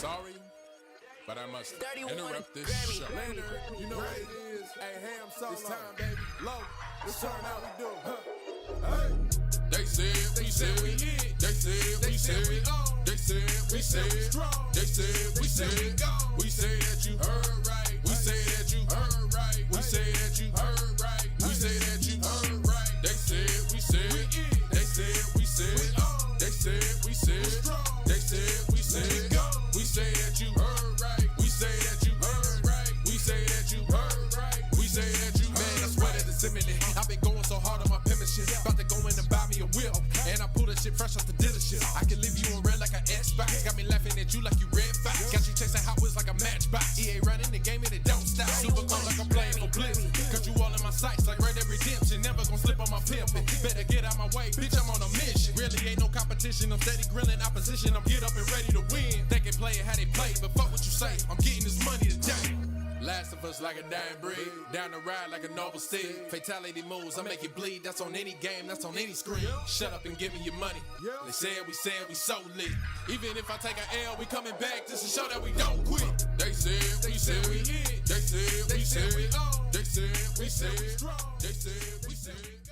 sorry, but I must interrupt this show. Later, you know what it is. Hey, ham solo. It's time, baby. Low. It's turn out we do. Hey. They said we said we hit. They said we said we on. They said we said strong. They said we said go. We say that you heard right. We say that you heard right. We say that you heard right. We say that you heard right. They said we said we in. They said we said on. They said we said strong. They said we said go. We say that you heard right. We say that you heard right. We say that you heard right. We say that you heard. Man, I swear that it's imminent. I've been going so hard on my penmanship. About to go in and buy me a whip. And I pull that shit fresh off the dealership. I can leave you on red like an Xbox. Got me laughing at you like you Red Fox. Got you chasing Hot Wheels like a matchbox. EA running the game and it don't stop. Super cold like I'm playing for Blitz. Cause you all in my sights like Red Dead Redemption. Never gonna slip on my pimpin'. Better get out my way, bitch, I'm on a mission. Really ain't no competition. I'm steady grilling opposition. I'm get up and ready to win. They can play it how they play, but fuck what you say. I'm getting this money today. Last of us like a dying breed. Down the ride like a noble steed. Fatality moves, I make it bleed. That's on any game, that's on any screen. Shut up and give me your money. They said we so lit. Even if I take an L, we coming back just to show that we don't quit. They said we hit. They said we said we on. They said we said strong. They said we said go.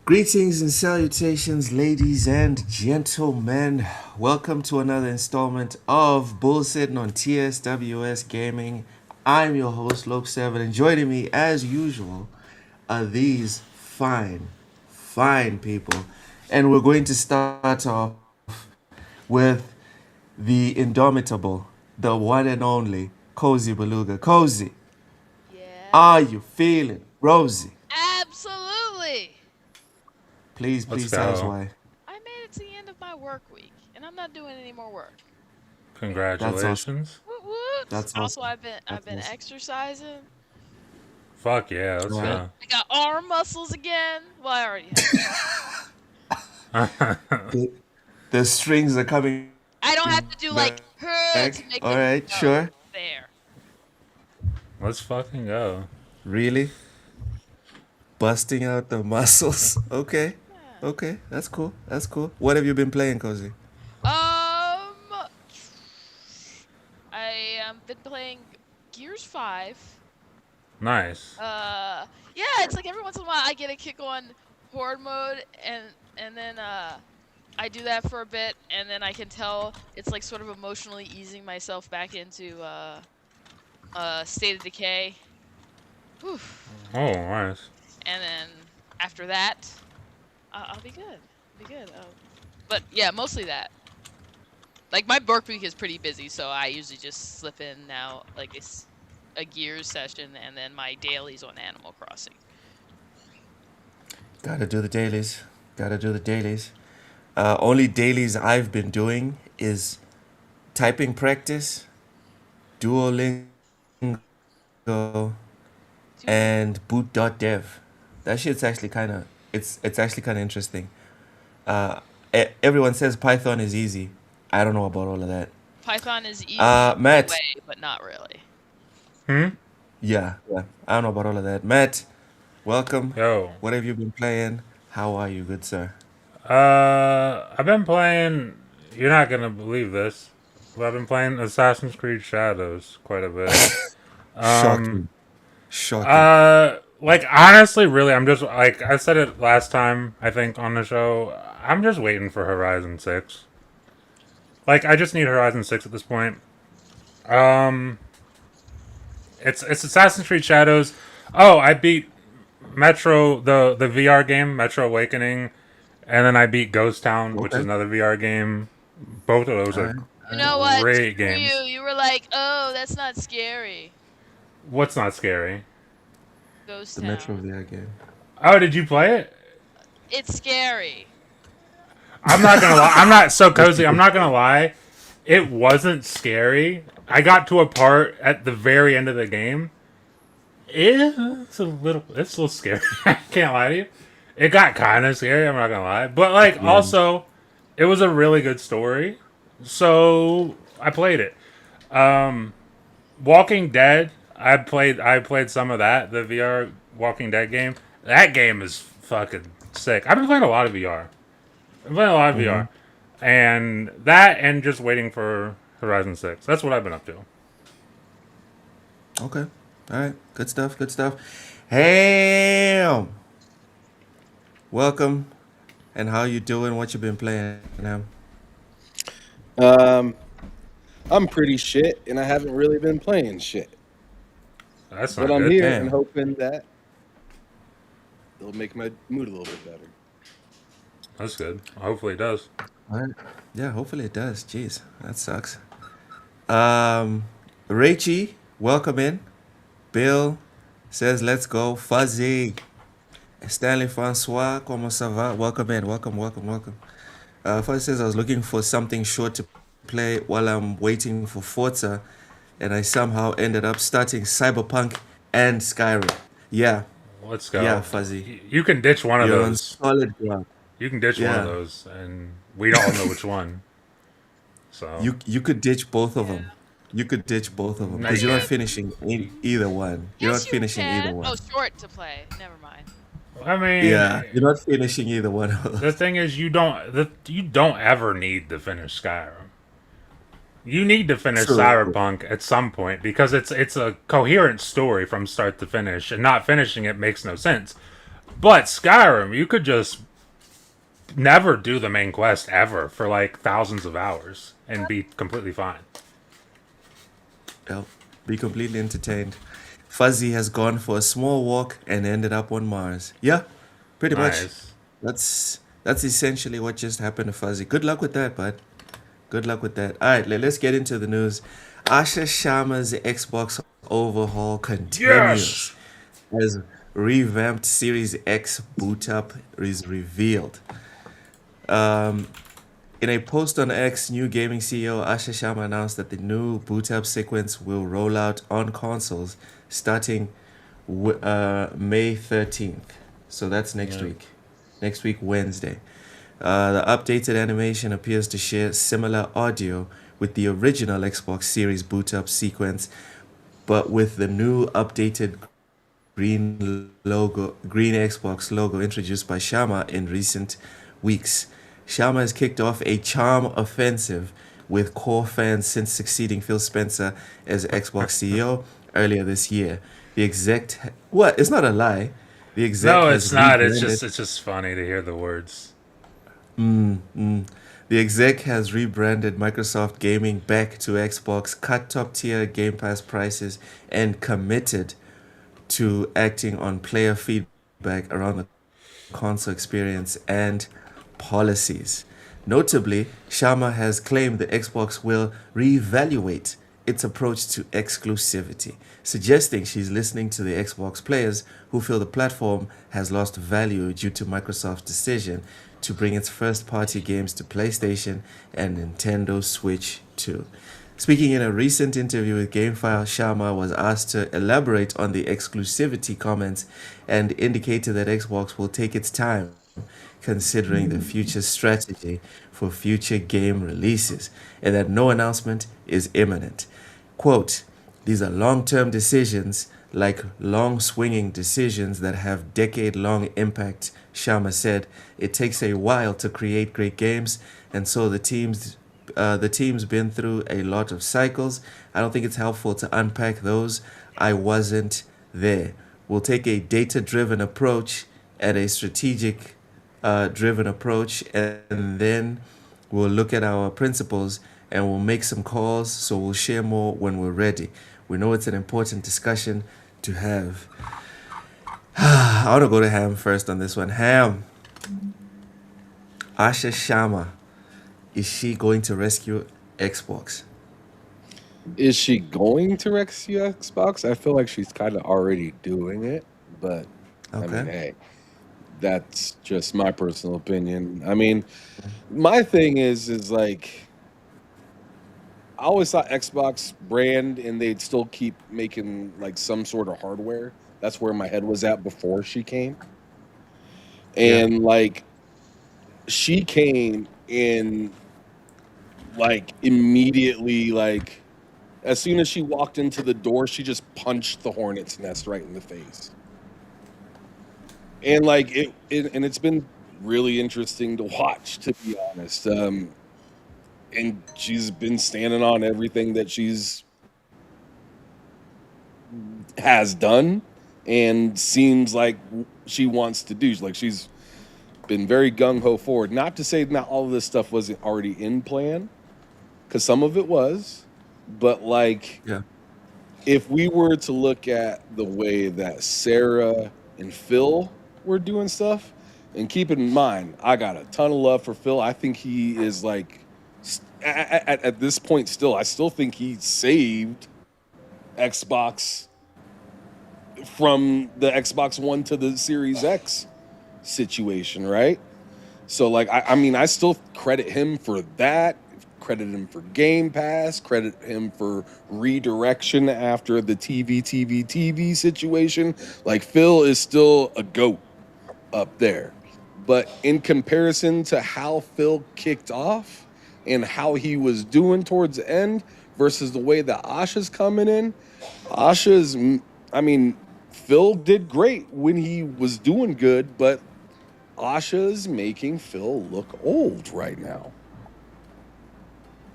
Greetings and salutations, ladies and gentlemen. Welcome to another installment of BullSittin on TSWS Gaming. I'm your host, Loke7, and joining me, as usual, are these fine people. And we're going to start off with the indomitable, the one and only, Cozy Beluga. Cozy, are you feeling rosy? Absolutely. Please tell us why. I made it to the end of my work week, and I'm not doing any more work. Congratulations. Woot woot. That's Also, awesome. I've been exercising. Fuck yeah, let's Yeah. I got arm muscles again. Well, I already have. The strings are coming I don't have to do like back. to make All them right, go. sure. There. Let's fucking go. Really? Busting out the muscles. Okay. Okay, that's cool. That's cool. What have you been playing, Cozy? I been playing Gears 5. Nice. Yeah, it's like every once in a while I get a kick on horde mode, and then I do that for a bit, and then I can tell it's like sort of emotionally easing myself back into State of Decay. Whew. Oh, nice. And then after that, I'll be good. But yeah, mostly that. Like my work week is pretty busy, so I usually just slip in now like a Gears session, and then my dailies on Animal Crossing. Gotta do the dailies. Only dailies I've been doing is typing practice, Duolingo, and boot.dev. That shit's actually kind of it's actually kind of interesting. Everyone says Python is easy. I don't know about all of that. Python is easy Matt. in a way, but not really. Yeah. I don't know about all of that. Matt, welcome. Yo. What have you been playing? How are you, good sir? I've been playing, you're not gonna believe this, but I've been playing Assassin's Creed Shadows quite a bit. Shocking. Like, honestly, really, I'm just, like, I said it last time, I think, on the show, I'm just waiting for Horizon 6. Like, I just need Horizon 6 at this point. It's Assassin's Creed Shadows. Oh, I beat Metro, the VR game, Metro Awakening, and then I beat Ghost Town, which is another VR game. Both of those are You know what? great For games. you were like, oh, that's not scary. What's not scary? Ghost The Town. Metro VR game. Oh, did you play it? It's scary. I'm not gonna lie. I'm not so cozy. I'm not gonna lie. It wasn't scary. I got to a part at the very end of the game. It's a little scary. I can't lie to you. It got kind of scary. I'm not gonna lie, but like also, it was a really good story. So I played it. Walking Dead. I played some of that. The VR Walking Dead game. That game is fucking sick. I've been playing a lot of VR. And that, and just waiting for Horizon 6. That's what I've been up to. Okay. All right. Good stuff. Good stuff. Ham. Welcome. And how you doing? What you been playing, Ham? I'm pretty shit, and I haven't really been playing shit. That's But not I'm good. here Damn. and hoping that it'll make my mood a little bit better. That's good. Hopefully it does. All right. Yeah, hopefully it does. Jeez, that sucks. Rachie, welcome in. Bill says, let's go. Fuzzy. Stanley Francois, comment ça va? Welcome in. Welcome, welcome, welcome. Fuzzy says, I was looking for something short to play while I'm waiting for Forza, and I somehow ended up starting Cyberpunk and Skyrim. Yeah, Let's go. yeah, Fuzzy. You can ditch one of You're on those. solid ground. You can ditch one of Yeah. those, and we all know which one. So You could ditch both of them. You could ditch both of them No, because you you're not can't. finishing either one. You're Yes, not you finishing either can. one. Oh, short to play. Never mind. I mean, Yeah, you're not finishing either one. the thing is, you don't ever need to finish Skyrim. You need to finish True. Cyberpunk at some point because it's a coherent story from start to finish, and not finishing it makes no sense. But Skyrim, you could just never do the main quest ever for like thousands of hours and be completely fine. Yep. Be completely entertained. Fuzzy has gone for a small walk and ended up on Mars. Yeah, pretty much. Nice. That's essentially what just happened to Fuzzy. Good luck with that, bud. Good luck with that. All right, let's get into the news. Asha Sharma's Xbox overhaul continues as revamped Series X boot up is revealed. In a post on X, new gaming CEO Asha Sharma announced that the new boot up sequence will roll out on consoles starting May 13th. So that's next Yeah. week. Next week, Wednesday. The updated animation appears to share similar audio with the original Xbox Series boot up sequence, but with the new updated green Xbox logo introduced by Sharma in recent weeks. Sharma has kicked off a charm offensive with core fans since succeeding Phil Spencer as Xbox CEO earlier this year. The exec, what? It's not a lie. The exec No, has it's not. rebranded- It's just funny to hear the words. The exec has rebranded Microsoft Gaming back to Xbox, cut top tier Game Pass prices, and committed to acting on player feedback around the console experience and policies. Notably, Sharma has claimed the Xbox will reevaluate its approach to exclusivity, suggesting she's listening to the Xbox players who feel the platform has lost value due to Microsoft's decision to bring its first-party games to PlayStation and Nintendo Switch too. Speaking in a recent interview with GameFile, Sharma was asked to elaborate on the exclusivity comments and indicated that Xbox will take its time considering the future strategy for future game releases and that no announcement is imminent. Quote, these are long-term decisions, like long-swinging decisions that have decade-long impact, Sharma said. It takes a while to create great games, and so the team's been through a lot of cycles. I don't think it's helpful to unpack those. I wasn't there. We'll take a data-driven approach and a strategic driven approach, and then we'll look at our principles and we'll make some calls, so we'll share more when we're ready. We know it's an important discussion to have. I want to go to Ham first on this one. Ham, Asha Sharma, is she going to rescue Xbox? Is she going to rescue Xbox? I feel like she's kind of already doing it, but I mean, Okay. hey, that's just my personal opinion. I mean, my thing is like I always thought Xbox brand and they'd still keep making like some sort of hardware. That's where my head was at before she came. Yeah. And like she came in like immediately like as soon as she walked into the door, she just punched the hornet's nest right in the face. And like and it's been really interesting to watch, to be honest. and she's been standing on everything that she's has done and seems like she wants to do. Like she's been very gung-ho forward. Not to say not all of this stuff wasn't already in plan, because some of it was, but like Yeah. if we were to look at the way that Sarah and Phil were doing stuff, and keep in mind, I got a ton of love for Phil. I think he is like, at this point still, I still think he saved Xbox from the Xbox One to the Series X situation, right? So like, I mean, I still credit him for that. Credit him for Game Pass, credit him for redirection after the TV situation. Like Phil is still a GOAT up there. But in comparison to how Phil kicked off and how he was doing towards the end versus the way that Asha's coming in, Phil did great when he was doing good, but Asha's making Phil look old right now.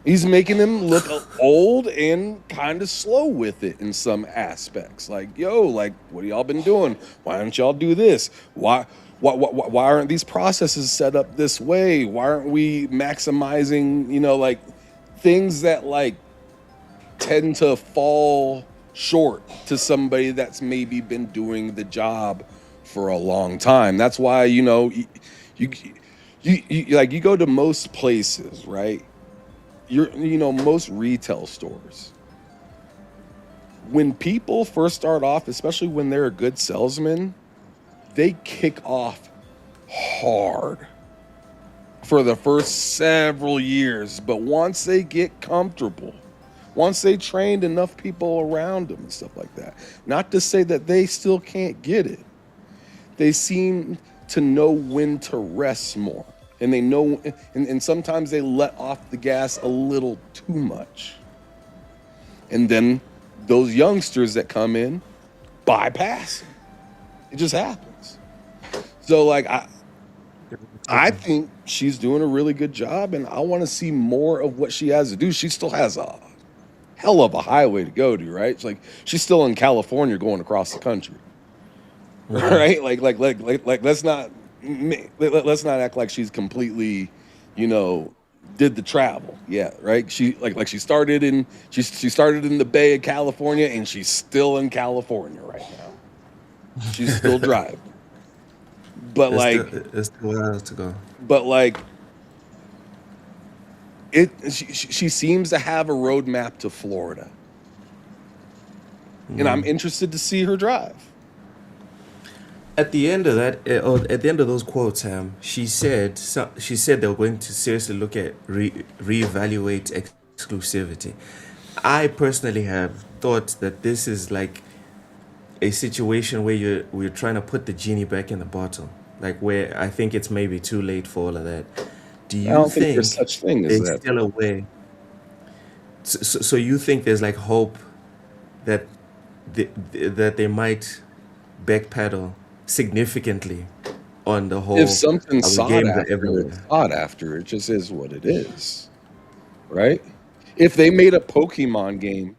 He's making him look old and kind of slow with it in some aspects. Like, yo, like, what have y'all been doing? Why don't y'all do this? Why aren't these processes set up this way? Why aren't we maximizing, like things that like tend to fall short to somebody that's maybe been doing the job for a long time? That's why, you go to most places, right? Most retail stores, when people first start off, especially when they're a good salesman, they kick off hard for the first several years. But once they get comfortable, once they trained enough people around them and stuff like that, not to say that they still can't get it, they seem to know when to rest more. And they know, and sometimes they let off the gas a little too much. And then those youngsters that come in bypass them. It just happens. So like I think she's doing a really good job, and I want to see more of what she has to do. She still has a hell of a highway to go to, right? It's like she's still in California going across the country. Right? Like let's not act like she's completely, did the travel. Yeah, right? She she started in the Bay of California, and she's still in California right now. She's still driving. But it's 2 hours to go. But she seems to have a roadmap to Florida. And I'm interested to see her drive. At the end of that, or at the end of those quotes, she said they were going to seriously look at reevaluate exclusivity. I personally have thought that this is like a situation where we're trying to put the genie back in the bottle, like where I think it's maybe too late for all of that. Do you I don't think there's such thing as there's that. still a way? So you think there's like hope that that they might backpedal significantly on the whole? If something's our sought games are after, everywhere. it's sought after. It just is what it is, right? If they made a Pokemon game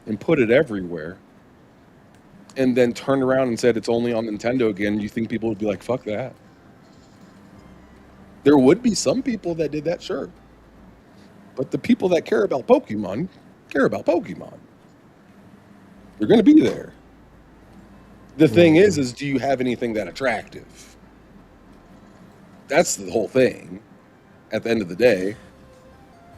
and put it everywhere, and then turned around and said it's only on Nintendo again, you think people would be like, fuck that? There would be some people that did that, sure. But the people that care about Pokemon care about Pokemon. They're going to be there. The thing is do you have anything that attractive? That's the whole thing at the end of the day.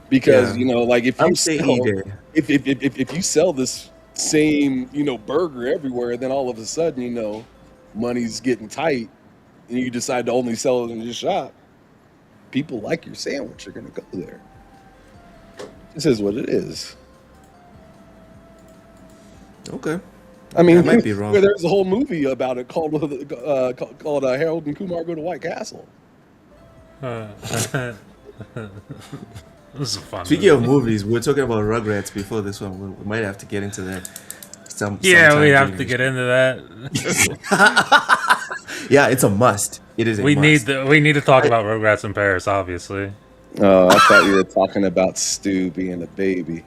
Because, if I you would say sell, either. if you sell this same, burger everywhere, then all of a sudden, money's getting tight and you decide to only sell it in your shop, people like your sandwich are going to go there. This is what it is. Okay. I mean, I might be wrong. There's a whole movie about it called Harold and Kumar Go to White Castle. This is a fun. Speaking of movies, we were talking about Rugrats before this one. We might have to get into that. Yeah, sometime we have during to this. get into that. Yeah, it's a must. It is a We must. need to talk about Rugrats in Paris, obviously. Oh, I thought you were talking about Stu being a baby.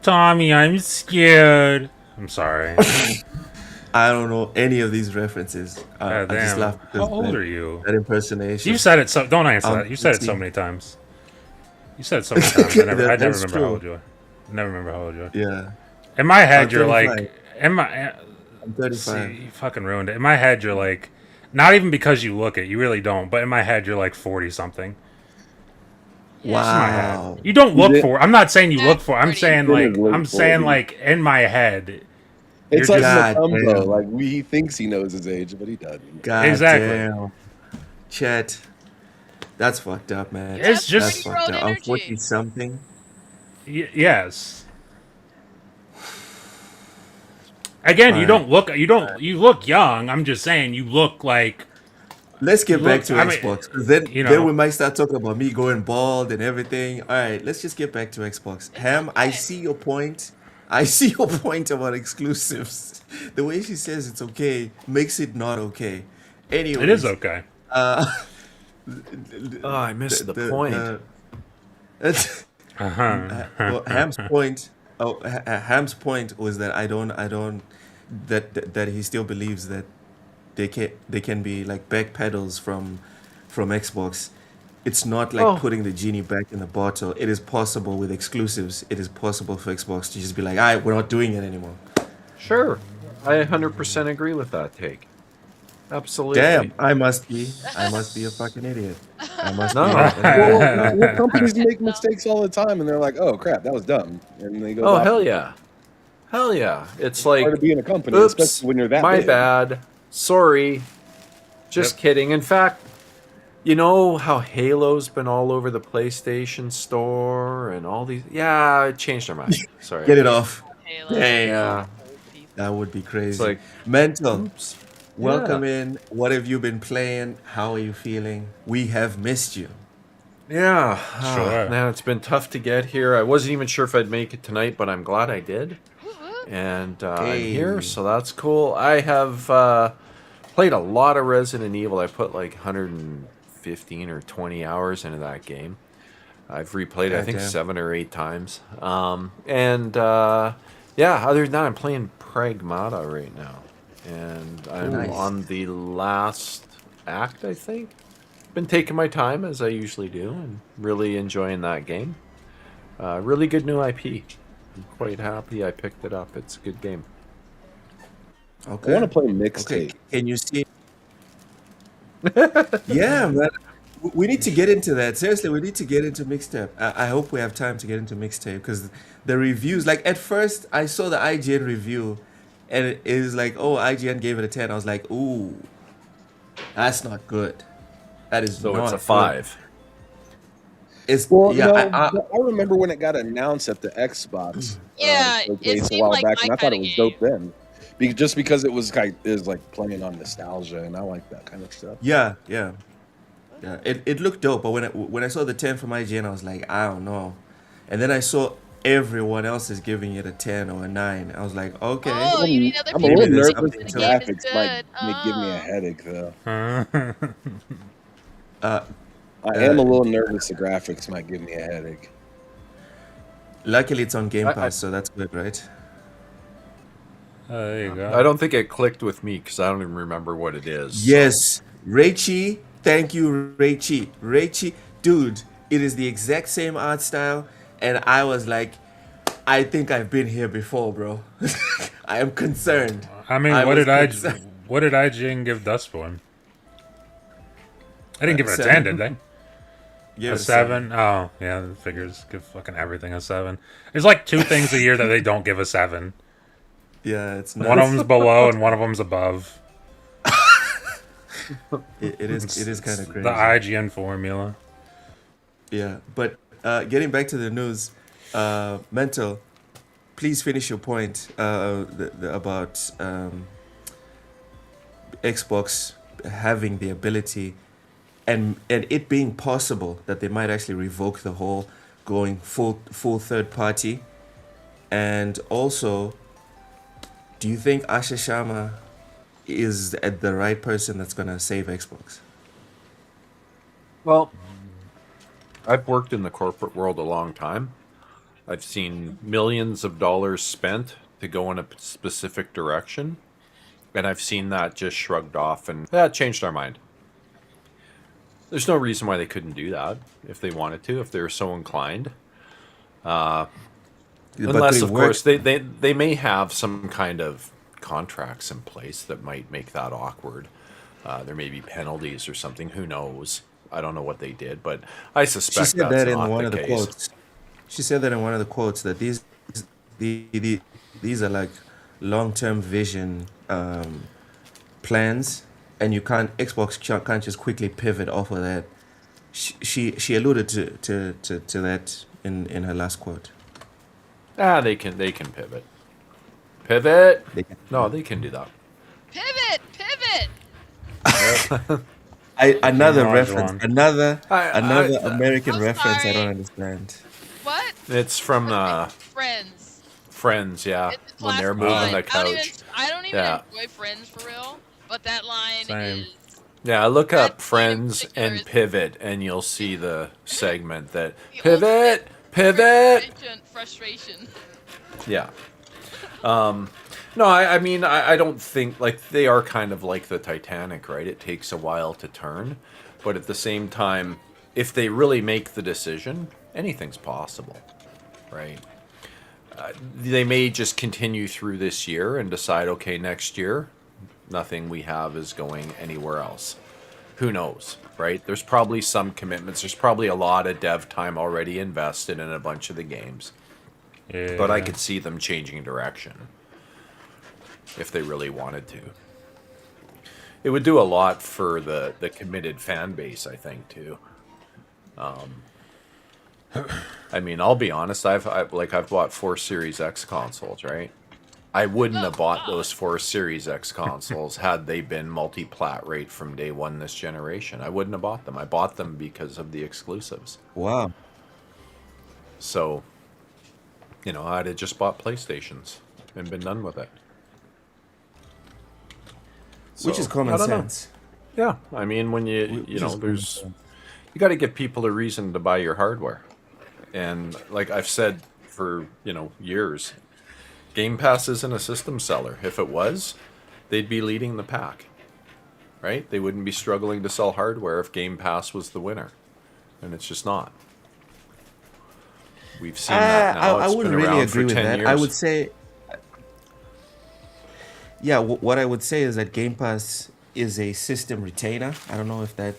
Tommy, I'm scared. I'm sorry. I don't know any of these references. God I just damn. laughed How because old are you? that impersonation. You said it so. Don't answer that. You said it so 18. many times. You said it so many times. I never That's remember how true. old you are. Never remember how old you are. Yeah, In my I'm head, you're 35. like. In my. I'm See, 35. you fucking ruined it. In my head, you're like. Not even because you look it. You really don't. But in my head, you're like 40 something. Yeah, Just in my head. Wow. You don't look He's for. I'm not saying you look for. I'm 40. saying in his like. late I'm saying 40s. like in my head. It's You're like just. God Macumbo. damn. Like he thinks he knows his age, but he doesn't. God Exactly. damn. Chet, that's fucked up, man. It's That's That's just. 30-year-old fucked up. I'm energy. 40 something. Yes. Again, you Alright. don't look. You don't. You look young. I'm just saying you look like. Let's get You back look. to I mean, Xbox, because then you then know. we might start talking about me going bald and everything. All right, let's just get back to Xbox. It's Ham, I okay. see your point. I see your point about exclusives. The way she says it's okay makes it not okay. It is Anyways, okay. uh, Oh, I missed the point. that's Uh huh. well, Ham's point. Oh, Ham's point was that I don't that he still believes that they can be like back pedals from Xbox. It's not like Oh, putting the genie back in the bottle. It is possible with exclusives. It is possible for Xbox to just be like, "All right, we're not doing it anymore." sure. I 100% agree with that take. Absolutely. Damn, I must be a fucking idiot. I must be. No. Well, companies make No. mistakes all the time, and they're like, "Oh crap, that was dumb," and they go. Oh, back. hell yeah. Hell yeah. It's It's hard like, to be in a company, oops, especially when you're that my big. bad. Sorry. Just Yep. kidding. In fact, you know how Halo's been all over the PlayStation Store and all these? Yeah, I changed our mind. Sorry. Get it off. Halo. Dang, Yeah. that would be It's crazy. like, Mental. oops. Welcome Yeah. in. What have you been playing? How are you feeling? We have missed you. Yeah. Sure. Man, it's been tough to get here. I wasn't even sure if I'd make it tonight, but I'm glad I did. Woo woo. And I'm here, Hey. so that's cool. I have played a lot of Resident Evil. I put like 115 or 20 hours into that game. I've replayed it, I think, Goddamn. 7 or 8 times. Yeah, other than that, I'm playing Pragmata right now. And I'm Nice. on the last act, I think. Been taking my time, as I usually do, and really enjoying that game. Really good new IP. I'm quite happy I picked it up. It's a good game. I Okay. want to play Okay. mixtape. Can you see? Yeah, man. We need to get into that. Seriously, we need to get into mixtape. I hope we have time to get into mixtape because the reviews, like at first, I saw the IGN review and it is like, oh, IGN gave it a 10. I was like, ooh, that's not good. That is So not it's a good. 5. It's, Well, yeah, no, I, I remember when it got announced at the Xbox Yeah, it showcase a seemed while like back, my and I thought kinda it was game. dope then. Just because it was like playing on nostalgia, and I like that kind of stuff. yeah. It looked dope, but when I saw the 10 from IGN, I was like, I don't know. And then I saw everyone else is giving it a 10 or a 9. I was like, okay. Oh, you need other I'm a people little Maybe there's to nervous. think something The the to game is graphics might good. give me a Oh. headache, though. Uh, I am a little nervous. The graphics might give me a headache. luckily, it's on Game I- Pass, so that's good, right? There you go. I don't think it clicked with me because I don't even remember what it is. Yes, Raichi. Thank you, Raichi. Raichi, dude, it is the exact same art style, and I was like, I think I've been here before, bro. I am concerned. I mean, I what was did concerned. what did IGN give Dustborn? I didn't give it a 10, 7. did they? Yeah, A 7? Oh, yeah, the figures give fucking everything a 7. There's like 2 things a year that they don't give a 7. Yeah, it's not. One of them's below and one of them's above. It is kind of crazy. The IGN formula. Yeah, but getting back to the news, Mental, please finish your point about Xbox having the ability and it being possible that they might actually revoke the whole going full third party. And also, do you think Asha Sharma is the right person that's gonna save Xbox? Well, I've worked in the corporate world a long time. I've seen millions of dollars spent to go in a specific direction, and I've seen that just shrugged off, and that changed our mind. There's no reason why they couldn't do that if they wanted to, if they were so inclined. But Unless, could it of work? course, they may have some kind of contracts in place that might make that awkward. There may be penalties or something. Who knows? I don't know what they did, but I She suspect said that's that in not one the of the case. quotes. She said that in one of the quotes that these are like long-term vision plans, and you can't can't just quickly pivot off of that. She alluded to that in her last quote. They can pivot. Pivot. They can- No, they can do that. Pivot! Another Large reference, one. another I- American I'm reference. I sorry. don't understand. What? It's from Friends. Friends, yeah, It's when they're classic moving line. the couch. I don't even Yeah. enjoy Friends for real, but that line Same. is. Yeah, look up That scene in Friends particular and is- Pivot, and you'll see the segment that The pivot, ultimate pivot. Frustration. Yeah. No, I mean, I don't think, like, they are kind of like the Titanic, right? It takes a while to turn, but at the same time, if they really make the decision, anything's possible, right? They may just continue through this year and decide, okay, next year, nothing we have is going anywhere else. Who knows, right? There's probably some commitments. There's probably a lot of dev time already invested in a bunch of the games. Yeah. But I could see them changing direction if they really wanted to. It would do a lot for the committed fan base, I think, too. I mean, I'll be honest. I've bought 4 Series X consoles, right? I wouldn't have bought those 4 Series X consoles had they been multi-plat rate from day one this generation. I wouldn't have bought them. I bought them because of the exclusives. Wow. So, I'd have just bought PlayStations and been done with it. Which is So, common I don't know. sense. Yeah, I mean, when you Which is common there's sense. you got to give people a reason to buy your hardware, and like I've said for years, Game Pass isn't a system seller. If it was, they'd be leading the pack, right? They wouldn't be struggling to sell hardware if Game Pass was the winner, and it's just not. We've seen that now. I It's wouldn't been really around agree for with 10 that. years. I would say, yeah, what I would say is that Game Pass is a system retainer. I don't know if that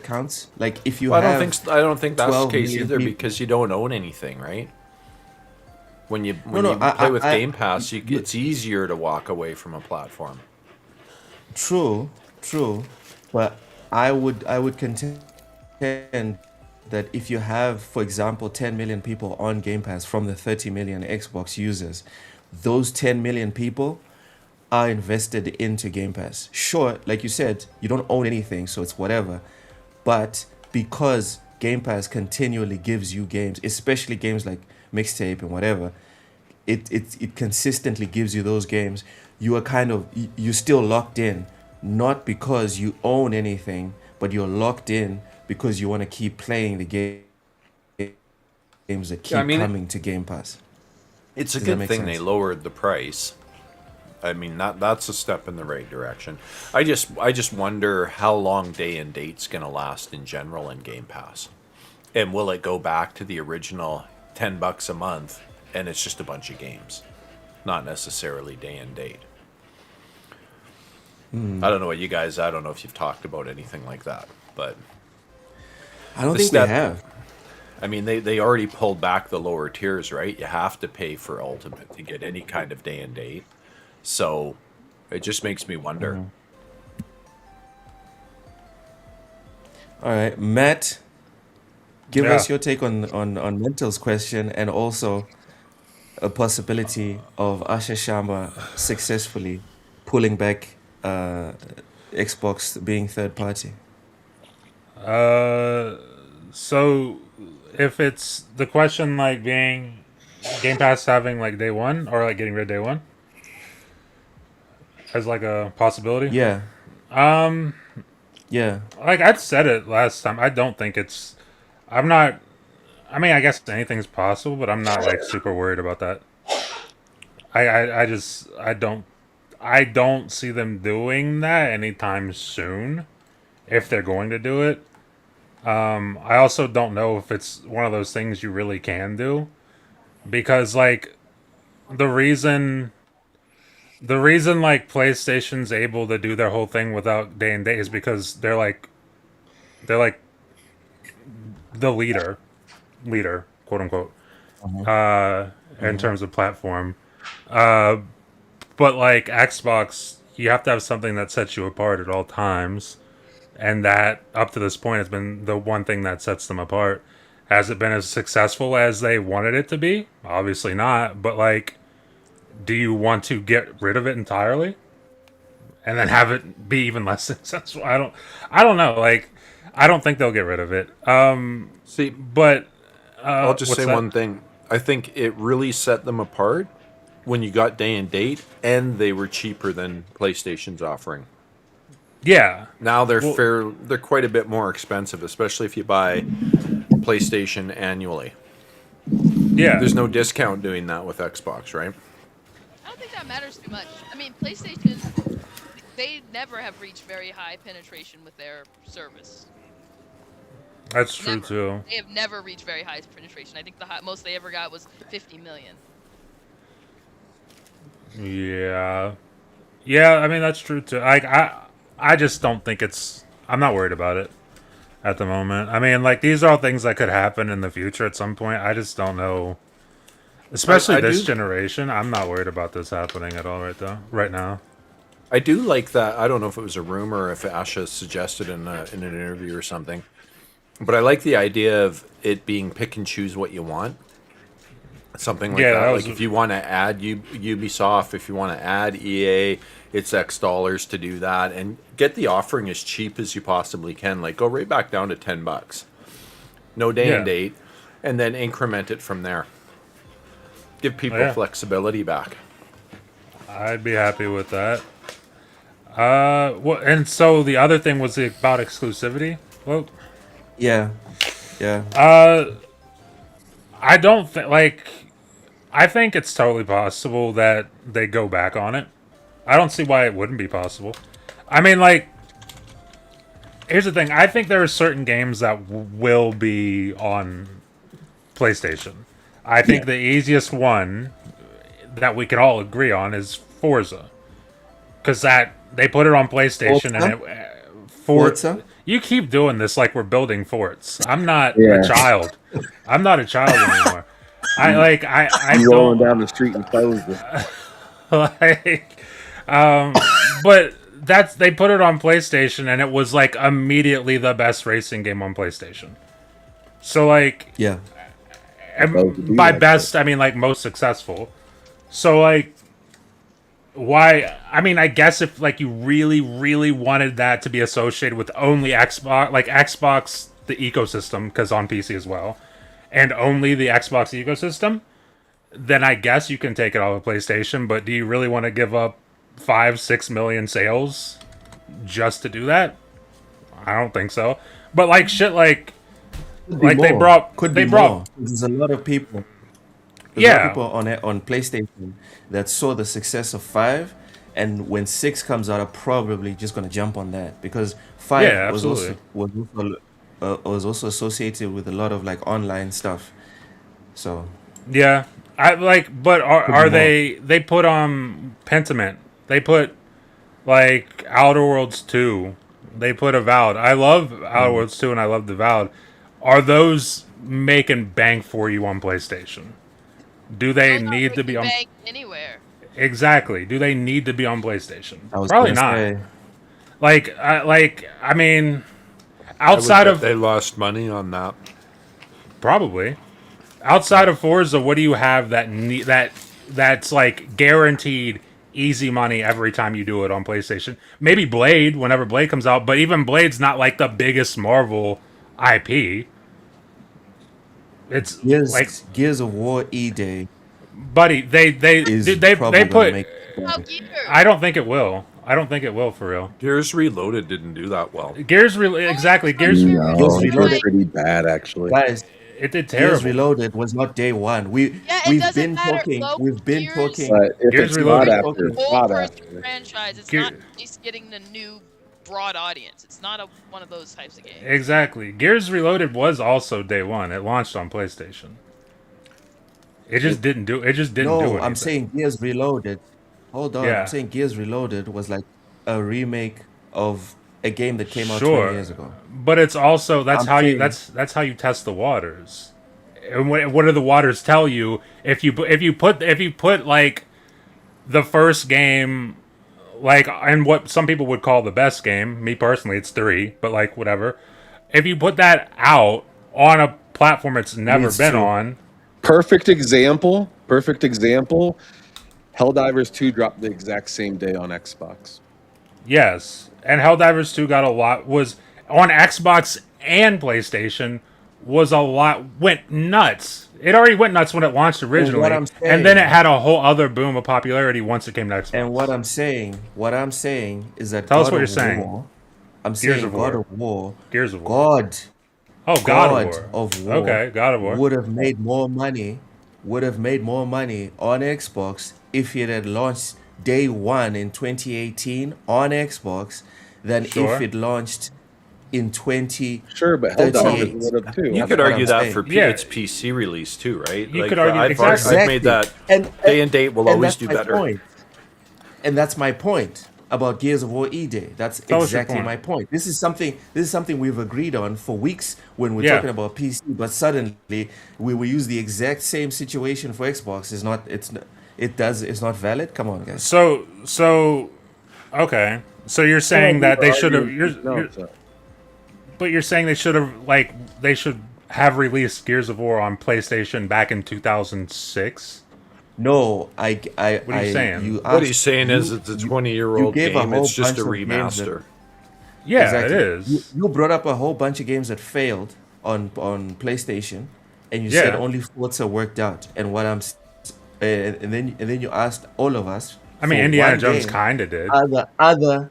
counts. Like if you Well, have, I don't think that's the 12 case million either people- because you don't own anything, right? When you no, play with I- Game Pass, it's easier to walk away from a platform. True, but I would contend that if you have, for example, 10 million people on Game Pass from the 30 million Xbox users, those 10 million people are invested into Game Pass. Sure, like you said, you don't own anything, so it's whatever. But because Game Pass continually gives you games, especially games like Mixtape and whatever, it consistently gives you those games. You are you're still locked in, not because you own anything, but you're locked in because you want to keep playing the games that keep I mean, coming to Game Pass. It's a Does that good make thing they sense? lowered the price. I mean, that's a step in the right direction. I just wonder how long day and date's going to last in general in Game Pass. And will it go back to the original $10 a month and it's just a bunch of games, not necessarily day and date? I don't know what you guys, I don't know if you've talked about anything like that, but I don't The think step- they have. I mean, they already pulled back the lower tiers, right? You have to pay for Ultimate to get any kind of day and date. So it just makes me wonder. All right, Matt, give Yeah. us your take on Mental's question and also a possibility of Asha Shamba successfully pulling back Xbox being third party. So if it's the question like being Game Pass having like day one or like getting rid of day one as like a possibility. Yeah. Yeah. Like I said it last time, I don't think it's. I'm not. I mean, I guess anything's possible, but I'm not like super worried about that. I don't see them doing that anytime soon, if they're going to do it. I also don't know if it's one of those things you really can do, because like the reason like PlayStation's able to do their whole thing without day and date is because they're like the leader, quote unquote, in terms of platform. Uh, but like Xbox, you have to have something that sets you apart at all times, and that up to this point has been the one thing that sets them apart. Has it been as successful as they wanted it to be? Obviously not. But like, do you want to get rid of it entirely and then have it be even less successful? I don't know. Like, I don't think they'll get rid of it. See, But I'll just what's say that? one thing. I think it really set them apart when you got day and date, and they were cheaper than PlayStation's offering. Yeah, Now Well- they're quite a bit more expensive, especially if you buy PlayStation annually. yeah. There's no discount doing that with Xbox, right? I don't think that matters too much. I mean, PlayStation, they never have reached very high penetration with their service. That's true Never. too. They have never reached very high penetration. I think the most they ever got was 50 million. Yeah, yeah. I mean, that's true too. I just don't think it's. I'm not worried about it at the moment. I mean, like these are all things that could happen in the future at some point. I just don't know. Especially I this do- generation, I'm not worried about this happening at all right now. I do like that. I don't know if it was a rumor or if Asha suggested in an interview or something, but I like the idea of it being pick and choose what you want. Something like Yeah, that. that was- Like if you want to add Ubisoft, if you want to add EA, it's X dollars to do that, and get the offering as cheap as you possibly can. Like go right back down to $10, no day Yeah. and date, and then increment it from there. Give people Yeah. flexibility back. I'd be happy with that. Well, and so the other thing was about exclusivity. Well, Yeah. Yeah. I don't think like. I think it's totally possible that they go back on it. I don't see why it wouldn't be possible. I mean, like, here's the thing. I think there are certain games that will be on PlayStation. I think the easiest one that we can all agree on is Forza, because that they put it on PlayStation and Forza? You keep doing this like we're building forts. I'm not Yeah. a child. I'm not a child anymore. I You rolling don't down the street and closed it. like, but they put it on PlayStation and it was like immediately the best racing game on PlayStation. So like, Yeah. Supposed to be by like best I mean like most successful. So like, why? I mean, I guess if like you really wanted that to be associated with only Xbox, like Xbox the ecosystem, because on PC as well, and only the Xbox ecosystem, then I guess you can take it off of PlayStation. But do you really want to give up 5-6 million sales just to do that? I don't think so. But like shit, like they More. brought Could they be brought more. There's a lot of people. There's a lot yeah of people on PlayStation that saw the success of 5, and when 6 comes out, are probably just gonna jump on that because 5 Yeah, was absolutely. was also associated with a lot of like online stuff. So yeah. I like, but are be they put on Pentiment? They put like Outer Worlds 2. They put Avowed. I love Outer Worlds 2 and I love Avowed. Are those making bank for you on PlayStation? Do they Those aren't need to be making on bank anywhere. exactly? Do they need to be on PlayStation? I was Probably gonna not. say, I mean, I would outside bet of they lost money on that. probably outside of Forza, what do you have that's like guaranteed easy money every time you do it on PlayStation? Maybe Blade whenever Blade comes out, but even Blade's not like the biggest Marvel IP. It's like, Gears of War E-Day buddy, they is dude, they probably gonna put. make. How Gears? I don't think it will. I don't think it will for real. Gears Reloaded didn't do that well. Exactly. Gears No, Gears it's Reloaded. pretty bad actually. Guys, it did Gears terrible. Reloaded was not day one. Yeah, it We've doesn't been matter. talking. Low We've been Gears- talking. But if Gears it's Reloaded. not after, it's Old not person after. franchise. It's Gear- not just getting the new broad audience. It's not one of those types of games. Exactly. Gears Reloaded was also day one. It launched on PlayStation. It just didn't do. It just didn't do No, anything. I'm saying Gears Reloaded. Hold on. Yeah. I'm saying Gears Reloaded was like a remake of a game that came out Sure. 20 years ago. But it's also I'm saying- that's how you test the waters. And what do the waters tell you if you put like the first game, like, and what some people would call the best game, me personally it's 3, but like whatever, if you put that out on a platform it's never It's been true. on. Perfect example. Helldivers 2 dropped the exact same day on Xbox. Yes, and Helldivers 2 got a lot, was on Xbox and PlayStation, went nuts. It already went nuts when it launched originally, I'm and then saying- it had a whole other boom of popularity once it came to Xbox. And what I'm saying is that Tell us God what of you're saying. War, I'm Gears saying of God War. of War. Gears of War. God Oh, God of War. Okay, God of War. would have made more money on Xbox if it had launched day one in 2018 on Xbox than Sure. if it launched in 20. Sure, but 38. Helldivers would have too. You That's could what argue I'm that saying. for Yeah. its PC release too, right? You could argue- I've exactly. made that And day and date will always that's do my better. point. And that's my point about Gears of War E-Day. That's Tell us your exactly point. my point. This is something we've agreed on for weeks when we're Yeah. talking about PC, but suddenly we will use the exact same situation for Xbox. It's not valid. Come on, guys. So, okay. So you're saying that they should have. But you're saying they should have released Gears of War on PlayStation back in 2006. No, What are you saying? What he's saying is it's a 20-year-old gave a game. whole It's just a bunch of games that- remaster. Yeah, Exactly. it is. You brought up a whole bunch of games that failed on PlayStation, and you Yeah. said only Forza worked out. And what and then you asked all of us. I mean, for Indiana one Jones game, kind of did. Other.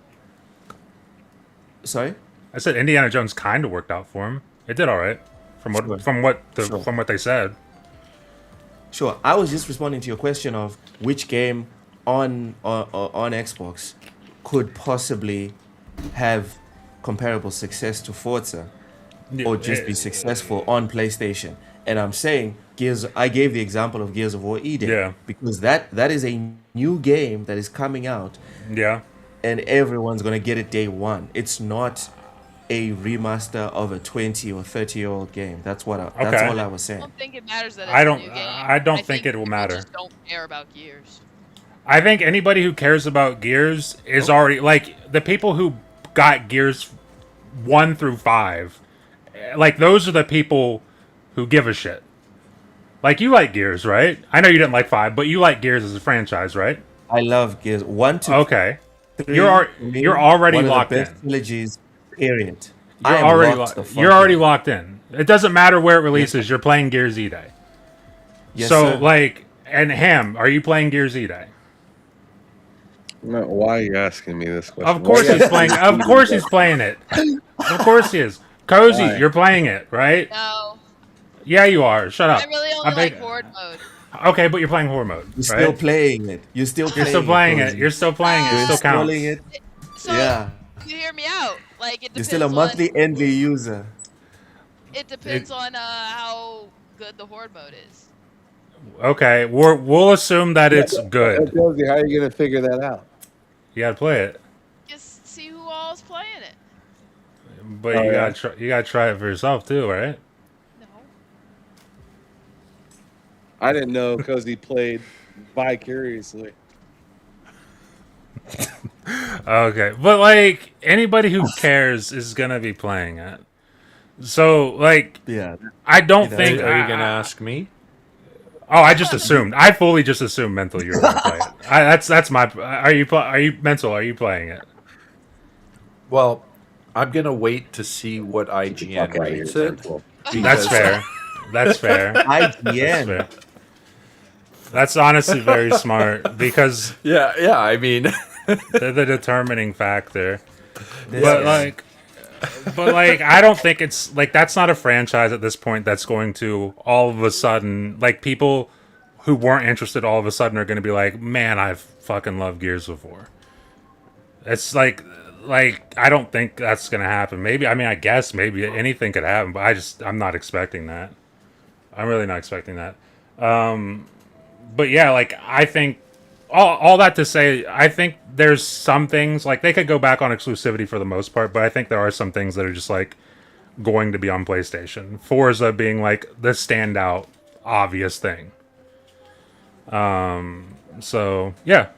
Sorry. I said Indiana Jones kind of worked out for him. It did all right, from Sure. what they said. Sure. I was just responding to your question of which game on Xbox could possibly have comparable success to Forza, or just be successful on PlayStation. And I'm saying I gave the example of Gears of War E-Day, Yeah. because that is a new game that is coming out, Yeah. and everyone's gonna get it day one. It's not a remaster of a 20 or 30-year-old game. That's all I was I saying. don't think it matters that it's I don't- a new game. I don't think it will people matter. Just don't care about Gears. I think anybody who cares about Gears is already, like, the people who got Gears 1 through 5, like, those are the people who give a shit. Like, you like Gears, right? I know you didn't like 5, but you like Gears as a franchise, right? I love Gears 1 to Okay. 3. You're for me, already one of the locked best in. trilogies, period. You're I am already locked the fuck you're already in. locked in. It doesn't matter where it releases, you're playing Gears E-Day. Yes, So, sir. like, and Ham, are you playing Gears E-Day? No, why are you asking me this question? Of course Why are you he's playing. asking Of me course this he's playing it. Of course he is. Cozy, Why? you're playing it, right? No, Yeah, you are. Shut up. I really I'm only like big- horde mode. Okay, but you're playing horror mode, You're still right? playing it. You're still You're still playing it. Cozy. You're still playing it. You're It still counts. installing it. So Yeah. you hear me out. Like it You're depends still a monthly Envy user. It depends on how good the horde mode is. Okay, we'll assume that it's good. Josie, how are you gonna figure that out? You gotta play it, Just see who all is playing it. but Oh, you yeah. gotta try it for yourself too, right? No. I didn't know Cozy played vicariously. Okay, but like anybody who cares is gonna be playing it. So like, Yeah. I don't Are think. Are you gonna ask me? Oh, I just assumed. I fully just assumed mental you were gonna play it. That's my. Are you mental? Are you playing it? Well, I'm gonna wait to see what IGN Fuck out of rates here, it. Central. That's because- fair. That's fair. That's IGN. fair. That's honestly very smart because Yeah, I mean, They're the determining factor. This But guy. like, I don't think it's like that's not a franchise at this point that's going to all of a sudden like people who weren't interested all of a sudden are going to be like, man, I fucking love Gears of War. It's like I don't think that's gonna happen. Maybe I guess maybe anything could happen, but I'm not expecting that. I'm really not expecting that. But yeah, like I think all that to say, I think there's some things like they could go back on exclusivity for the most part, but I think there are some things that are just like going to be on PlayStation. Forza being like the standout obvious thing. So yeah,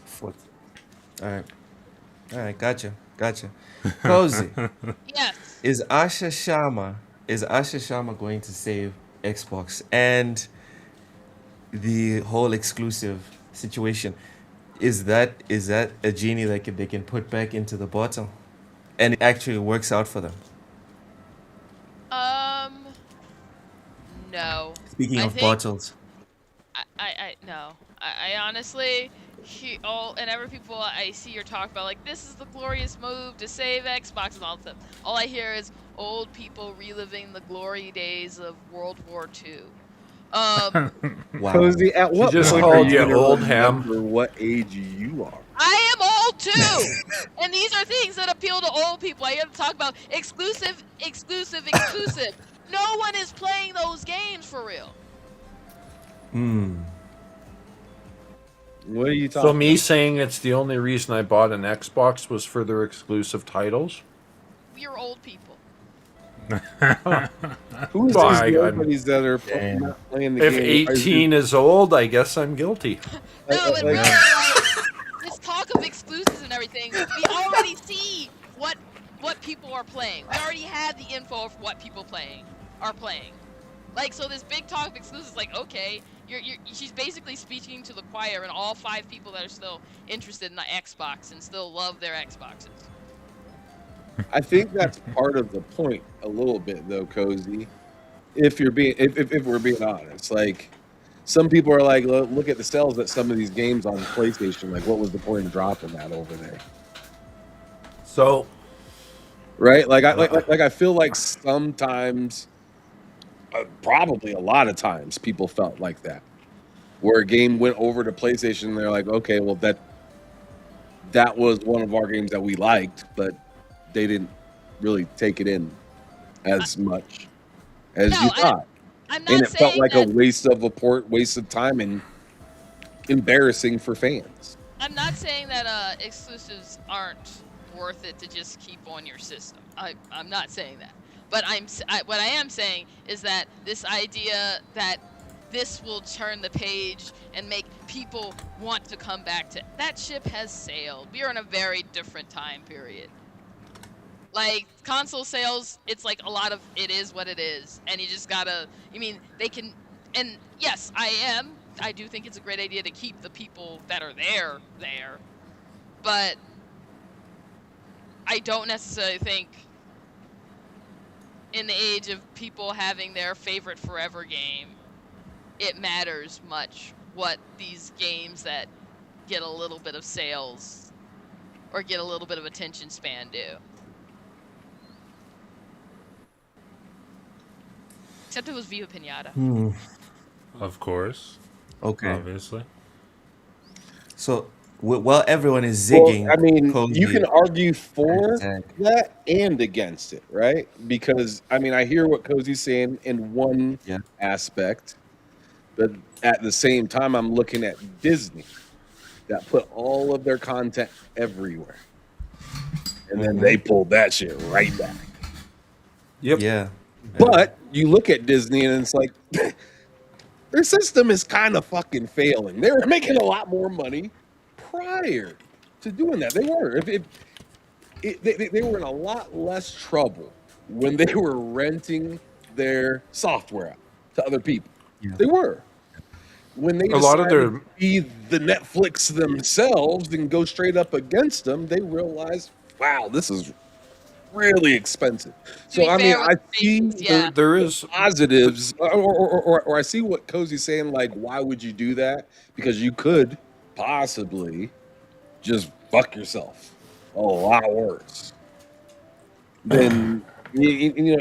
Fourth. All right. All right. Gotcha. Cozy. Yes. Is Asha Sharma going to save Xbox and the whole exclusive situation? Is that a genie that they can put back into the bottle, and it actually works out for them? Um. No. Speaking I of think bottles, no. I honestly, whenever people I see or talk about like this is the glorious move to save Xbox and all that, all I hear is old people reliving the glory days of World War II. Um, wow. Cozy, at what just point called are you gonna old ham. remember what age you are? I am old too, and these are things that appeal to old people. I hear them talk about exclusive. No one is playing those games for real. What are you talking So me saying it's the only reason I bought an Xbox was for their exclusive titles. We're old people. Who's Well, these I'm- nobodies that are Damn. not playing the If game? 18 is old, I guess I'm guilty. No, but like- really, like, this talk of exclusives and everything, we already see what people are playing. We already have the info of what people are playing. Like, so this big talk of exclusives, like, okay, she's basically speaking to the choir and all 5 people that are still interested in the Xbox and still love their Xboxes. I think that's part of the point, a little bit, though, Cozy. If we're being honest, like some people are like, look at the sales at some of these games on PlayStation. Like, what was the point of dropping that over there? So Right? Like I feel like sometimes, probably a lot of times, people felt like that, where a game went over to PlayStation. And they're like, okay, well that was one of our games that we liked, but they didn't really take it in as much as No, you thought. I'm not And it felt saying like that. a waste of time and embarrassing for fans. I'm not saying that exclusives aren't worth it to just keep on your system. I'm not saying that. But what I am saying is that this idea that this will turn the page and make people want to come back to that ship has sailed. We are in a very different time period. Like console sales, it's like a lot of it is what it is, and you just gotta. I mean, they can, and yes, I do think it's a great idea to keep the people that are there, but I don't necessarily think in the age of people having their favorite forever game, it matters much what these games that get a little bit of sales or get a little bit of attention span do. Except it was Viva Pinata. of course, Okay. obviously. So while everyone is zigging, Well, I mean, Cozy, you can argue for ragtag. that and against it, right? Because I mean, I hear what Cozy's saying in one Yeah. aspect, but at the same time, I'm looking at Disney that put all of their content everywhere, and then they pulled that shit right back. yep. Yeah. But you look at Disney and it's like their system is kind of fucking failing. They were making a lot more money prior to doing that. They were. They were in a lot less trouble when they were renting their software out to other people. Yeah. They were. When they A lot of decided their- to be the Netflix themselves and go straight up against them, they realized, wow, this is really expensive. To be So I mean, fair I with see things, yeah. There is positives, or I see what Cozy's saying. Like, why would you do that? Because you could possibly just fuck yourself a lot worse than in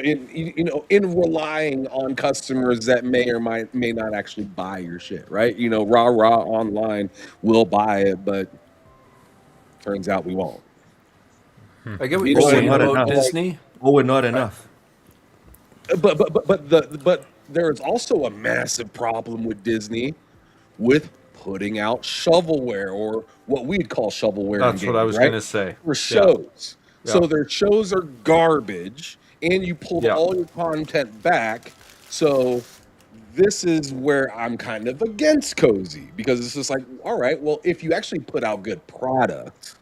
relying on customers that may or may not actually buy your shit, right? Rah online will buy it, but turns out we won't. I get what You you're know what I saying mean? about enough. Disney. Or we're not enough. But there is also a massive problem with Disney with putting out shovelware, or what we'd call shovelware in That's games, what I was right? gonna say. For shows. Yeah. So their shows are garbage, and you pulled Yeah. all your content back. So this is where I'm kind of against Cozy, because it's just like, all right, well, if you actually put out good product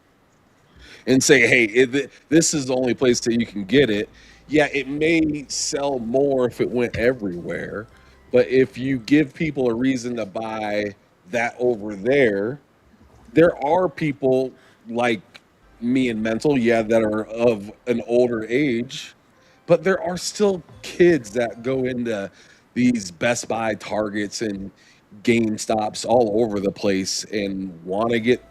and say, hey, this is the only place that you can get it, yeah, it may sell more if it went everywhere. But if you give people a reason to buy that over there are people like me and Mental, that are of an older age, but there are still kids that go into these Best Buy, Targets, and GameStops all over the place and want to get,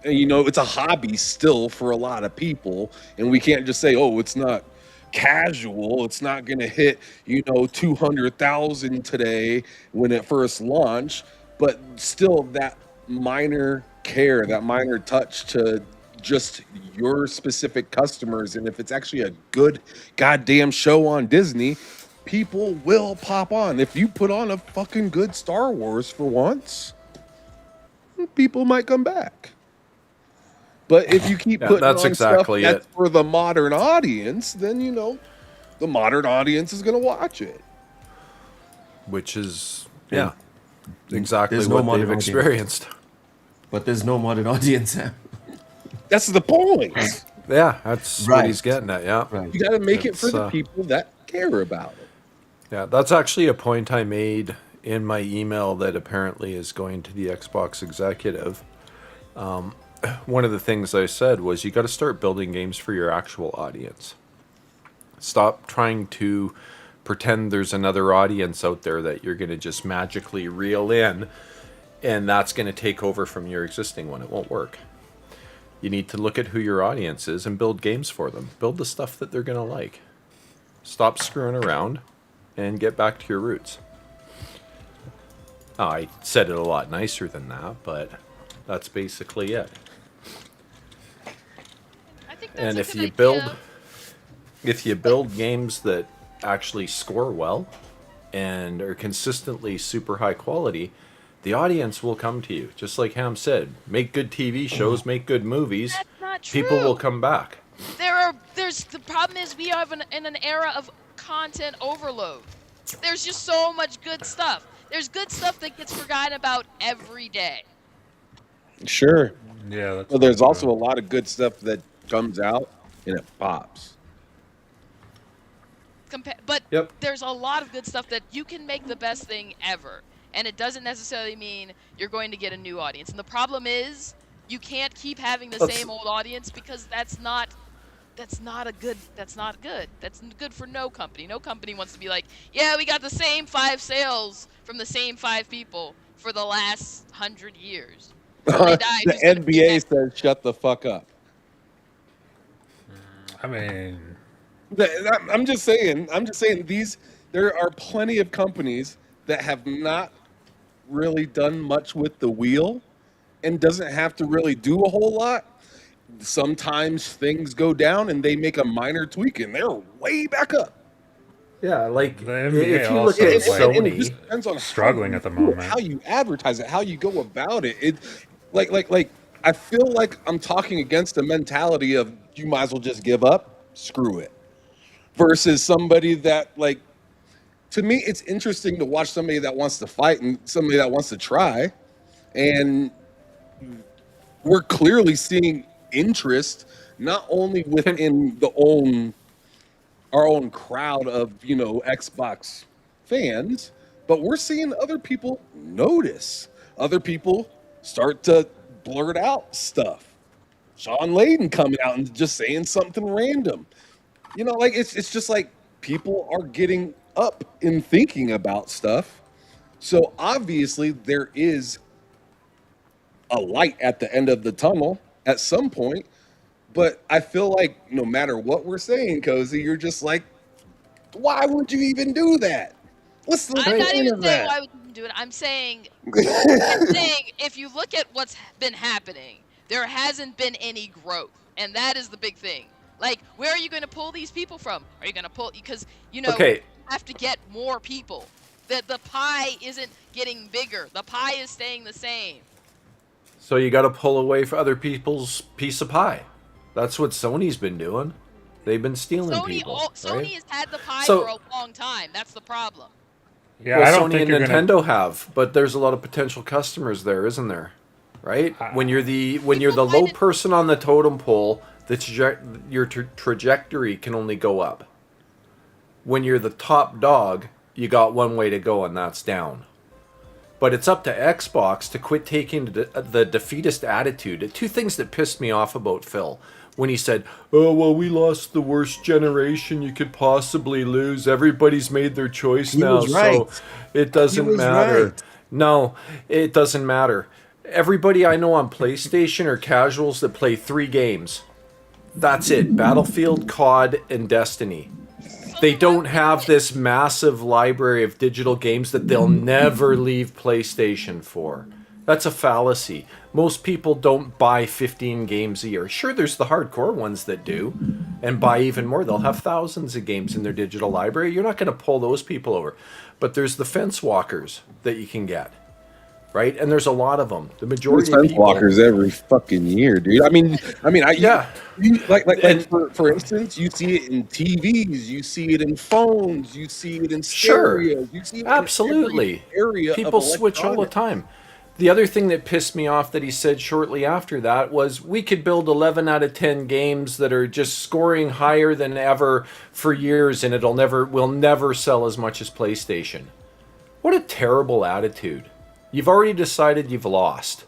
it's a hobby still for a lot of people. And we can't just say, oh, it's not casual. It's not going to hit, 200,000 today when it first launched, but still that minor care, that minor touch to just your specific customers. And if it's actually a good goddamn show on Disney, people will pop on. If you put on a fucking good Star Wars for once, people might come back. But if you keep putting that's on exactly stuff that's it. for the modern audience, then the modern audience is going to watch it. Which is Yeah. exactly There's no what modern they've audience. experienced. But there's no modern audience, Sam. That's the point. Yeah, that's Right. what he's getting at. Yeah, Right. You got to make it for It's, the people that care about it. yeah. That's actually a point I made in my email that apparently is going to the Xbox executive. One of the things I said was you got to start building games for your actual audience. Stop trying to pretend there's another audience out there that you're going to just magically reel in, and that's going to take over from your existing one. It won't work. You need to look at who your audience is and build games for them. Build the stuff that they're going to like. Stop screwing around and get back to your roots. I said it a lot nicer than that, but that's basically it. I think that's And a if good you idea. build games that actually score well and are consistently super high quality, the audience will come to you. Just like Ham said, make good TV shows, make good movies. That's not true. People will come back. There's the problem is we are in an era of content overload. There's just so much good stuff. There's good stuff that gets forgotten about every day. Sure. Yeah, that's But there's true. also a lot of good stuff that comes out and it pops. But Yep. there's a lot of good stuff that you can make the best thing ever, and it doesn't necessarily mean you're going to get a new audience. And the problem is you can't keep having the same old audience, because that's not good. That's good for no company. No company wants to be like, yeah, we got the same 5 sales from the same 5 people for the last 100 years. When they die, The who's gonna be NBA next? says shut the fuck up. I mean, I'm just saying there are plenty of companies that have not really done much with the wheel and doesn't have to really do a whole lot. Sometimes things go down and they make a minor tweak and they're way back up. Yeah, like The NBA if you look also at is like- And it Sony, just depends on struggling at the moment. how you advertise it, how you go about it. It like I feel like I'm talking against the mentality of you might as well just give up, screw it, versus somebody that, like, to me it's interesting to watch somebody that wants to fight and somebody that wants to try, and we're clearly seeing interest not only within our own crowd of Xbox fans, but we're seeing other people notice. Other people start to blurt out stuff. Sean Layden coming out and just saying something random. Like it's just like people are getting up and thinking about stuff. So obviously there is a light at the end of the tunnel. at some point. But I feel like no matter what we're saying, Cozy, you're just like, why would you even do that? What's the I'm not point even of saying that? why would you do it. I'm saying if you look at what's been happening, there hasn't been any growth, and that is the big thing. Like, where are you going to pull these people from? Are you going to pull because Okay. you have to get more people. The pie isn't getting bigger. The pie is staying the same. So you got to pull away for other people's piece of pie. That's what Sony's been doing. They've been stealing people. Right? Sony has had the pie So- for a long time. That's the problem. Yeah, Well, I don't Sony think and you're Nintendo gonna. have, but there's a lot of potential customers there, isn't there? Right? When you're the People low find it- person on the totem pole, your trajectory can only go up. When you're the top dog, you got one way to go, and that's down. But it's up to Xbox to quit taking the defeatist attitude. Two things that pissed me off about Phil when he said, "Oh well, we lost the worst generation you could possibly lose. Everybody's made their choice He now, was right. so it doesn't was matter." right. No, it doesn't matter. Everybody I know on PlayStation are casuals that play 3 games. That's it: Battlefield, COD, and Destiny. They don't have this massive library of digital games that they'll never leave PlayStation for. That's a fallacy. Most people don't buy 15 games a year. Sure, there's the hardcore ones that do, and buy even more. They'll have thousands of games in their digital library. You're not going to pull those people over. But there's the fence walkers that you can get, right? And there's a lot of them. The majority of Fence people... walkers every fucking year, dude. Yeah. Like for instance, you see it in TVs, you see it in phones, you see it in Sure. stereos, you see it Absolutely. in every area. People of switch all the electronics. time. The other thing that pissed me off that he said shortly after that was we could build 11 out of 10 games that are just scoring higher than ever for years and will never sell as much as PlayStation. What a terrible attitude. You've already decided you've lost.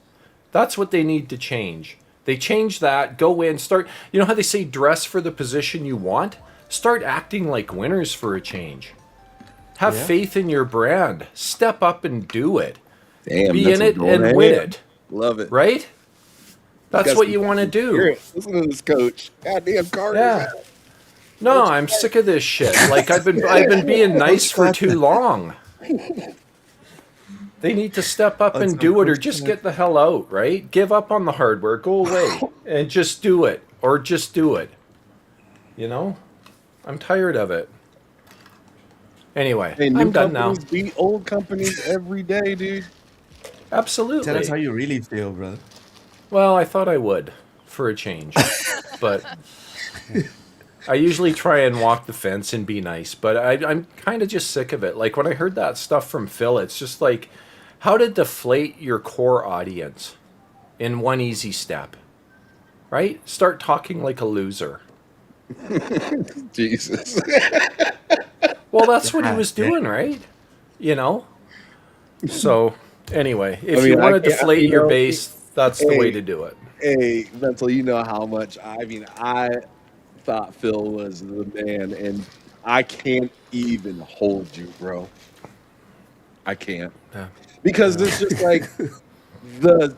That's what they need to change. They change that, go in, start... You know how they say dress for the position you want? Start acting like winners for a change. Have faith in your brand. Step up and do it. Damn, Be that's in a it goal. and win it. Love it. Right? That's Got what some you want to do. spirit. Listen to this coach. Goddamn Carter. Yeah. No, I'm sick of this shit. Like I've been being nice for too long. They need to step up and do it or just get the hell out, right? Give up on the hardware, go away and just do it or just do it. You know? I'm tired of it. Anyway, Hey, new I'm done now. companies beat old companies every day, dude. Absolutely. Tell us how you really feel, brother. Well, I thought I would for a change, but I usually try and walk the fence and be nice, but I'm kind of just sick of it. Like when I heard that stuff from Phil, it's just like, how to deflate your core audience in one easy step, right? Start talking like a loser. Jesus. Well, that's what he was doing, right? You know? So, anyway, if you want to deflate your base, that's the way to do it. Hey, Mental, you know how much I thought Phil was the man, and I can't even hold you, bro. I can't. Yeah. Because it's just like the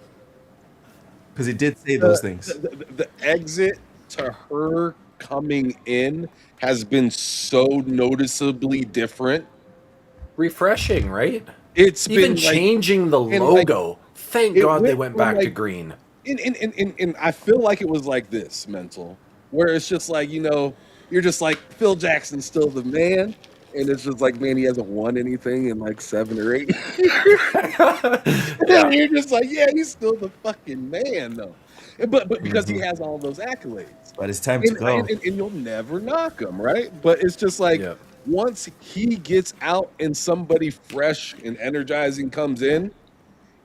Because he did say those things. the exit to her coming in has been so noticeably different. Refreshing, right? It's Even been like, changing the and like, logo. Thank it God they went went from back to like- green. and I feel like it was like this, Mental, where it's just like, you know, you're just like, Phil Jackson's still the man, and it's just like, man, he hasn't won anything in like 7 or 8 years. And you're just like, yeah, he's still the fucking man, though. But because he has all those accolades. But it's time to go. And you'll never knock him, right? But it's just like, Yeah. once he gets out and somebody fresh and energizing comes in,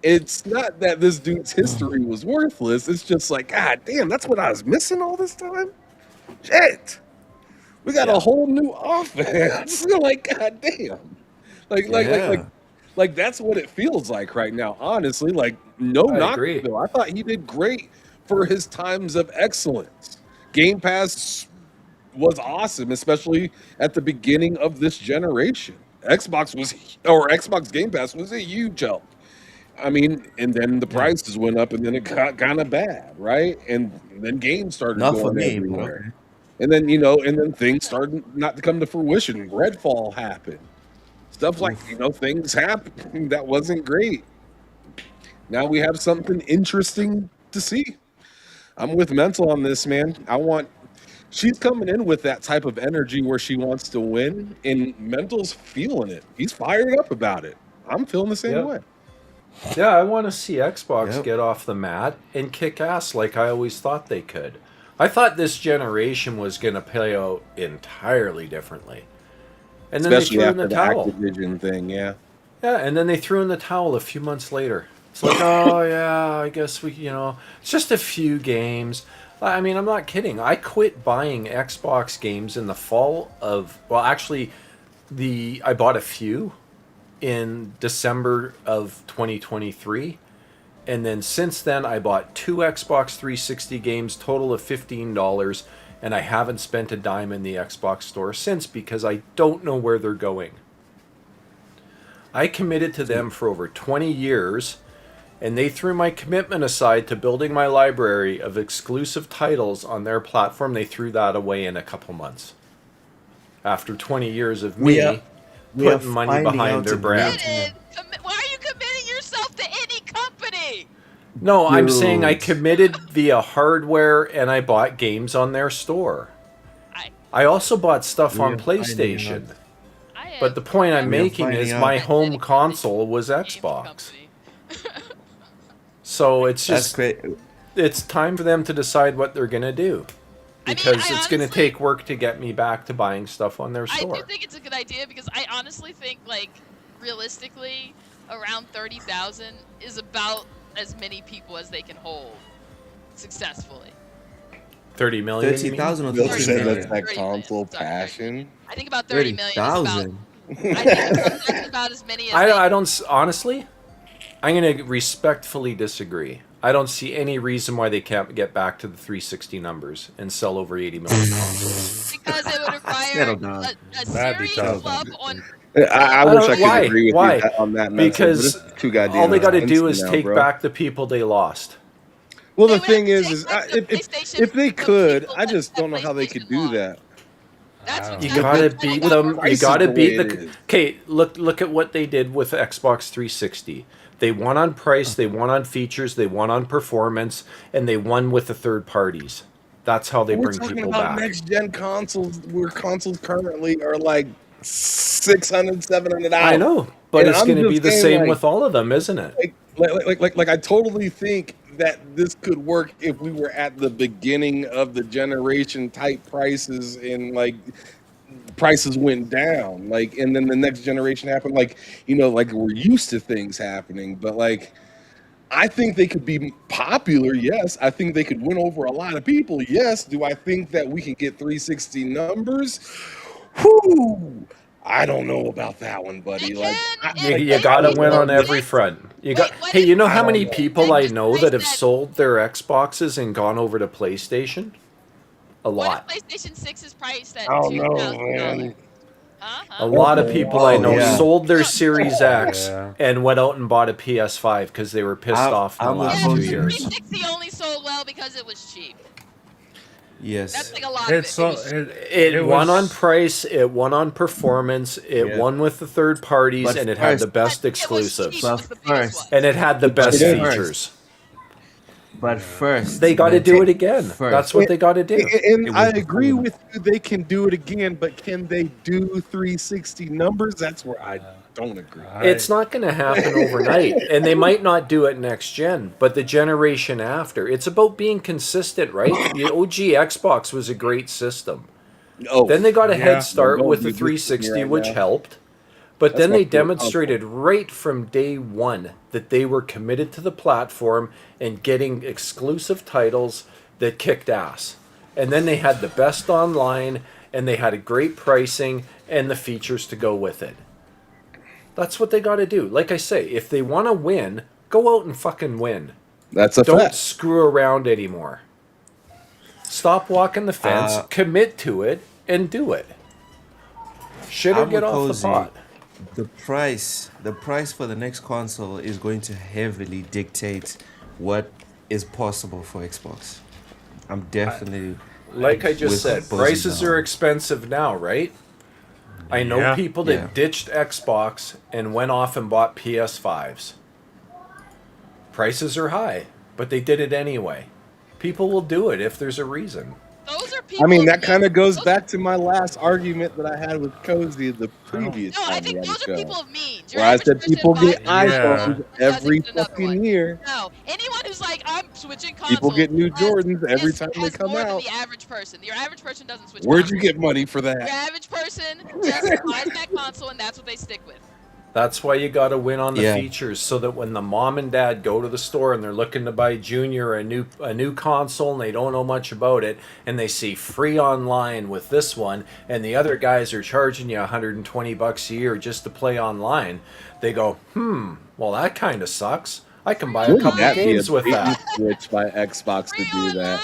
it's not that this dude's history was worthless. It's just like, God damn, that's what I was missing all this time. Shit, we got a whole new offense. Like, God damn, like that's what it feels like right now. Honestly, like no I knock. agree. Though. I thought he did great for his times of excellence. Game Pass was awesome, especially at the beginning of this generation. Xbox Game Pass was a huge help. I mean, and then the prices went up, and then it got kind of bad, right? And then games started Not for going me, but everywhere. okay. And then, you know, and then things started not to come to fruition. Redfall happened. Stuff like, you know, things happened that wasn't great. Now we have something interesting to see. I'm with Mental on this, man. She's coming in with that type of energy where she wants to win, and Mental's feeling it. He's fired up about it. I'm feeling the same Yep. way. Yeah, I want to see Xbox Yep. get off the mat and kick ass like I always thought they could. I thought this generation was going to play out entirely differently. And then Especially they threw in after the the towel. Activision thing, yeah. Yeah, and then they threw in the towel a few months later. It's like, oh yeah, I guess it's just a few games. I mean, I'm not kidding. I quit buying Xbox games in the fall of, well, actually, I bought a few in December of 2023. And then since then, I bought 2 Xbox 360 games, total of $15. And I haven't spent a dime in the Xbox store since because I don't know where they're going. I committed to them for over 20 years, and they threw my commitment aside to building my library of exclusive titles on their platform. They threw that away in a couple months. After 20 years of We me are- we are putting money finding behind out their today. brand. Why are you committing yourself to any company? No, I'm saying I Dude. committed via hardware and I bought games on their store. I also bought stuff We on are finding PlayStation. out. But the point I'm We are making is finding my out. home console was Xbox. So it's That's just great. it's time for them to decide what they're going to do. I mean, Because I it's going to honestly- take work to get me back to buying stuff on their I store. do think it's a good idea because I honestly think, like, realistically, around 30,000 is about as many people as they can hold successfully. 30 million? you mean? 30,000 or Bill 13 said million? that's that 30 million, console sorry. passion. I think about 30 million is about. 30,000. I think that's about as many as. I don't honestly. I'm going to respectfully disagree. I don't see any reason why they can't get back to the 360 numbers and sell over 80 million consoles. Because it would require Settle down. a That'd be serious tough. club on. I wish I could Why? agree with Why? you on that. Mental, Because but it's too goddamn all they got to do expensive is now, take bro. back the people they lost. Well, They the would thing have to is take back the PlayStation if they from could, people I that- just that don't know how they could PlayStation do lost. that. That's what You that's gotta what- beat that's them. what- You price gotta is the beat way it the. is. Okay, look at what they did with Xbox 360. They won on price, they won on features, they won on performance, and they won with the third parties. That's how they We're bring talking people about back. next gen consoles, where consoles currently are like $600, $700. I know, but And it's I'm going to be just the saying, same like- with all of them, isn't it? Like I totally think that this could work if we were at the beginning of the generation type prices and like prices went down, like, and then the next generation happened, like, you know, like we're used to things happening. But like, I think they could be popular, yes. I think they could win over a lot of people, yes. Do I think that we can get 360 numbers? Whew, I don't know about that one, buddy. They Like, can, I- You, if you they got to people win on get- every front. You got. Wait, what Hey, if- you know I how don't many know. people I Just know like that have that- sold their Xboxes and gone over to PlayStation? A What lot. if PlayStation 6 is priced at I don't know, $2,000? man. A lot of people I know yeah. sold their Series X Yeah. and went out and bought a PS5 because they were pissed off in the I'm last opposed 2 to years. 360 only sold well because it was cheap. Yes. That's like a lot It's of it. so It won was- on price, it won on performance, it Yeah. won with the third parties, But and it had first- the best But it was exclusives. cheap But was the biggest first- one. And it had the best it is. features. But first, They got to do it again. First. That's what they got to do. And It I was agree before. with you, they can do it again, but can they do 360 numbers? That's where I don't agree. It's not going to happen overnight, and they might not do it next gen, but the generation after. It's about being consistent, right? The OG Xbox was a great system. Oh, Then they got a Yeah. head start Don't with the do this 360, right which now. helped. But That's then my they favorite demonstrated right from day one that they were committed to the platform and getting exclusive titles that kicked ass. And then they had the best online, and they had a great pricing and the features to go with it. That's what they got to do. Like I say, if they want to win, go out and fucking win. that's a Don't fact. screw around anymore. Stop walking the fence, commit to it, and do it. Shit or I'm get off the opposing- pot. the price for the next console is going to heavily dictate what is possible for Xbox. I'm definitely Like I just with said, Buzzy prices now. are expensive now, right? I know Yeah. people that Yeah. ditched Xbox and went off and bought PS5s. Prices are high, but they did it anyway. People will do it if there's a reason. Those are people. I mean, that of kind of means. goes Those- back to my last argument that I had with Cozy the previous No, I time we think had a those are show. people of means. Your Where I average said person people get buys Yeah. iPhones one and every doesn't get another fucking one. year. No, anyone who's like, I'm switching consoles. People get new Jordans every has, time they has come more out. than the average person. Your average person doesn't switch. Where'd you consoles. get money for Your that? average person just buys that console and that's what they stick with. That's why you got to win on the Yeah. features, so that when the mom and dad go to the store and they're looking to buy Junior a new console and they don't know much about it, and they see free online with this one, and the other guys are charging you $120 a year just to play online, they go, well that kind of sucks. I can buy a Wouldn't couple that be a games with bait and that. switch by Xbox to Free do that? online.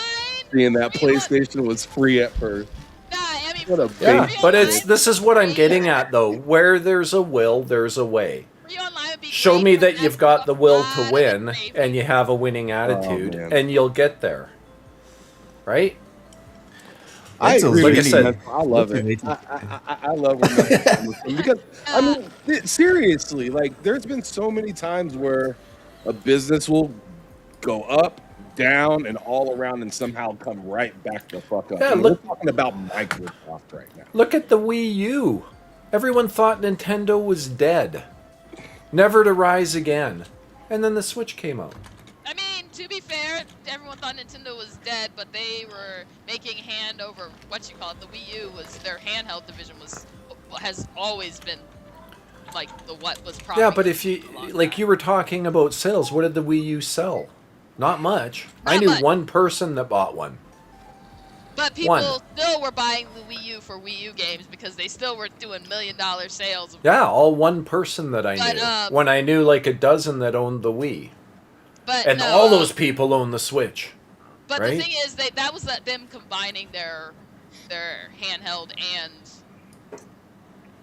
Seeing that Free on- PlayStation was free at first. Nah, I mean, What a Yeah, bait. but this is what I'm getting at though. Where there's a will, there's a way. free online would be Show great me for that you've got the will to lot of win craving. and you have a winning attitude, man. and you'll get there. Right? I That's a agree like with I you, said- man. I love it. I love when that happens. Because I mean, seriously, like there's been so many times where a business will go up, down, and all around, and somehow come right back the fuck up. Yeah, And look- we're talking about Microsoft right now. Look at the Wii U. Everyone thought Nintendo was dead, never to rise again. And then the Switch came out. I mean, to be fair, everyone thought Nintendo was dead, but they were making hand over what you call it. The Wii U was their handheld division has always been like the what was propping. Yeah, but it if you for a long like time. you were talking about sales, what did the Wii U sell? Not much. I Not knew much. one person that bought one. But people One. still were buying the Wii U for Wii U games because they still were doing $1 million sales. Yeah, all one person that I But, knew. When I knew like a dozen that owned the Wii. But And no, all those people own the Switch. But right? the thing is, that was them combining their handheld and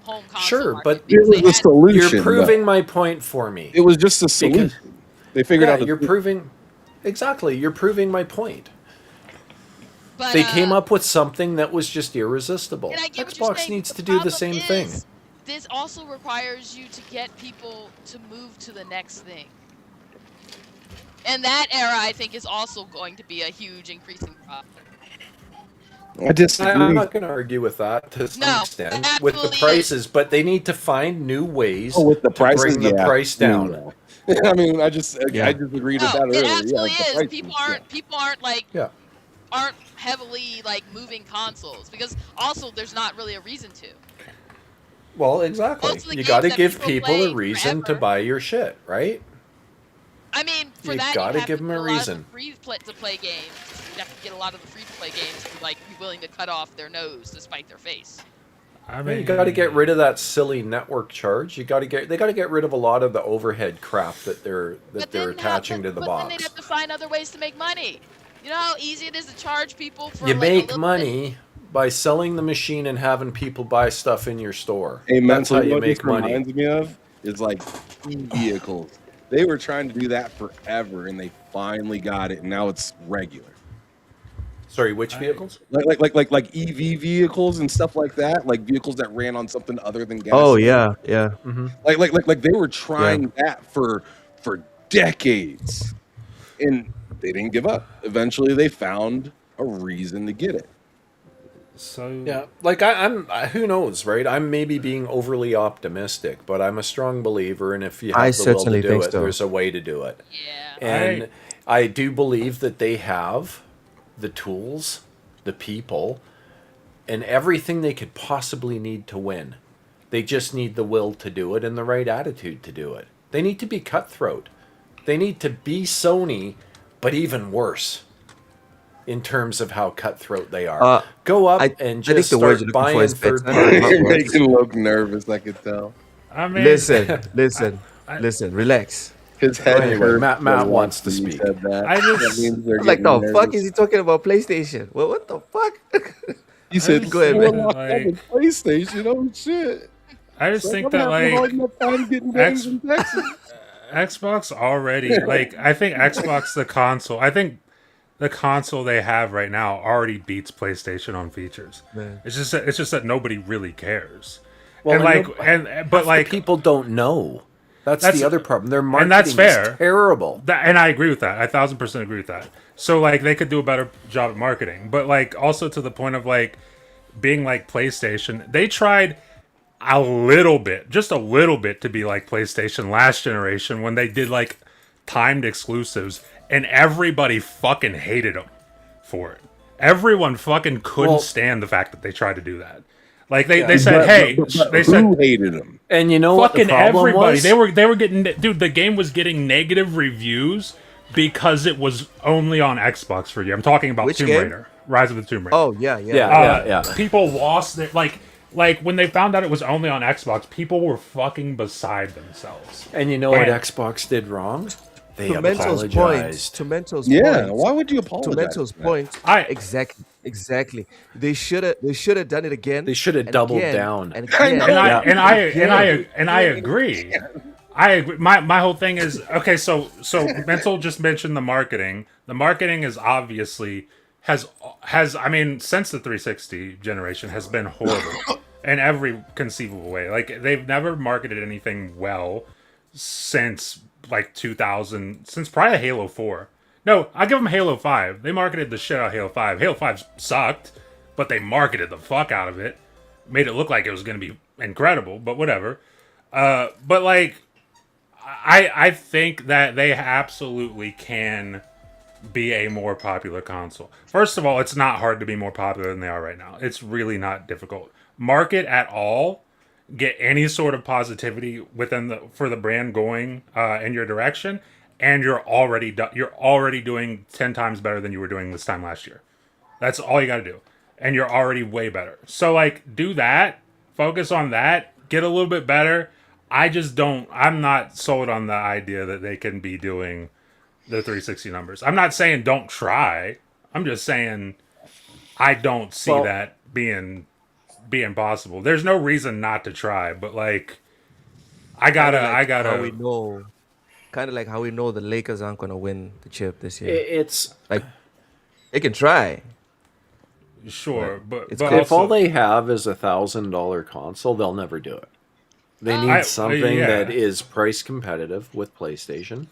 home console. Sure, market but because It was they the had- solution. You're proving my point for me. It was just a solution. They figured Yeah, out. you're proving exactly. You're proving my point. but, They came up with something that was just irresistible. And I get what you're Xbox saying, needs but to the do the problem same thing. is, This also requires you to get people to move to the next thing. And that era, I think, is also going to be a huge increasing problem. I disagree. I'm not going to argue with that to some No, extent that with the absolutely prices, but they need to find new ways Oh, with the to prices, bring the yeah. price down. Yeah. I mean, I just Yeah. I disagreed with No, that earlier. it Yeah, absolutely the is. prices, People aren't like Yeah. aren't heavily like moving consoles because also there's not really a reason to. Well, exactly. Most of the You games got to that give people people play a reason to forever- buy your shit, right? I mean, for You that gotta you have give to 'em get a a lot of reason. the free-to-play games. You have to get a lot of the free-to-play games to like be willing to cut off their nose to spite their face. I You got to get rid of that silly network charge. They got to get rid of a lot of the overhead crap that they're attaching to the but box. then they'd have to find other ways to make money. You know how easy it is to charge people for You like, a make little money by selling the machine and having people buy stuff in your store. Hey, That's how mentally, you what this make money. reminds me of is like e-vehicles. They were trying to do that forever, and they finally got it, and now it's regular. Sorry, which vehicles? Like EV vehicles and stuff like that, like vehicles that ran on something other than gas. Oh yeah, yeah. Like they were trying that for decades, and they didn't give up. Eventually, they found a reason to get it. So Yeah, like I'm. Who knows, right? I'm maybe being overly optimistic, but I'm a strong believer, and if you have I the will to certainly do think it, so. there's a way to do it. Yeah. And I do believe that they have the tools, the people, and everything they could possibly need to win. They just need the will to do it and the right attitude to do it. They need to be cutthroat. They need to be Sony, but even worse in terms of how cutthroat they are. Go up and I think just the word start you're looking for buying is better. third Not party. You're worse. making look nervous. I could tell. I mean, Listen, relax. His head Anyway, hurt. Matt wants to when you speak. said that. I just- That means they're I'm like, getting the fuck nervous. is he talking about PlayStation? Well, what the fuck? You said, just go ahead, "Well, man." locked up with PlayStation. Oh shit! I just think I'm that having a hard like enough time getting games in Texas. Xbox already like I think Xbox the console. I think the console they have right now already beats PlayStation on features. Man. It's just that nobody really cares. Well, And like but half like the people don't know. That's That's- the other problem. Their marketing and that's fair. is terrible. And I agree with that. I 1,000% agree with that. So like they could do a better job at marketing, but like also to the point of like being like PlayStation, they tried a little bit, just a little bit, to be like PlayStation last generation when they did like timed exclusives, and everybody fucking hated them for it. Everyone fucking couldn't stand the fact that they tried to do that. Like they said, hey, they said Who hated him? And you know what the fucking problem everybody. was? They were getting, dude. The game was getting negative reviews because it was only on Xbox for a year. I'm talking about Which Tomb game? Raider, Rise of the Tomb Raider. Oh yeah, yeah. Yeah. People lost their like when they found out it was only on Xbox, people were fucking beside themselves. And you know what And- Xbox did wrong? They To Mento's point. apologized. To Mento's Yeah, point. why would you To apologize? Mento's for that? point. Exactly. They should have done it again. They should have and doubled again, down. And I again. know. And I agree. I agree. My whole thing is okay. So Mental just mentioned the marketing. The marketing is obviously has I mean since the 360 generation has been horrible in every conceivable way. Like they've never marketed anything well since like 2000, since probably Halo 4. No, I give them Halo 5. They marketed the shit out of Halo 5. Halo 5 sucked, but they marketed the fuck out of it. Made it look like it was going to be incredible, but whatever. But like, I think that they absolutely can be a more popular console. First of all, it's not hard to be more popular than they are right now. It's really not difficult. Market at all, get any sort of positivity within for the brand going in your direction, and you're already doing 10 times better than you were doing this time last year. That's all you got to do, and you're already way better. So like, do that, focus on that, get a little bit better. I'm not sold on the idea that they can be doing the 360 numbers. I'm not saying don't try. I'm just saying I don't see that being possible. There's no reason not to try, but like I gotta How we know, kind of like how we know the Lakers aren't gonna win the chip this year. It's Like they can try. sure, but It's but good. if all also, they have is $1,000 console, they'll never do it. They need I- something yeah. that is price competitive with PlayStation,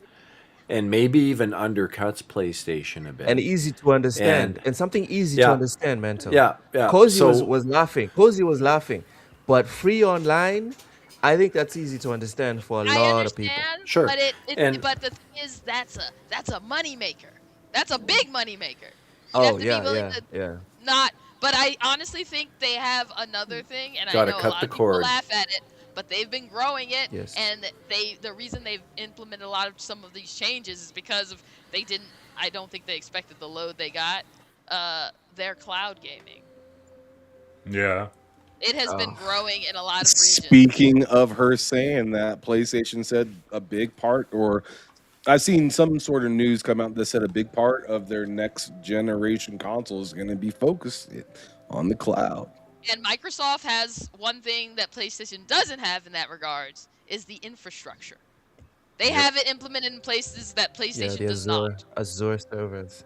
and maybe even undercuts PlayStation a bit. And easy to understand, and something easy to Yeah. understand, Mental. Yeah. Cozy So- was laughing. Cozy was laughing, but free online, I think that's easy to understand for a I lot of people. understand, Sure. but And- but the thing is that's a money maker. That's a big money maker. You Oh have to yeah, be willing yeah, to yeah. not. But I honestly think they have another thing, and I Gotta know a cut lot the of people cord. laugh at it, but they've been growing it, Yes. and the reason they've implemented a lot of some of these changes is because of they didn't. I don't think they expected the load they got. Their cloud gaming. yeah. It has been growing in a lot of regions. Speaking of her saying that, PlayStation said a big part, or I've seen some sort of news come out that said a big part of their next generation console is going to be focused on the cloud. And Microsoft has one thing that PlayStation doesn't have in that regards is the infrastructure. They have it implemented in places that Yeah, PlayStation the does not. Azure servers.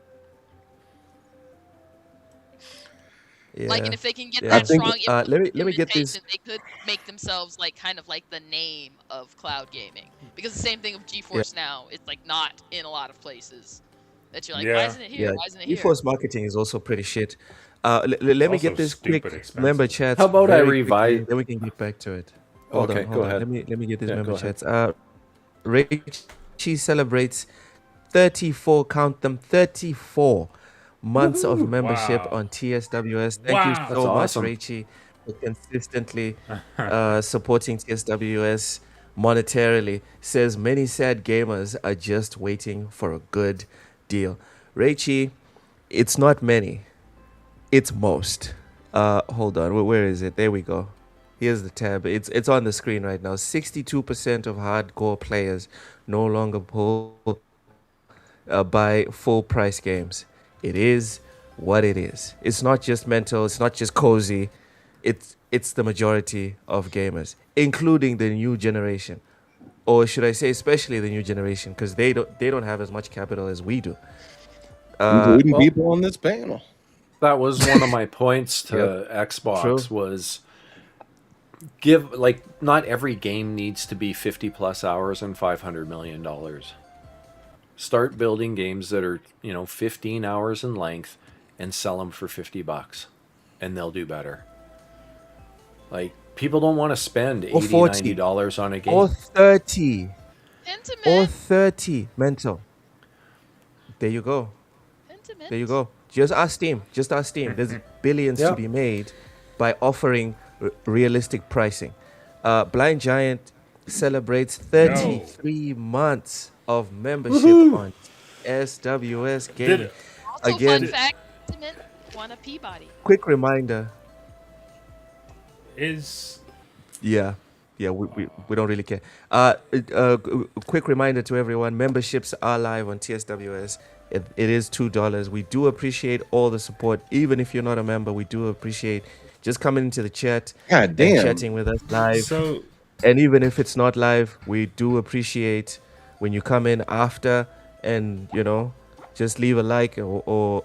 Yeah. Like, and if they can get Yeah. that I think, strong let me get this. implementation, they could make themselves like kind of like the name of cloud gaming. Because the same thing with GeForce Now, it's like not in a lot of places. That you're like, why Yeah. isn't it here? Yeah, Why isn't it here? GeForce marketing is also pretty shit. Let me Also get this quick stupid expensive. member chat. How about I revise- Then we can get back to it. Okay, go ahead. Let me get this Yeah, member go ahead. chats. Richie celebrates 34. Count them, 34 months of membership Wow. on TSWS. Thank you Wow. so That's much, awesome. Richie, for consistently supporting TSWS monetarily. Says many sad gamers are just waiting for a good deal. Richie, it's not many. It's most. Hold on. Where is it? There we go. Here's the tab. It's on the screen right now. 62% of hardcore players no longer buy full price games. It is what it is. It's not just Mental. It's not just Cozy. it's the majority of gamers, including the new generation, or should I say, especially the new generation, because they don't have as much capital as we do. Including well- people on this panel. That was one of my points to Xbox True. was not every game needs to be 50 plus hours and $500 million. Start building games that are 15 hours in length and sell them for $50, and they'll do better. Like, people don't want to spend Or $80, 40. $90 on a game. Or 30. Intimate. Or 30 mental. There you go. Intimate. There you go. Just ask Steam. There's billions Yeah. to be made by offering realistic pricing. Blind Giant celebrates 33 months of membership on SWS Gaming. Also, Again, fun fact, Intimate won a Peabody. quick reminder. Is Yeah, we don't really care. Quick reminder to everyone: memberships are live on TSWS. It is $2. We do appreciate all the support, even if you're not a member. We do appreciate just coming into the chat God and damn. chatting with us live. so And even if it's not live, we do appreciate when you come in after and just leave a like or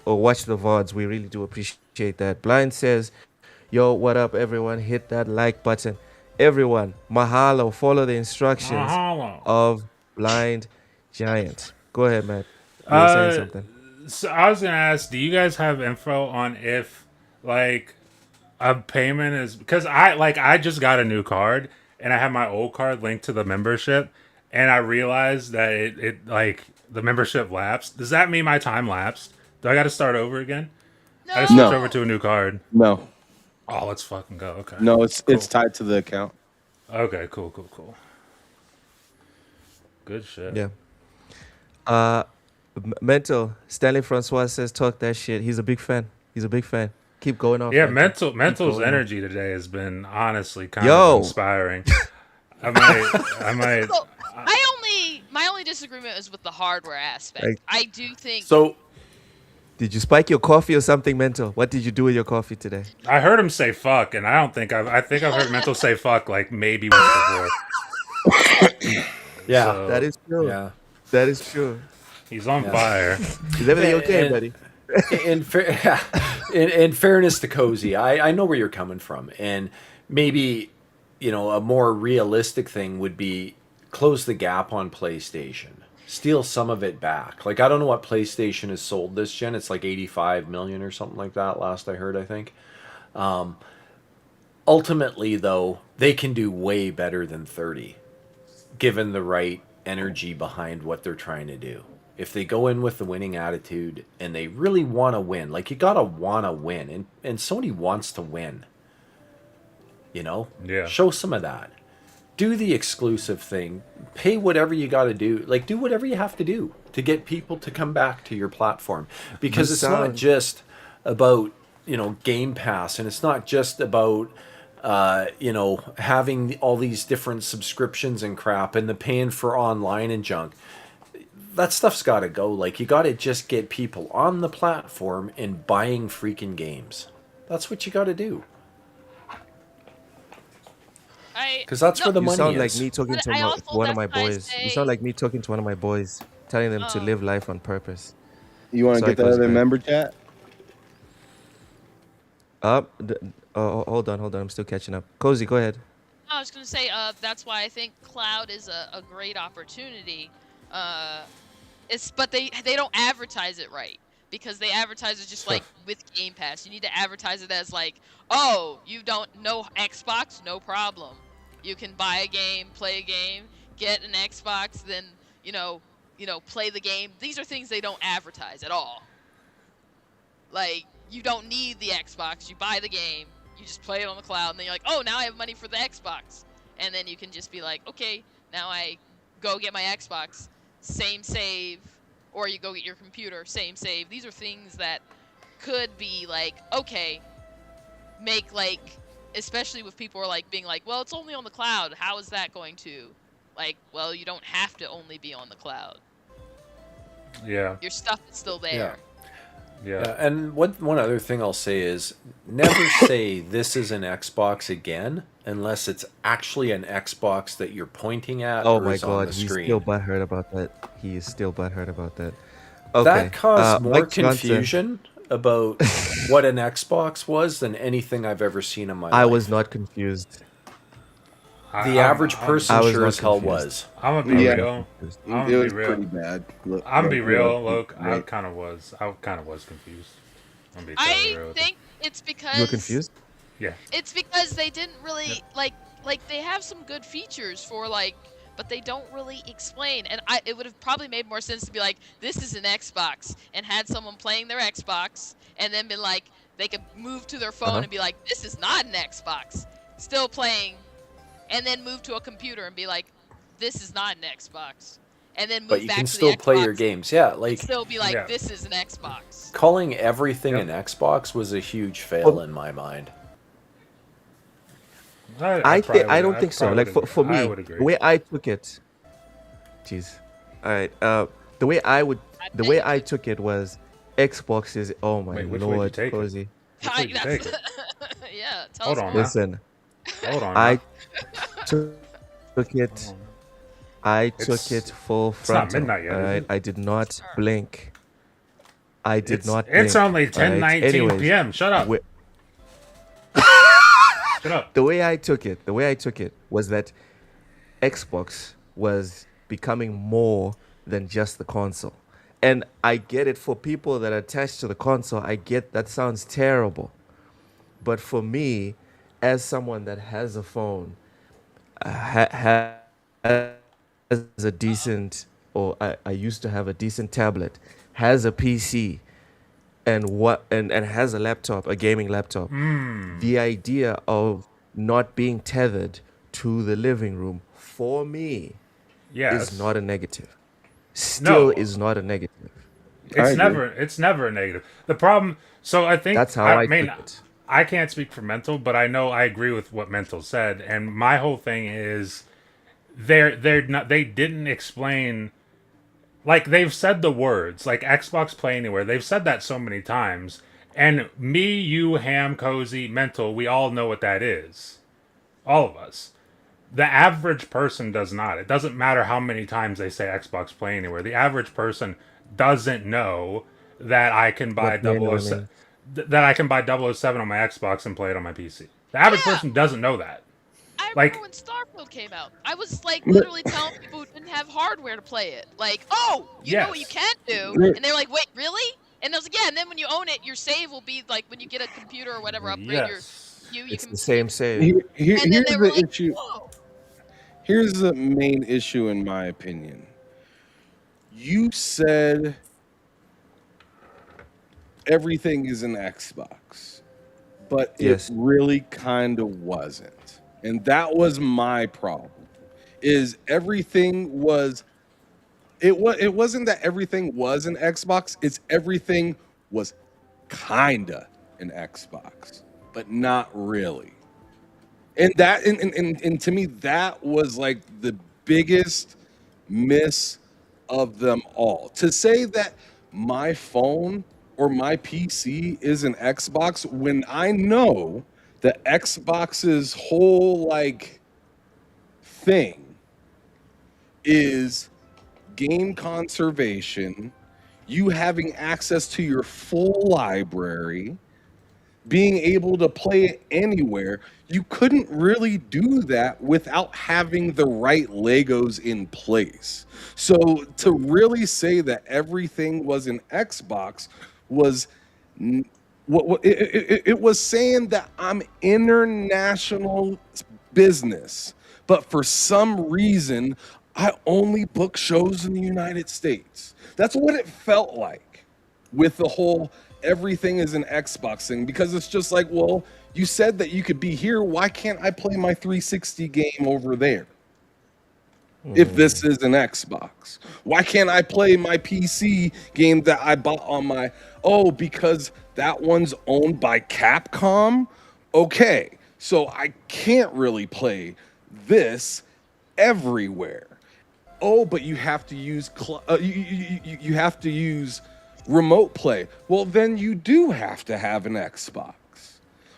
watch the VODs. We really do appreciate that. Blind says, yo, what up, everyone? Hit that like button. Everyone, mahalo. Follow the instructions Mahalo. of Blind Giant. Go ahead, Matt. You were saying something. So I was gonna ask, do you guys have info on if like a payment is, because I just got a new card and I have my old card linked to the membership, and I realized that it like the membership lapsed. Does that mean my time lapsed? Do I got to start over again? No. I switch No. over to a new card. No, Oh, let's fucking go. Okay. no, it's Cool. tied to the account. Okay. Cool. Good shit. Yeah. Mental. Stanley Francois says, talk that shit. He's a big fan. Keep going off. Yeah, Mental. mental's going on. energy today has been honestly kind Yo. of inspiring. I might. So, my only disagreement is with the hardware aspect. Like- I do think. So Did you spike your coffee or something, Mental? What did you do with your coffee today? I heard him say fuck, and I think I've heard mental say fuck like maybe once before. yeah, So, That is true. yeah. That is true. he's on fire. Is everything okay, And- buddy? In fairness to Cozy, I know where you're coming from, and maybe a more realistic thing would be close the gap on PlayStation, steal some of it back. Like, I don't know what PlayStation has sold this gen. It's like 85 million or something like that. Last I heard, I think. Ultimately, though, they can do way better than 30, given the right energy behind what they're trying to do. If they go in with the winning attitude and they really want to win, like, you gotta want to win, and Sony wants to win. Yeah. Show some of that. Do the exclusive thing. Pay whatever you got to do. Like, do whatever you have to do to get people to come back to your platform, because it's not just about Game Pass, and it's not just about having all these different subscriptions and crap and the paying for online and junk. That stuff's got to go. Like, you got to just get people on the platform and buying freaking games. That's what you got to do. Because that's where the You money sound is. like me talking But to I also- one of my that's why I boys. You say- sound like me talking to one of my boys, telling them to live life on purpose. You want to Sorry, get that Cozy, other go ahead. member chat? Hold on. I'm still catching up. Cozy, go ahead. I was gonna say that's why I think cloud is a great opportunity. But they don't advertise it right, because they advertise it just like with Game Pass. You need to advertise it as like, oh, you don't know Xbox, no problem. You can buy a game, play a game, get an Xbox, then play the game. These are things they don't advertise at all. Like, you don't need the Xbox. You buy the game, you just play it on the cloud, and then you're like, oh, now I have money for the Xbox. And then you can just be like, okay, now I go get my Xbox, same save, or you go get your computer, same save. These are things that could be like, okay, make like, especially with people are like being like, well, it's only on the cloud. How is that going to, like, well, you don't have to only be on the cloud. Yeah. Your stuff is still there. Yeah. And one other thing I'll say is never say this is an Xbox again unless it's actually an Xbox that you're pointing at Oh or my is on God, the he's screen. still butthurt about that. He is still butthurt about that. Okay. That caused more Mike Johnson, confusion about what an Xbox was than anything I've ever seen in my I life. was not confused. The average person I was sure not as hell confused. was. I'm gonna be Yeah. real. I'm It gonna was be real. pretty bad. Look, I'm gonna be real, look, Luke. I right. kind of was confused. I'm gonna be totally I real with think it's because You were confused? you. Yeah. it's because they didn't really like they have some good features for but they don't really explain. And it would have probably made more sense to be like, this is an Xbox, and had someone playing their Xbox, and then be like, they could move to their phone and be like, this is not an Xbox, still playing, and then move to a computer and be like, this is not an Xbox, and then move But you back can to still the play Xbox your games. Yeah, and like still be like, Yeah. this is an Xbox. calling everything Yep. an Xbox was a huge fail in my mind. I don't think so. Like for I me, would agree. the way I took it, jeez. All right. The way I took it was Xbox is. Oh my Wait, which way did you Lord, take it? Cozy. Which way did you take it? Yeah, tell Hold us on more. now. Listen, Hold on. I now. took it. Hold on. I took It's- it full it's not frontal. midnight yet, all is right, it? I did not blink. I did It's, not. Blink, it's only all right? 10:19 Anyways, p.m. Shut up. wi- Shut up. the way I took it was that Xbox was becoming more than just the console. And I get it for people that are attached to the console. I get that sounds terrible. But for me, as someone that has a phone, has a decent, or I used to have a decent tablet, has a PC, and has a laptop, a gaming laptop. The idea of not being tethered to the living room for me Yes. is not a negative. Still No. is not a negative. I It's never a negative. The problem. So I think That's how I mean, took it. I can't speak for Mental, but I know I agree with what Mental said. And my whole thing is, they didn't explain. Like, they've said the words like Xbox Play Anywhere. They've said that so many times. And me, you, Ham, Cozy, Mental, we all know what that is. All of us. The average person does not. It doesn't matter how many times they say Xbox Play Anywhere. The average person doesn't know that I can buy What Play Anywhere 007 means. that I can buy 007 on my Xbox and play it on my PC. The average Yeah. person doesn't know that. I Like- remember when Starfield came out. I was literally telling people who didn't have hardware to play it, oh, you know what you Yes. can't do, and they're like, wait, really? And I was like, yeah. And then when you own it, your save will be like when you get a computer or whatever upgrade Yes. you It's can the same save. Here, And then here's they were the like, issue. whoa. Here's the main issue, in my opinion. You said everything is an Xbox, but Yes. it really kind of wasn't, and that was my problem. Is everything was it wasn't that everything was an Xbox. It's everything was kinda an Xbox, but not really. And that and to me that was like the biggest miss of them all. To say that my phone or my PC is an Xbox when I know that Xbox's whole like thing is game conservation, you having access to your full library, being able to play it anywhere. You couldn't really do that without having the right Legos in place. So to really say that everything was an Xbox was it was saying that I'm international business, but for some reason I only book shows in the United States. That's what it felt like with the whole everything is an Xbox thing, because it's just like, well, you said that you could be here. Why can't I play my 360 game over there? If this is an Xbox, why can't I play my PC game that I bought on my, because that one's owned by Capcom? Okay, so I can't really play this everywhere. But you have to use you have to use remote play. Well, then you do have to have an Xbox.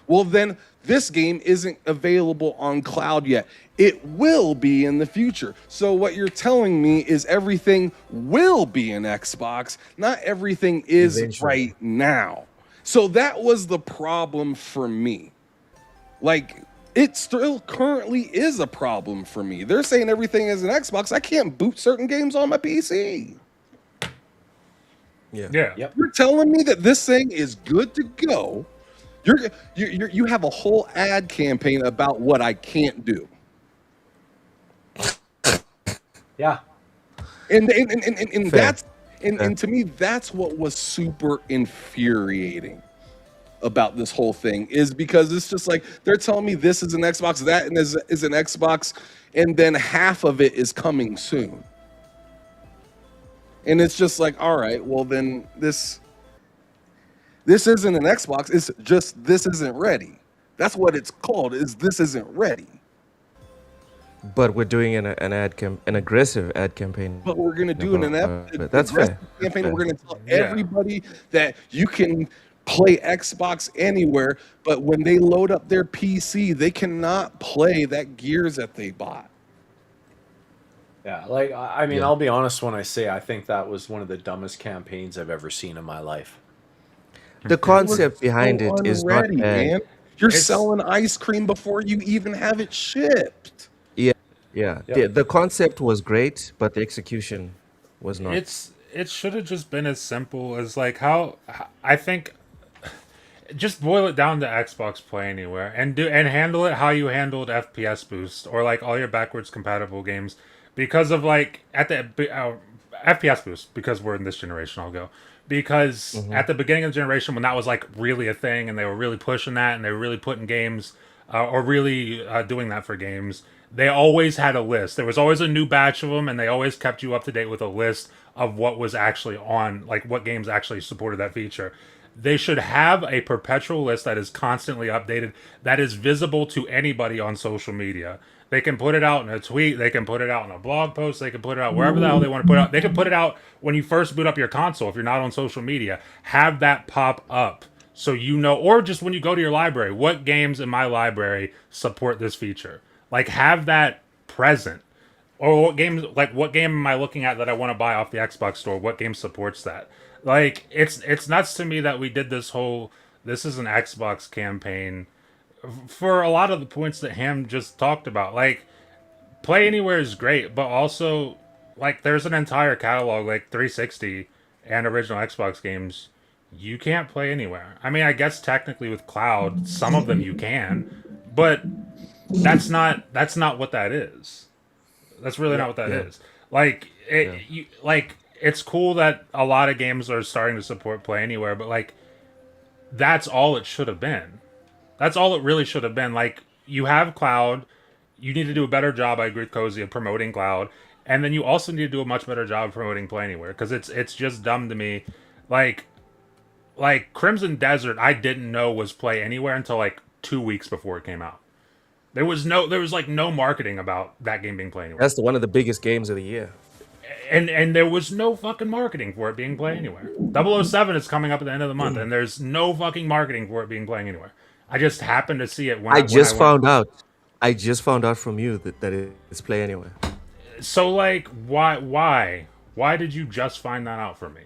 Well, then this game isn't available on cloud yet. It will be in the future. So what you're telling me is everything will be an Xbox, not everything is Eventually. right now. So that was the problem for me. Like, it still currently is a problem for me. They're saying everything is an Xbox. I can't boot certain games on my PC. Yeah. Yep. You're telling me that this thing is good to go. You have a whole ad campaign about what I can't do. Yeah. And Fair. that's and to me, that's what was super infuriating about this whole thing, is because it's just like they're telling me this is an Xbox, that is an Xbox, and then half of it is coming soon. And it's just like, all right, well then this isn't an Xbox, it's just this isn't ready. That's what it's called, is this isn't ready. But we're doing an aggressive ad campaign. But we're gonna do an But that's fair. aggressive campaign. That's We're gonna tell Yeah. everybody that you can play Xbox anywhere, but when they load up their PC, they cannot play that Gears that they bought. Yeah, like I mean, Yeah. I'll be honest when I say I think that was one of the dumbest campaigns I've ever seen in my life. The concept behind So it is not unready, bad. man. You're It's- selling ice cream before you even have it shipped. Yeah. Yep. The concept was great, but the execution was not. It should have just been as simple as like how I think. Just boil it down to Xbox Play Anywhere and handle it how you handled FPS Boost or like all your backwards compatible games, because of like at the FPS Boost, because we're in this generation. I'll go because at the beginning of the generation, when that was like really a thing and they were really pushing that and they were really putting games or really doing that for games, they always had a list. There was always a new batch of them, and they always kept you up to date with a list of what was actually on, like what games actually supported that feature. They should have a perpetual list that is constantly updated, that is visible to anybody on social media. They can put it out in a tweet, they can put it out in a blog post, they can put it out wherever the hell they want to put it out. They can put it out when you first boot up your console if you're not on social media. Have that pop up so you know, or just when you go to your library, what games in my library support this feature? Like, have that present. Or what games, like what game am I looking at that I want to buy off the Xbox store? What game supports that? Like, it's nuts to me that we did this is an Xbox campaign for a lot of the points that Ham just talked about. Like, Play Anywhere is great, but also like there's an entire catalog, like 360 and original Xbox games you can't play anywhere. I mean, I guess technically with cloud, some of them you can, but that's not what that is. That's really not what that is. Like it's cool that a lot of games are starting to support Play Anywhere, but like that's all it should have been. That's all it really should have been. Like, you have cloud, you need to do a better job, I agree with Cozy, of promoting cloud, and then you also need to do a much better job of promoting Play Anywhere, because it's just dumb to me. Like Crimson Desert, I didn't know was Play Anywhere until like 2 weeks before it came out. There was like no marketing about that game being Play Anywhere. That's one of the biggest games of the year. And there was no fucking marketing for it being Play Anywhere. 007 is coming up at the end of the month, and there's no fucking marketing for it being Playing Anywhere. I just happened to see it when I just found out. I just found out from you that it's Play Anywhere. So like, why did you just find that out for me?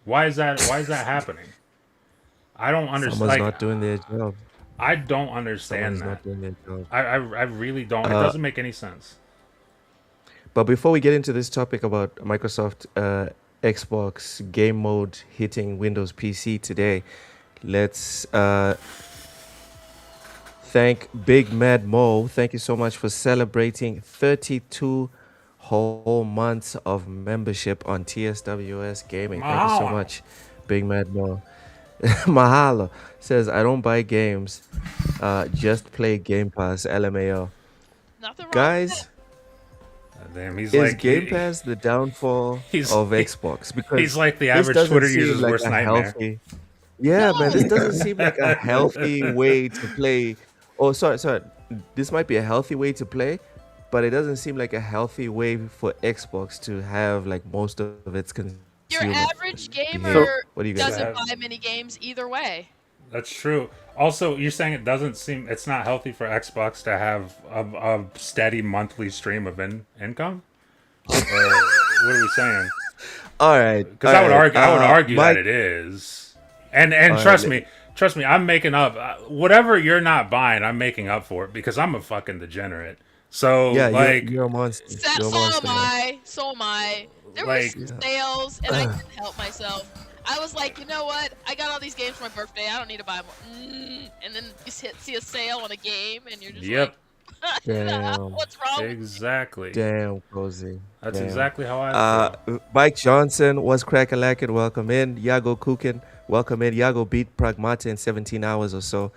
Why is that happening? I don't understand. Someone's Like, not doing their job. I don't understand Someone's not that. doing their job. I really don't. It doesn't make any sense. But before we get into this topic about Microsoft Xbox game mode hitting Windows PC today, let's thank Big Mad Mo. Thank you so much for celebrating 32 whole months of membership on TSWS Gaming. Thank you so Mahalo. much, Big Mad Mo. Mahalo says, I don't buy games, just play Game Pass, LMAO. Nothing wrong Guys, with it. Damn, he's is like Game Pass the downfall he's- of Xbox? Because he's like the this average doesn't Twitter seem user's like worst a nightmare. healthy- Yeah, man, this doesn't seem like a healthy way to play. Oh, sorry. This might be a healthy way to play, but it doesn't seem like a healthy way for Xbox to have like most of its You're human average behavior. gamer What do you guys doesn't think? buy many games either way. That's true. Also, you're saying it's not healthy for Xbox to have a steady monthly stream of income? Or what are we saying? All right. Because I would argue Mike, that it is. And All trust right. me, I'm making up whatever you're not buying. I'm making up for it because I'm a fucking degenerate. So Yeah, like, you're a monster. You're a So monster, am man. I. So am I. There were like some sales, and I couldn't help myself. I was like, you know what? I got all these games for my birthday. I don't need to buy more. And then you see a sale on a game, and you're just yep, like, Damn. what's wrong? exactly. Damn, Cozy. That's Damn. exactly how I feel. Mike Johnson was crack-a-lackin'. Welcome in. Yago Kukin. Welcome in. Yago beat Pragmata in 17 hours or so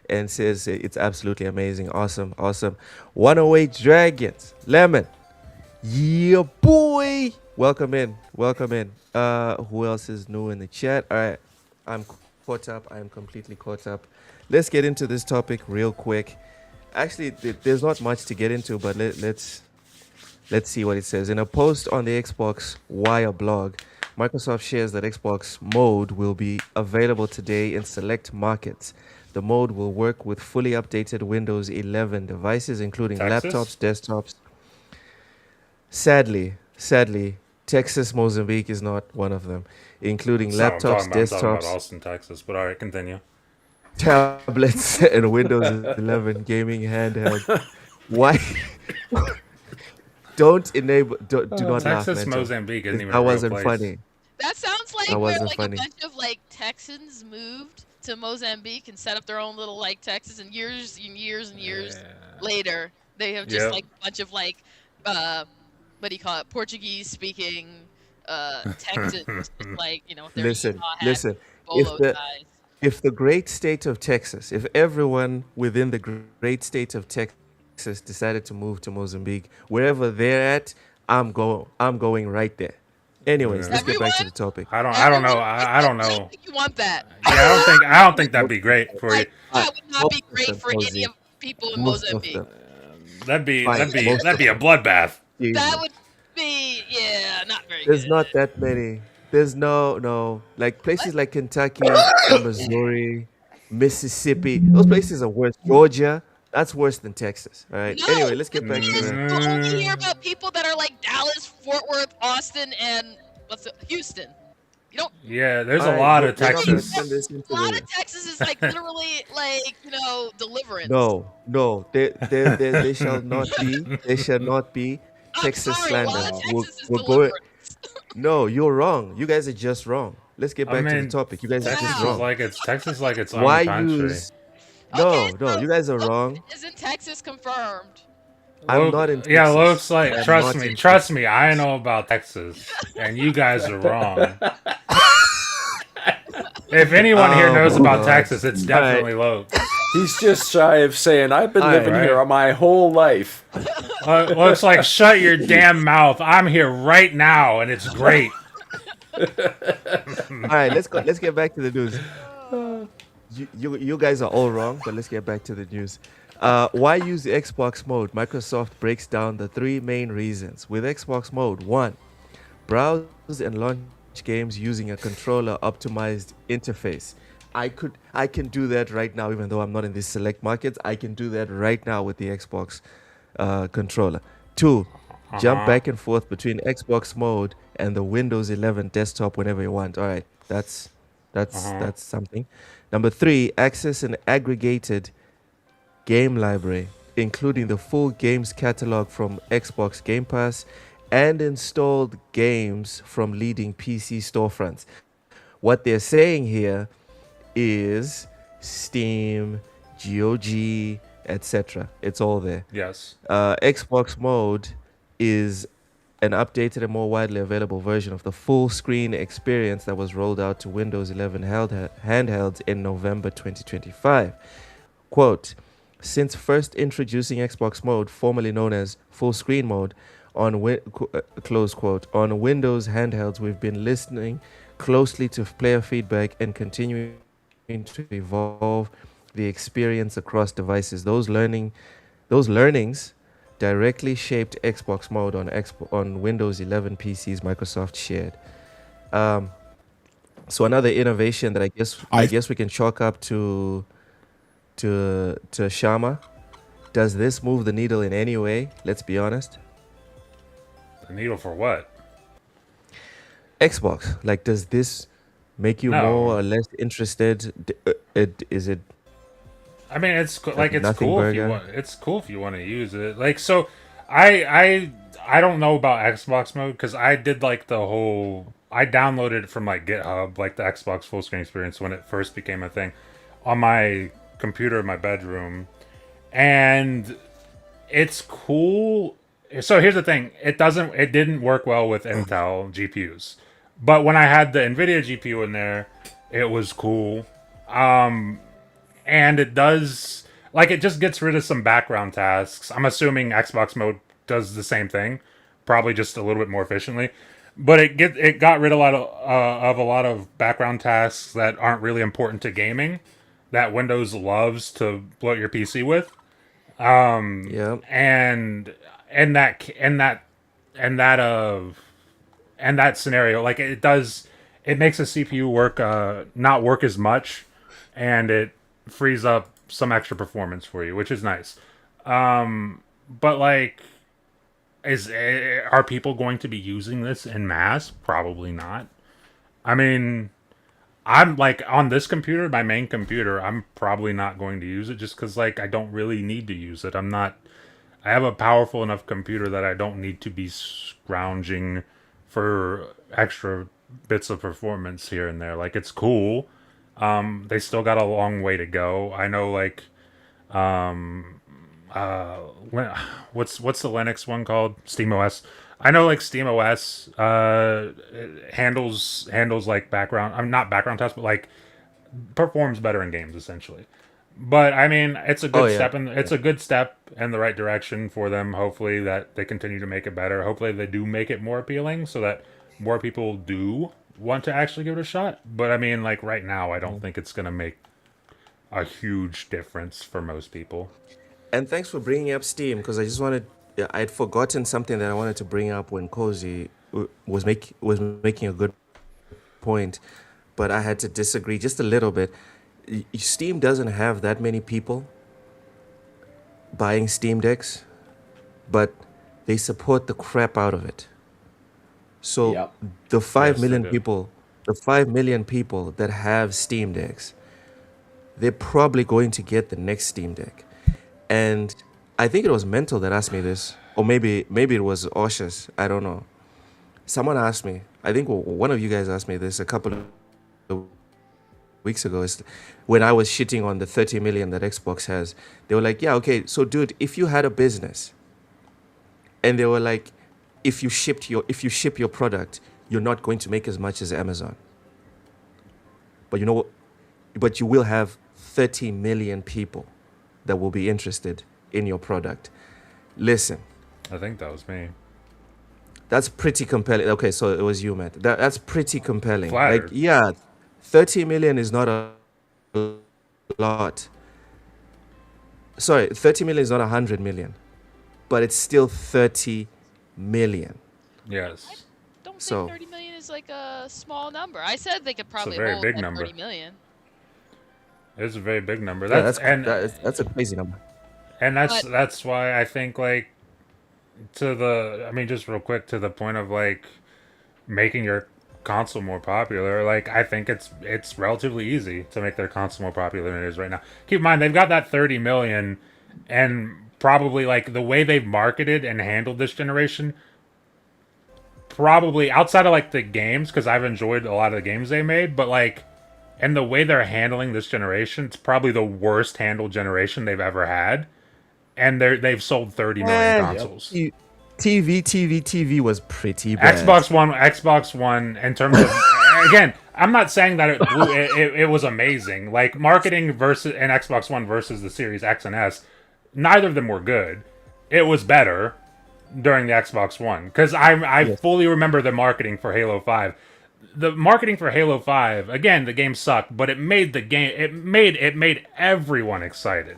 and says it's absolutely amazing. Awesome. 108 Dragons. Lemon. Yeah, boy. Welcome in. Who else is new in the chat? All right. I'm caught up. I am completely caught up. Let's get into this topic real quick. Actually, there's not much to get into, but let's see what it says. In a post on the Xbox Wire blog, Microsoft shares that Xbox Mode will be available today in select markets. The mode will work with fully updated Windows 11 devices, including Texas? laptops, desktops. Sadly, Texas, Mozambique is not one of them, including That's not what laptops, I'm talking about desktops, Austin, Texas. But all right, continue. tablets, and Windows 11 gaming handheld. Why? Do not laugh, Texas, Mental. Mozambique isn't even a That real wasn't place. funny. That sounds like That where wasn't like funny. a bunch of like Texans moved to Mozambique and set up their own little like Texas, and years later they have just Yep. like a bunch of like what do you call it, Portuguese speaking Texans, just, like, you know, with their Listen, yeehaw hats listen. and bolo ties. If the great state of Texas, if everyone within the great state of Texas decided to move to Mozambique, wherever they're at, I'm going right there. Anyways, let's get back to the topic. I don't know. I don't I know. don't think you want that. Yeah, I don't think that'd be great for you. Like, that would not be Most of great them, for Posey. any of people in Most of Mozambique. them. That'd be Fine, most that'd be a bloodbath. That would be, yeah, not very There's good. not that many. There's no like places like Kentucky, Missouri, Mississippi. Those places are worse. Georgia, that's worse than Texas. All right. No, Anyway, let's get back to you that. only hear about people that are like Dallas, Fort Worth, Austin, and Houston. You don't. Yeah, there's All a right, lot we're of not gonna Texas. turn this into A lot the- of Texas is like literally like, you know, deliverance. No, they shall not be. They shall not be I'm Texas sorry, a lot slander. of Texas is We're going. deliverance. No, you're wrong. You guys are just wrong. Let's get I back to mean, the topic. You guys are Texas just is wrong. like its own Why country. use? No, Okay, no, so you guys are wrong. Isn't Texas confirmed? I'm not in. Yeah, Texas. looks like I'm trust not me, in trust me. I know about Texas, and you guys are wrong. If anyone here Oh knows my about God. Texas, it's definitely Loke. He's just shy of saying, I've been All living right. here my whole life. Looks like shut your damn mouth. I'm here right now, and it's great. All right, let's go. Let's get back to the news. You guys are all wrong, but let's get back to the news. Why use the Xbox mode? Microsoft breaks down the three main reasons. With Xbox mode, 1, browse and launch games using a controller optimized interface. I can do that right now, even though I'm not in these select markets. I can do that right now with the Xbox controller. 2, jump back and forth between Xbox mode and the Windows 11 desktop whenever you want. All right, that's something. Number 3, access an aggregated game library, including the full games catalog from Xbox Game Pass and installed games from leading PC storefronts. What they're saying here is Steam, GOG, etc. It's all there. Yes. Xbox mode is an updated and more widely available version of the full screen experience that was rolled out to Windows 11 handhelds in November 2025. Quote, since first introducing Xbox mode, formerly known as full screen mode, close quote, on Windows handhelds, we've been listening closely to player feedback and continuing to evolve the experience across devices. Those learnings directly shaped Xbox mode on Windows 11 PCs, Microsoft shared. So another innovation that I guess we can chalk up to Shama. Does this move the needle in any way? Let's be honest. The needle for what? Xbox, like, does this make you more No. or less interested? Is it I mean, like it's nothing cool if you burger? want. It's cool if you want to use it. Like, so, I don't know about Xbox mode because I did like the whole. I downloaded it from like GitHub, like the Xbox full screen experience when it first became a thing, on my computer in my bedroom, and it's cool. So here's the thing: it didn't work well with Intel GPUs, but when I had the Nvidia GPU in there, it was cool. And it does, like, it just gets rid of some background tasks. I'm assuming Xbox mode does the same thing, probably just a little bit more efficiently. But it got rid of a lot of background tasks that aren't really important to gaming that Windows loves to bloat your PC with. Yeah. And and that and that and that and that scenario, like, it makes the CPU work not work as much, and it frees up some extra performance for you, which is nice. But like, are people going to be using this in mass? Probably not. I mean, I'm like, on this computer, my main computer, I'm probably not going to use it just because, like, I don't really need to use it. I have a powerful enough computer that I don't need to be scrounging for extra bits of performance here and there. Like, it's cool. They still got a long way to go. I know, like, uh, what's the Linux one called? SteamOS. I know, like, SteamOS it handles like background. I'm not background tests, but like performs better in games essentially. But I mean, Oh yeah. it's a good step in the right direction for them. Hopefully that they continue to make it better. Hopefully they do make it more appealing so that more people do want to actually give it a shot. But I mean, like, right now, I don't think it's gonna make a huge difference for most people. And thanks for bringing up Steam, because I just wanted, yeah, I'd forgotten something that I wanted to bring up when Cozy was making a good point, but I had to disagree just a little bit. Steam doesn't have that many people buying Steam Decks, but they support the crap out of it. So Yep. the five Yes, they million do. people, the 5 million people that have Steam Decks, they're probably going to get the next Steam Deck. And I think it was Mental that asked me this, or maybe it was Oshus. I don't know. Someone asked me. I think one of you guys asked me this a couple of weeks ago. Is when I was shitting on the 30 million that Xbox has. They were like, "Yeah, okay. So, dude, if you had a business, and they were like, if you ship your product, you're not going to make as much as Amazon. But you know what? But you will have 30 million people that will be interested in your product. Listen, I think that was me. that's pretty compelling. Okay, so it was you, Matt. That's pretty compelling. Like, Flattered. yeah, 30 million is not a lot. Sorry, 30 million is not 100 million, but it's still 30 million. Yes, Don't think So, 30 million is like a small number. I said they could it's a probably very hold big at number. 30 million. It's a very big number. yeah, that's a crazy number. That's But that's why I think, like, I mean, just real quick, to the point of, like, making your console more popular. Like, I think it's relatively easy to make their console more popular than it is right now. Keep in mind, they've got that 30 million, and probably, like, the way they've marketed and handled this generation, probably outside of, like, the games, because I've enjoyed a lot of the games they made, but, like, and the way they're handling this generation, it's probably the worst handled generation they've ever had, and they've sold 30 million consoles. TV was pretty bad. Xbox One, in terms of, again, I'm not saying that it was amazing. Like, marketing versus an Xbox One versus the Series X and S, neither of them were good. It was better during the Xbox One, because I Yes. fully remember the marketing for Halo 5. The marketing for Halo 5, again, the game sucked, but it made the game, it made everyone excited.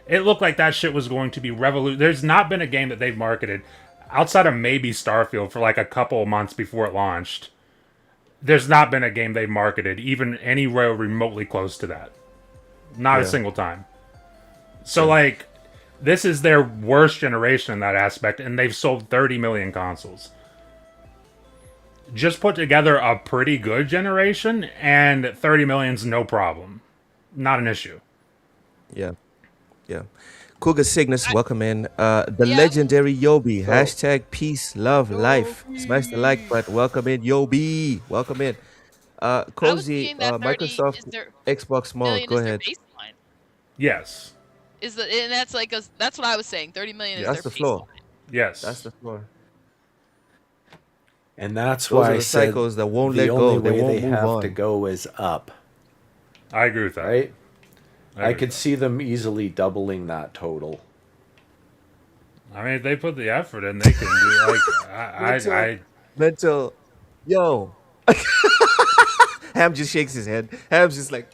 It looked like that shit was going to be There's not been a game that they've marketed outside of maybe Starfield for like a couple of months before it launched there's not been a game they marketed even anywhere remotely close to that. Not a single time. So, like, this is their worst generation in that aspect, and they've sold 30 million consoles. Just put together a pretty good generation, and 30 million's no problem. Not an issue. Yeah. Cougar Cygnus, welcome in. The Yeah. legendary Yobi. Hashtag peace, love, life. Smash the like button. Welcome in, Yobi. Welcome in. I was Cozy, thinking that 30 Microsoft is their Xbox mode. million Go is their ahead. baseline. Yes. And that's like that's what I was saying. 30 million is That's their the floor. baseline. Yes. That's the floor. And that's Those why are I the said psychos that won't the let go. only They way won't they move have on. to go is up, I agree with that. right? I agree could with see them easily doubling that total. that. I mean, if they put the effort in, they can do, like, Mental. Yo. Ham just shakes his head. Ham's just like,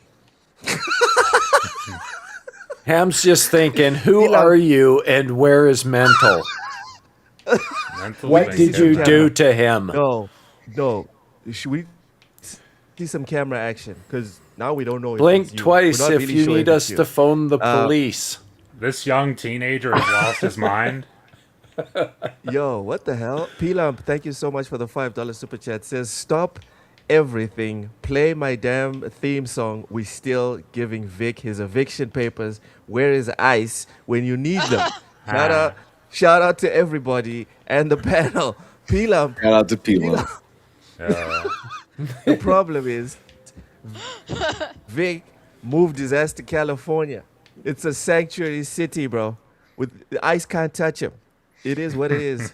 Ham's just thinking, who Elon- are you and where is Mental? mental What things did you get do better. to him? no. Should we see some camera action? Because now we don't know. If Blink it's you. twice We're not if really you sure need if us it's you. to phone the police. This young teenager has lost his mind. Yo, what the hell? P-Lump, thank you so much for the $5 super chat. Says, stop everything. Play my damn theme song. We still giving Vic his eviction papers. Where is ICE when you need them? Shout out to everybody and the panel. P-Lump, Shout out to Pilo. the problem is Vic moved his ass to California. It's a sanctuary city, bro. With the ICE can't touch him. It is what it is.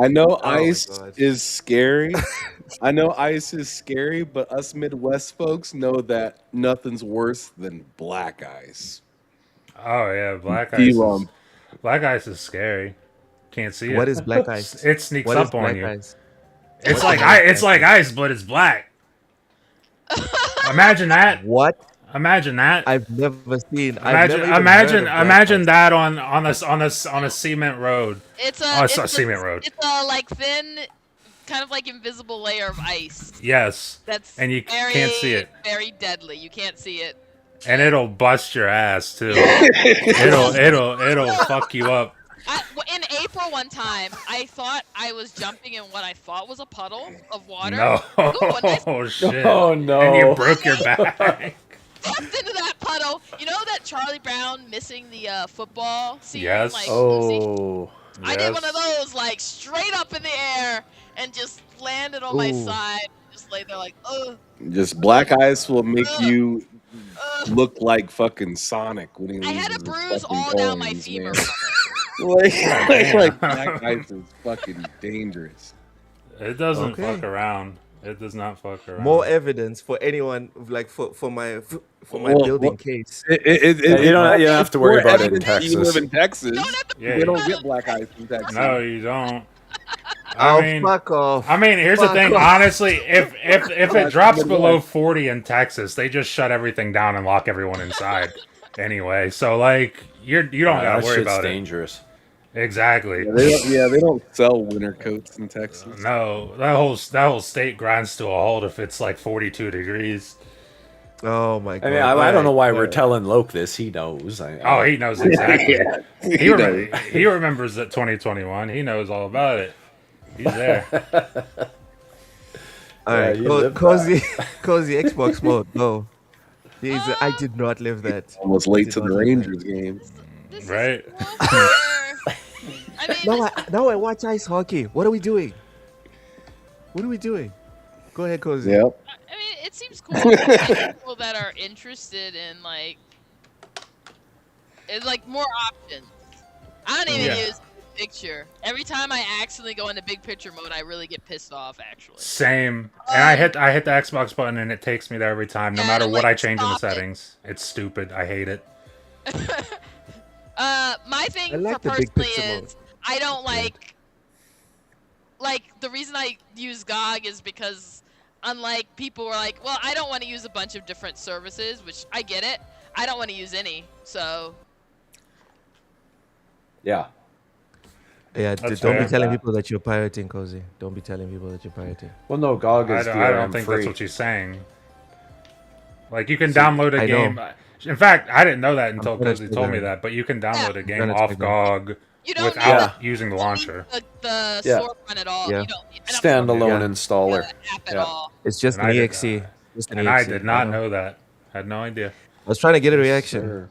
I know my ice God. is scary. I know ice is scary, but us Midwest folks know that nothing's worse than black ice. Oh, yeah. P-Lump. Black ice is scary. Can't see it. What is black ice? It sneaks What is up on black you. ice? It's like ice, but it's black. Imagine that. What? Imagine that. I've never seen. Imagine that on a cement road. It's Oh, a it's a cement road. It's a like thin, kind of like invisible layer of ice. Yes. That's And you very, can't see it. Very deadly. You can't see it. And it'll bust your ass too. it'll fuck you up. In April one time, I thought I was jumping in what I thought was a puddle of water. No. Ooh, and I Oh shit. Oh, no. And you broke your back. stepped into that puddle. You know that Charlie Brown missing the football scene? Yes. Like, Oh, I did one of Yes. those, like, straight up in the air and just landed on my Ooh. side. Just lay there like, ugh. Just black ice will make you look like fucking Sonic when he I had a loses his bruise fucking all down my horns, femur man. from like black ice is fucking dangerous. It doesn't Okay. fuck around. It does not fuck around. More evidence for anyone, like for my Well, building well, case. you don't have to worry more about it in evidence You live Texas. in Texas. it. Don't have to. Yeah. They don't get black ice in Texas. No, you don't. Oh, I mean, fuck off. I mean, here's the Fuck thing. off. Honestly, if it drops below 40 in Texas, they just shut everything down and lock everyone inside. Anyway, so like you don't That gotta worry shit's about dangerous. it. Exactly. They don't sell winter coats in Texas. No, that whole state grinds to a halt if it's like 42 degrees. Oh my god. I mean, I don't know why we're Alright. telling Loke this. He knows. Oh, he knows exactly. He knows. He remembers that 2021. He knows all about it. He's there. All right, you lived cozy Xbox mode. No, I did not live that. Almost late to Did the not live Rangers game. This is Right. warfare. I mean, Now I watch ice hockey. What are we doing? What are we doing? Go ahead, cozy. Yep. I mean, it seems cool to find people that are interested in like more options. I don't even Yeah. use big picture. Every time I accidentally go into big picture mode, I really get pissed off. Actually, Same. And I hit the Xbox button and it takes me there every time, no Yeah, matter I'm what like, I change in the stop it. settings. It's stupid. I hate it. my thing I like for the big personally picture mode. is I don't like the reason I use GOG is because unlike people who are like, well, I don't want to use a bunch of different services, which I get it. I don't want to use any, so Yeah. Yeah, That's don't be fair. telling people that you're pirating, Cozy. Don't be telling people that you're pirating. Well, no, GOG is I don't DRM think free. that's what she's saying. Like you can See, download a I know. game. In fact, I didn't know that I'm until trying to Cozy check told me that. that. But you can Yeah. download a game trying to off check that. GOG You don't need without Yeah. using the launcher. the Yeah. storefront at all. Yeah. You don't need Standalone Yeah. installer. the app at Yeah. all. It's just And an I did, exe. Just an And I exe. did not know. know that. Had no idea. I was trying to get a Yes, reaction, sir.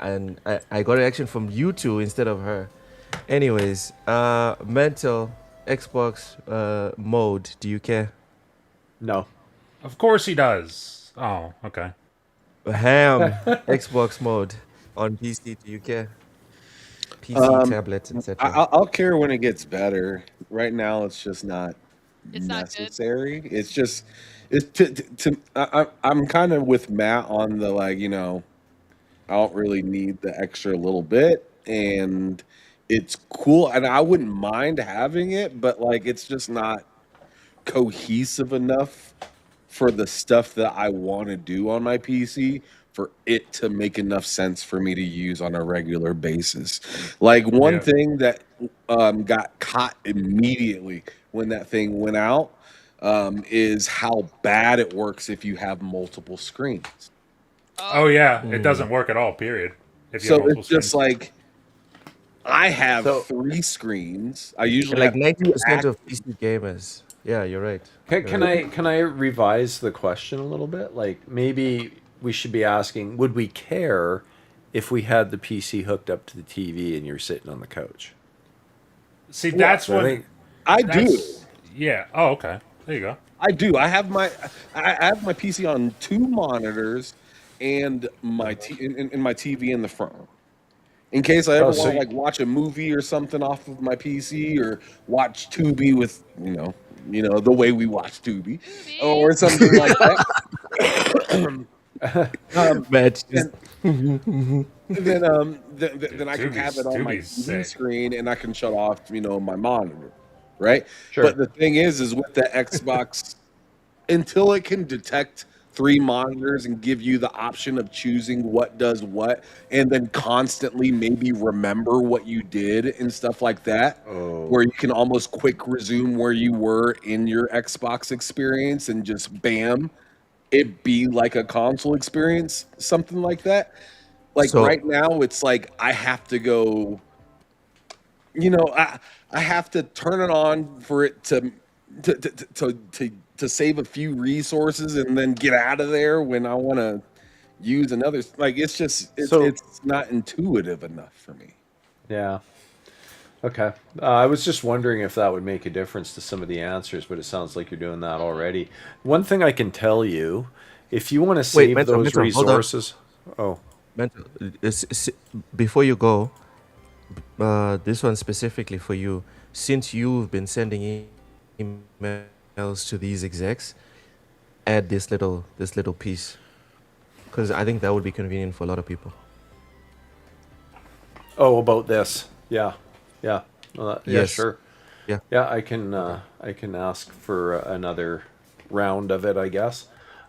and I got a reaction from you two instead of her. Anyways, mental Xbox mode. Do you care? No. Of course he does. Oh, okay. Ham Xbox mode on PC. Do you care? PC, tablets, etc. I'll care when it gets better. Right now, it's just not It's not good. necessary. It's just it's I'm kind of with Matt on the like I don't really need the extra little bit, and it's cool, and I wouldn't mind having it, but like it's just not cohesive enough for the stuff that I want to do on my PC for it to make enough sense for me to use on a regular basis. Like one Yeah. thing that got caught immediately when that thing went out is how bad it works if you have multiple screens. Oh yeah, it doesn't work at all. Period. If you have So multiple it's just screens. like I have So- 3 screens. I usually Like have 90% of PC gamers. Yeah, you're right. Can I revise the question a little bit? Like maybe we should be asking, would we care if we had the PC hooked up to the TV and you're sitting on the couch? See, that's I what. think I do. That's, yeah. Oh, okay. There you go. I do. I have my PC on 2 monitors and my my TV in the front. In case I ever so want to you- like watch a movie or something off of my PC or watch Tubi with the way we watch Tubi or something like that. Matt, just- then I can have it on my Tubi's TV sick. screen and I can shut off my monitor, right? Sure. But the thing is with the Xbox, until it can detect 3 monitors and give you the option of choosing what does what, and then constantly maybe remember what you did and stuff like that, where you can almost quick resume where you were in your Xbox experience and just bam, it be like a console experience, something like that. Like So- right now, it's like I have to go. I have to turn it on for it to save a few resources and then get out of there when I want to use another. Like it's not intuitive enough for me. Yeah. Okay. I was just wondering if that would make a difference to some of the answers, but it sounds like you're doing that already. One thing I can tell you, if you want to save Mental, those hold on. resources. Oh, Mental, before you go, this one specifically for you, since you've been sending emails to these execs, add this little piece, because I think that would be convenient for a lot of people. oh, about this. Yeah. Yeah. Yeah, Yes. sure. Yeah. Yeah, I can ask for another round of it, I guess.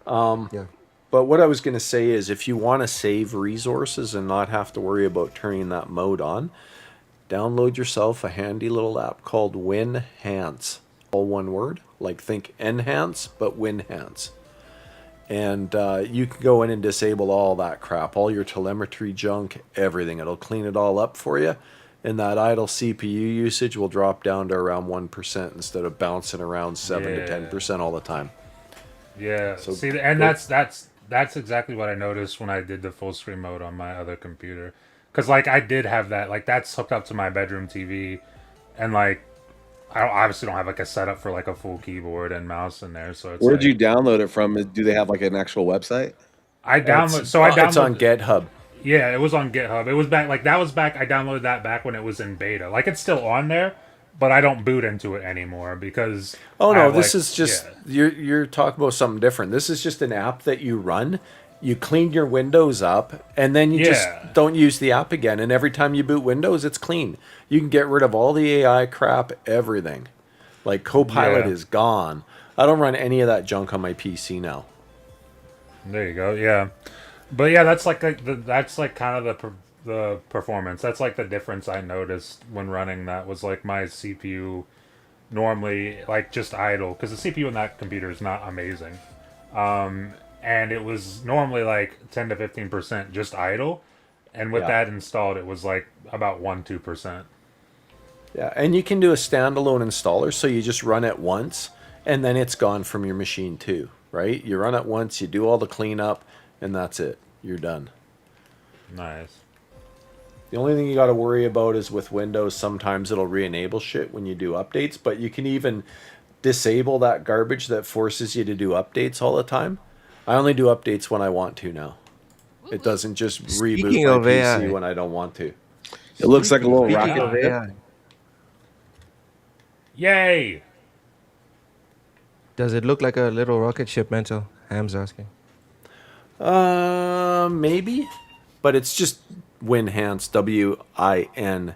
Yeah. But what I was going to say is if you want to save resources and not have to worry about turning that mode on, download yourself a handy little app called WinHance. All one word, like think Enhance, but WinHance. And you can go in and disable all that crap, all your telemetry junk, everything. It'll clean it all up for you. And that idle CPU usage will drop down to around 1% instead of bouncing around 7 to Yeah. 10% all the time. Yeah. So See, and go- that's exactly what I noticed when I did the full screen mode on my other computer. Because like I did have that, like that's hooked up to my bedroom TV, and like obviously don't have like a setup for like a full keyboard and mouse in there. So it's Where'd like, you download it from? Do they have like an actual website? I download. So I It's downloaded. on GitHub. Yeah, it was on GitHub. It was back like that was back. I downloaded that back when it was in beta. Like it's still on there, but I don't boot into it anymore because. Oh I no, have, this like- is just yeah. you're talking about something different. This is just an app that you run. You clean your Windows up, and then you Yeah. just don't use the app again. And every time you boot Windows, it's clean. You can get rid of all the AI crap, everything. Like Copilot Yeah. is gone. I don't run any of that junk on my PC now. There you go. Yeah, but yeah, that's like kind of the performance. That's like the difference I noticed when running that was like my CPU normally like just idle because the CPU in that computer is not amazing. And it was normally like 10 to 15% just idle, and with Yeah. that installed, it was like about 1-2%. Yeah, and you can do a standalone installer, so you just run it once, and then it's gone from your machine too, right? You run it once, you do all the cleanup, and that's it. You're done. Nice. The only thing you got to worry about is with Windows, sometimes it'll re-enable shit when you do updates, but you can even disable that garbage that forces you to do updates all the time. I only do updates when I want to now. It doesn't just reboot Speaking my of PC AI. when I don't want to. It looks like a little Speaking rocket of ship. AI, Yay! does it look like a little rocket ship, Mental? Ham's asking. Maybe, but it's just Winhance, Winhance,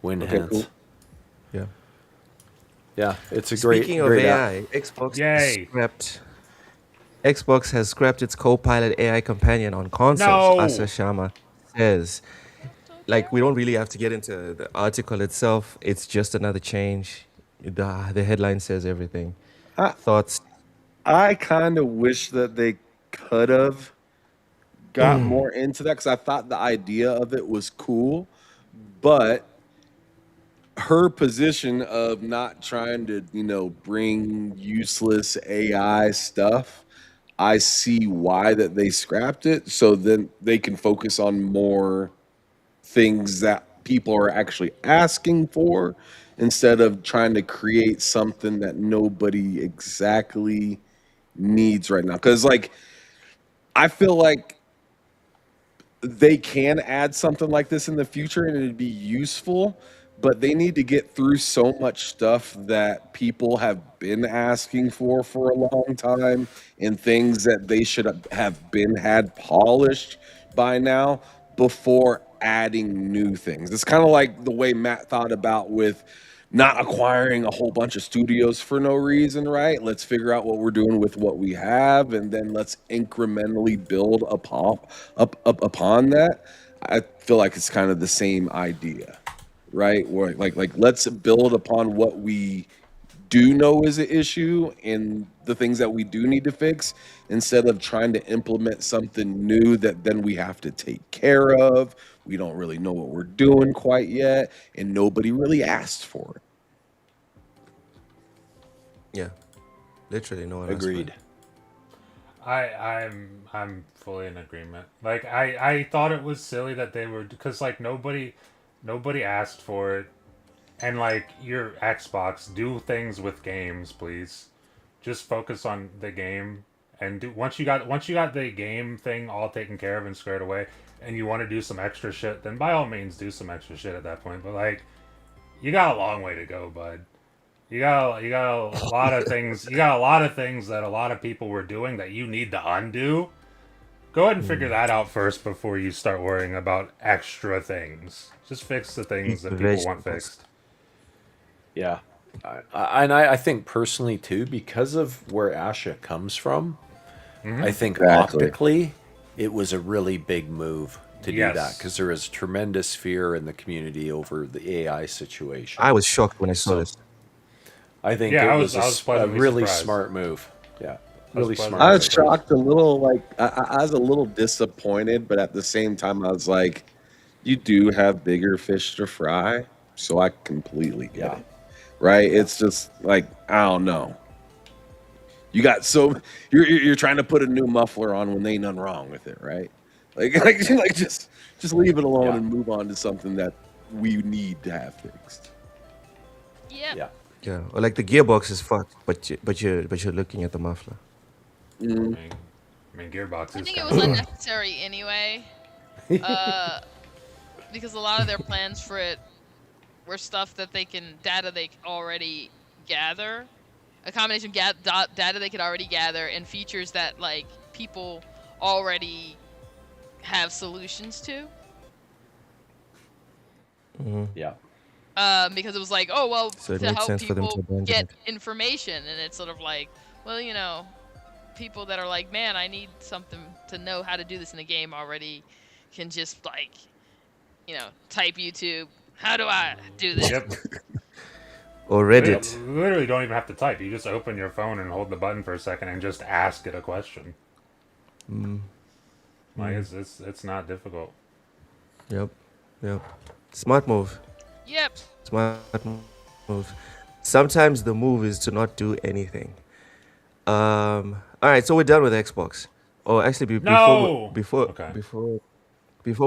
Winhance. Okay, cool. Yeah. Yeah, it's a great. Speaking of great app. AI, Yay. Xbox has scrapped its Copilot AI companion on consoles. No. Asa Sharma says, like, we don't really have to get into the article itself. It's just another change. The headline says everything. Thoughts? I kind of wish that they could have got more into that because I thought the idea of it was cool, but her position of not trying to, bring useless AI stuff, I see why that they scrapped it, so then they can focus on more things that people are actually asking for instead of trying to create something that nobody exactly needs right now. Because, like, I feel like they can add something like this in the future and it'd be useful, but they need to get through so much stuff that people have been asking for a long time and things that they should have been had polished by now before adding new things. It's kind of like the way Matt thought about with not acquiring a whole bunch of studios for no reason, right? Let's figure out what we're doing with what we have, and then let's incrementally build upon that. I feel like it's kind of the same idea, right? Where like let's build upon what we do know is an issue and the things that we do need to fix instead of trying to implement something new that then we have to take care of. We don't really know what we're doing quite yet, and nobody really asked for it. Yeah. Literally no one asked for it. Agreed. I'm fully in agreement. Like I thought it was silly that they were because like nobody asked for it, and like your Xbox, do things with games, please. Just focus on the game and do once you got the game thing all taken care of and squared away, and you want to do some extra shit, then by all means do some extra shit at that point. But like, you got a long way to go, bud. You got a lot of things. You got a lot of things that a lot of people were doing that you need to undo. Go ahead and figure that out first before you start worrying about extra things. Just fix the things that people want fixed. Yeah. I think personally too, because of where Asha comes from, I think Exactly. optically it was a really big move to do Yes. that because there is tremendous fear in the community over the AI situation. I was shocked when I saw this. I think Yeah, it I was, was a pleasantly really surprised. smart move. Yeah, really pleasantly smart. I was move. shocked a little, like I was a little disappointed, but at the same time, I was like, "You do have bigger fish to fry," so I completely get Yeah. it. Right? It's just like I don't know. You got so you're trying to put a new muffler on when there ain't nothing wrong with it, right? Like just leave it alone Yeah. and move on to something that we need to have fixed. Yep. Yeah. Yeah. Or like the gearbox is fucked, but you're looking at the muffler. I mean, Gearbox I is think it kind was of unnecessary anyway. Because a lot of their plans for it were stuff that data they already gather, a combination of data they could already gather and features that like people already have solutions to. Yeah. Because it was like, oh well, So it to makes help sense for them to people abandon get it. information, and it's sort of like, well, people that are like, man, I need something to know how to do this in a game already, can just like, type YouTube. How do I do this? Yep. Or You Reddit. literally don't even have to type. You just open your phone and hold the button for a second and just ask it a question. Like it's not difficult. Yep. Yep. Smart move. Yep. Smart move. Sometimes the move is to not do anything. All right, so we're done with Xbox. Oh, actually, No! before Okay. before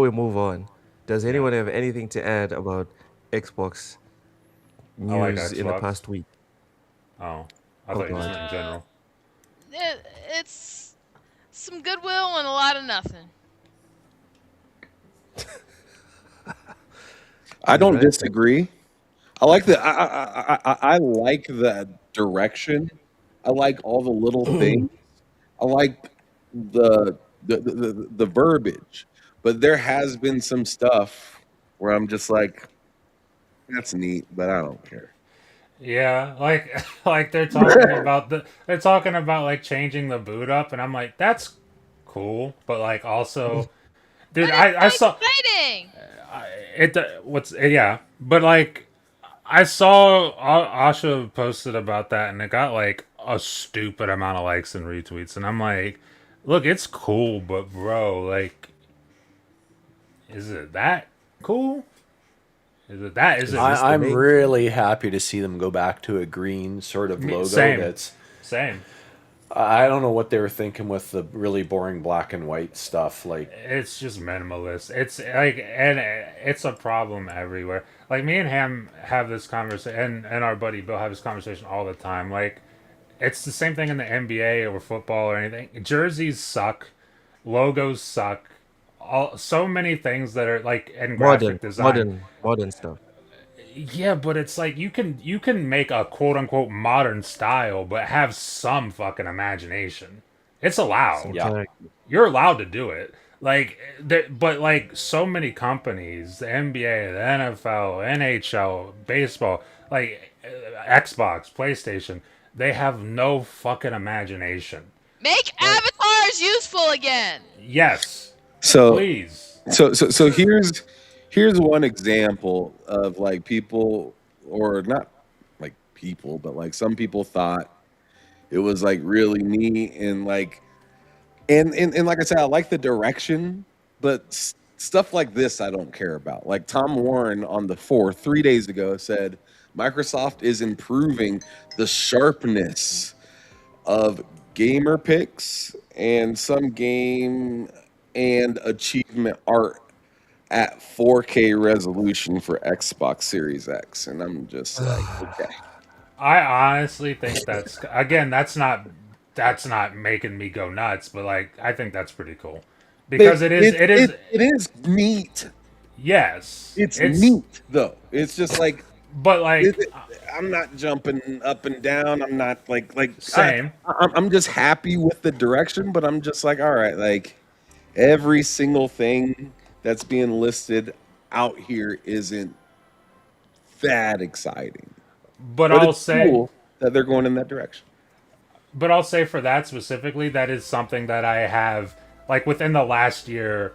we move on, does anyone have anything to add about Xbox I like news in the Xbox. past week? Oh, I thought you God. meant in general. It's some goodwill and a lot of nothing. I don't Right. disagree. I like the I like the direction. I like all the little things. I like the verbiage. But there has been some stuff where I'm just like, that's neat, but I don't care. Yeah, like they're talking about like changing the boot up, and I'm like, that's cool, but like also, dude, But I it's saw exciting. yeah, but like I saw Asha posted about that, and it got like a stupid amount of likes and retweets, and I'm like, look, it's cool, but bro, like, is it that cool? Is it that? Is it? I'm main really happy to see them go back to a green sort of logo. Same. That's Same. I don't know what they were thinking with the really boring black and white stuff. Like, It's just minimalist. It's like, and it's a problem everywhere. Like me and Ham have this conversation, and our buddy Bill have this conversation all the time. Like, it's the same thing in the NBA or football or anything. Jerseys suck, logos suck. So many things that are like in graphic design. modern stuff. Yeah, but it's like you can make a quote unquote modern style, but have some fucking imagination. It's allowed. Yeah. Correct. You're allowed to do it. Like, but like so many companies, the NBA, the NFL, NHL, baseball, like Xbox, PlayStation, they have no fucking imagination. Make avatars useful again. Yes, So please. so here's one example of like people, or not like people, but like some people thought it was like really neat and like and like I said, I like the direction, but stuff like this I don't care about. Like Tom Warren on the 4th, 3 days ago, said Microsoft is improving the sharpness of gamer picks and some game and achievement art at 4K resolution for Xbox Series X, and I'm just like, okay. I honestly think that's not making me go nuts, but like I think that's pretty cool because It is neat. yes, It's neat though. It's just like but like I'm not jumping up and down. I'm not like same. I'm just happy with the direction, but I'm just like, all right, like every single thing that's being listed out here isn't that exciting. But But I'll it's say cool that they're going in that direction. But I'll say for that specifically, that is something that I have, like within the last year,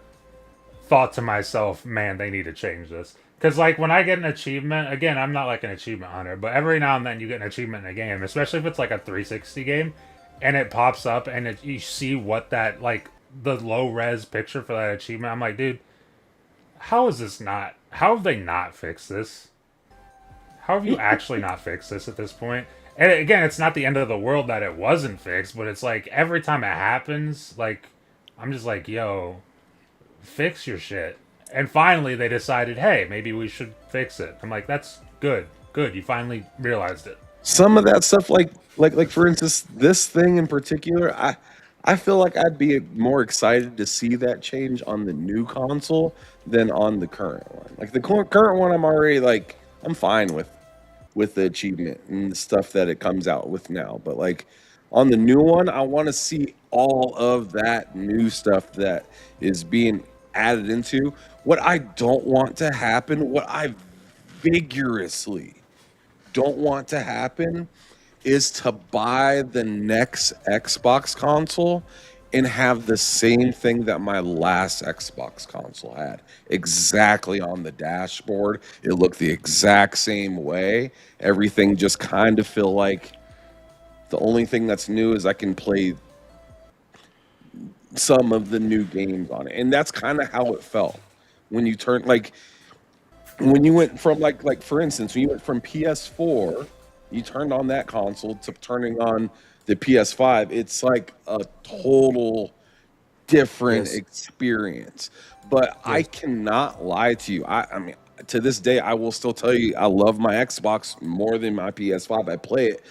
thought to myself, man, they need to change this. Because like when I get an achievement, again, I'm not like an achievement hunter, but every now and then you get an achievement in a game, especially if it's like a 360 game, and it pops up and you see what that, like the low res picture for that achievement. I'm like, dude, how have they not fixed this? How have you actually not fixed this at this point? And again, it's not the end of the world that it wasn't fixed, but it's like every time it happens, like I'm just like, yo, fix your shit. And finally they decided, hey, maybe we should fix it. I'm like, that's good. Good, you finally realized it. Some of that stuff, like for instance, this thing in particular, I feel like I'd be more excited to see that change on the new console than on the current one. Like the current one, I'm already like, I'm fine with the achievement and the stuff that it comes out with now. But like on the new one, I want to see all of that new stuff that is being added into. What I don't want to happen, what I vigorously don't want to happen, is to buy the next Xbox console and have the same thing that my last Xbox console had. Exactly on the dashboard. It looked the exact same way. Everything just kind of feel like the only thing that's new is I can play some of the new games on it. And that's kind of how it felt when you turn like when you went from like for instance, when you went from PS4, you turned on that console to turning on the PS5, it's like a total different Yes. experience. But I Yes. cannot lie to you. I mean, to this day, I will still tell you I love my Xbox more than my PS5. I play it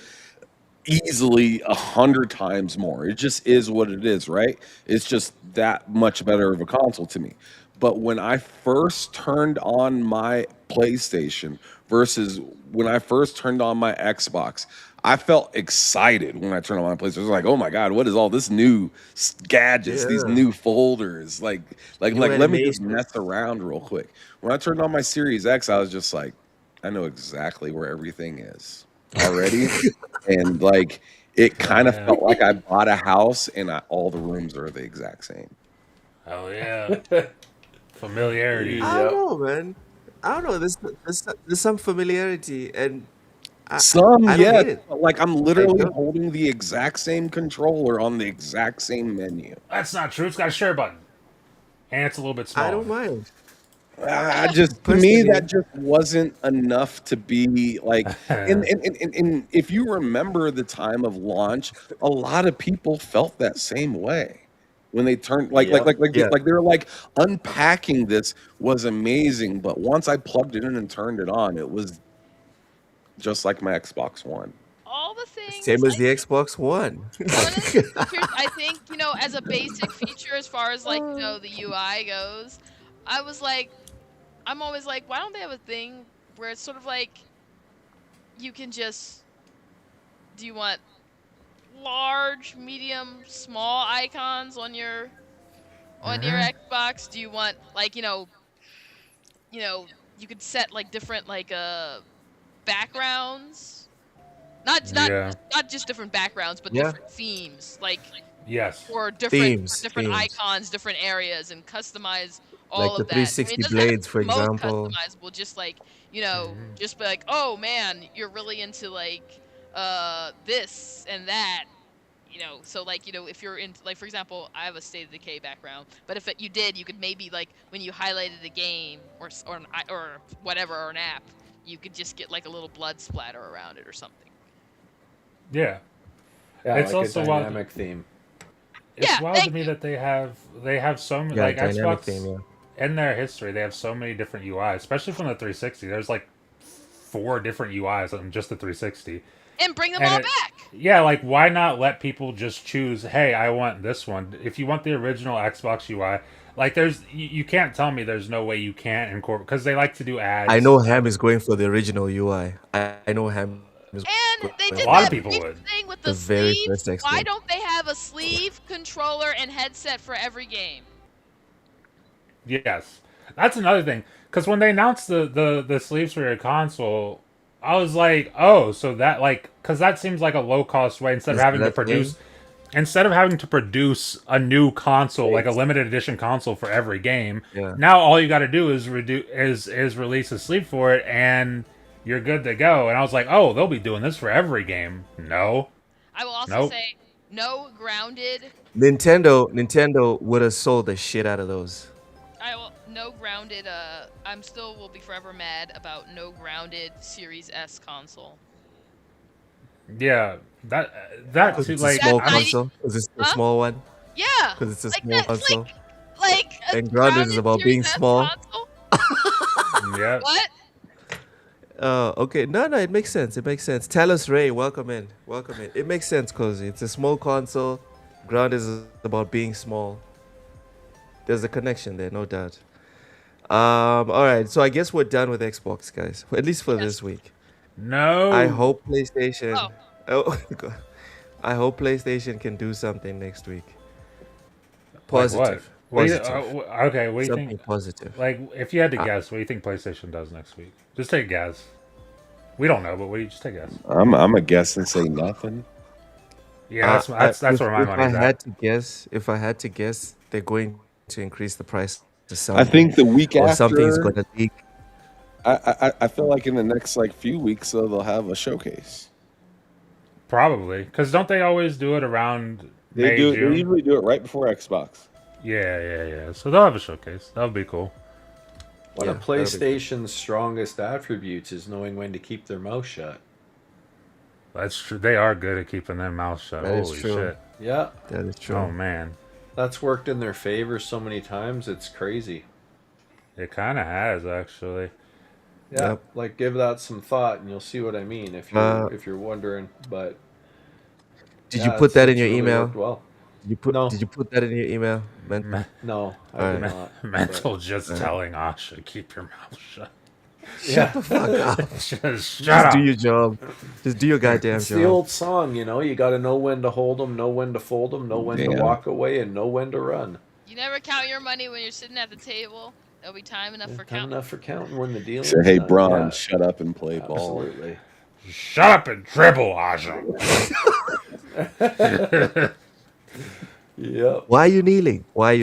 easily 100 times more. It just is what it is, right? It's just that much better of a console to me. But when I first turned on my PlayStation versus when I first turned on my Xbox, I felt excited when I turned on my PlayStation. It was like, oh my god, what is all this new gadgets, these Yeah. new folders? New Let me just animation. mess around real quick. When I turned on my Series X, I was just like, I know exactly where everything is already. And like it kind of yeah. felt like I bought a house and all the rooms are the exact same. Oh yeah. Familiarity. I don't Yep. know, man. I don't know. There's some familiarity, and Some, I don't yes, hate it. but like I'm I literally don't. holding the exact same controller on the exact same menu. That's not true. It's got a share button, and it's a little bit I smaller. don't mind. I just to me that Personally, just wasn't enough to be like and if you remember the time of launch, a lot of people felt that same way when they turned Yep. yeah. like they were like unpacking this was amazing, but once I plugged it in and turned it on, it was just like my Xbox One. All the things Same as the Xbox One. one of the features I think, as a basic feature as far as like, the UI goes, I was like I'm always like, why don't they have a thing where it's sort of like you can just do you want large, medium, small icons on your Xbox? Do you want like, you could set like different like backgrounds? Yeah. Not just different backgrounds, but Yeah. different themes. Like Yes. for different Themes. icons, different areas, and customize Like all the of that. I mean, 360 it doesn't have to blades, be for the most example. customizable. Just like just be like, oh man, you're really into like this and that. So like if you're in like for example, I have a State of Decay background, but if you did, you could maybe like when you highlighted a game or whatever or an app, you could just get like a little blood splatter around it or something. Yeah. Yeah, It's like also a wild. dynamic theme. It's Yeah, wild to thank me you. that they have so many Yeah, like dynamic Xbox theme. Yeah. in their history. They have so many different UIs, especially from the 360. There's like 4 different UIs on just the 360. And bring them And all it- back. Yeah, like why not let people just choose? Hey, I want this one. If you want the original Xbox UI, like you can't tell me there's no way you can't incorporate because they like to do ads. I know Ham is going for the original UI. I know Ham is And they going did A lot for of that people weird would. thing with the the very sleeves. first Why Xbox. don't they have a sleeve, controller, and headset for every game? Yes, that's another thing. Because when they announced the sleeves for your console, I was like, oh, so that like, because that seems like a low cost way instead of Is having to that produce, thing? a new console like a limited edition console for every game. Yeah. Now all you got to do is release a sleeve for it, and you're good to go. And I was like, oh, they'll be doing this for every game. No, I will also Nope. say no grounded. Nintendo would have sold the shit out of those. No grounded. I'm still will be forever mad about no grounded Series S console. yeah, that Because too. it's a Like, small I don't- console. Because it's a Huh? small one. Yeah, Because it's a like small that. It's console. like a And grounded is about being Series S small. console? yeah. What? Okay. No, it makes sense. It makes sense. Talos Ray, welcome in. Welcome in. It makes sense, Cozy. It's a small console. Ground is about being small. There's a connection there, no doubt. All right. So I guess we're done with Xbox, guys. At least for Yes. this week. No. I hope PlayStation. Oh. Oh, God. I hope PlayStation can do something next week. Like Positive. what? Positive. Okay, what do you Something think? positive. Like, if you had to Uh, guess, what do you think PlayStation does next week? Just take a guess. We don't know, but we just take a guess. I'm a guess and say nothing. Yeah, that's where my if I money's had at. to guess, they're going to increase the price to I something, think the week or something's after, gonna leak. I feel like in the next like few weeks, though, they'll have a showcase. Probably, because don't they always do it around They May, do. They June? usually do it right before Xbox. Yeah. So they'll have a showcase. That'll be cool. One Yeah, of that'll be- PlayStation's strongest attributes is knowing when to keep their mouth shut. That's true. They are good at keeping their mouths shut. That is Holy true. shit. Yeah, That is true. Oh man, that's worked in their favor so many times. It's crazy. it kind of has actually. Yeah, Yep. like give that some thought, and you'll see what I mean if you're wondering. But Did yeah, you put that in it's your really email? worked well. Did you put that in your email? Me- No, I Alright. did not. Mental just telling Asha, keep your mouth shut. Yeah, Fuck up. Just shut Just up. do your job. Just do your goddamn it's job. the old song, you know. You got to know when to hold them, know when to fold them, know when to Damn. walk away, and know when to run. You never count your money when you're sitting at the table. There'll be time enough for Time counting. enough for counting when the deal. Say, hey, Braun, shut up and play ball. Absolutely. Shut up and dribble, Asha. Yep. Why are you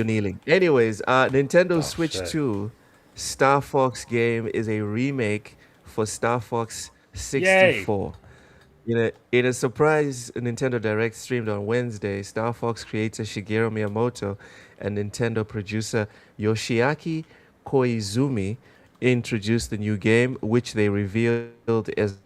kneeling? Anyways, Nintendo Switch shit. 2 Star Fox game is a remake for Star Fox 64. In a surprise Nintendo Direct streamed on Wednesday, Star Fox creator Shigeru Miyamoto and Nintendo producer Yoshiaki Koizumi introduced the new game, which they revealed as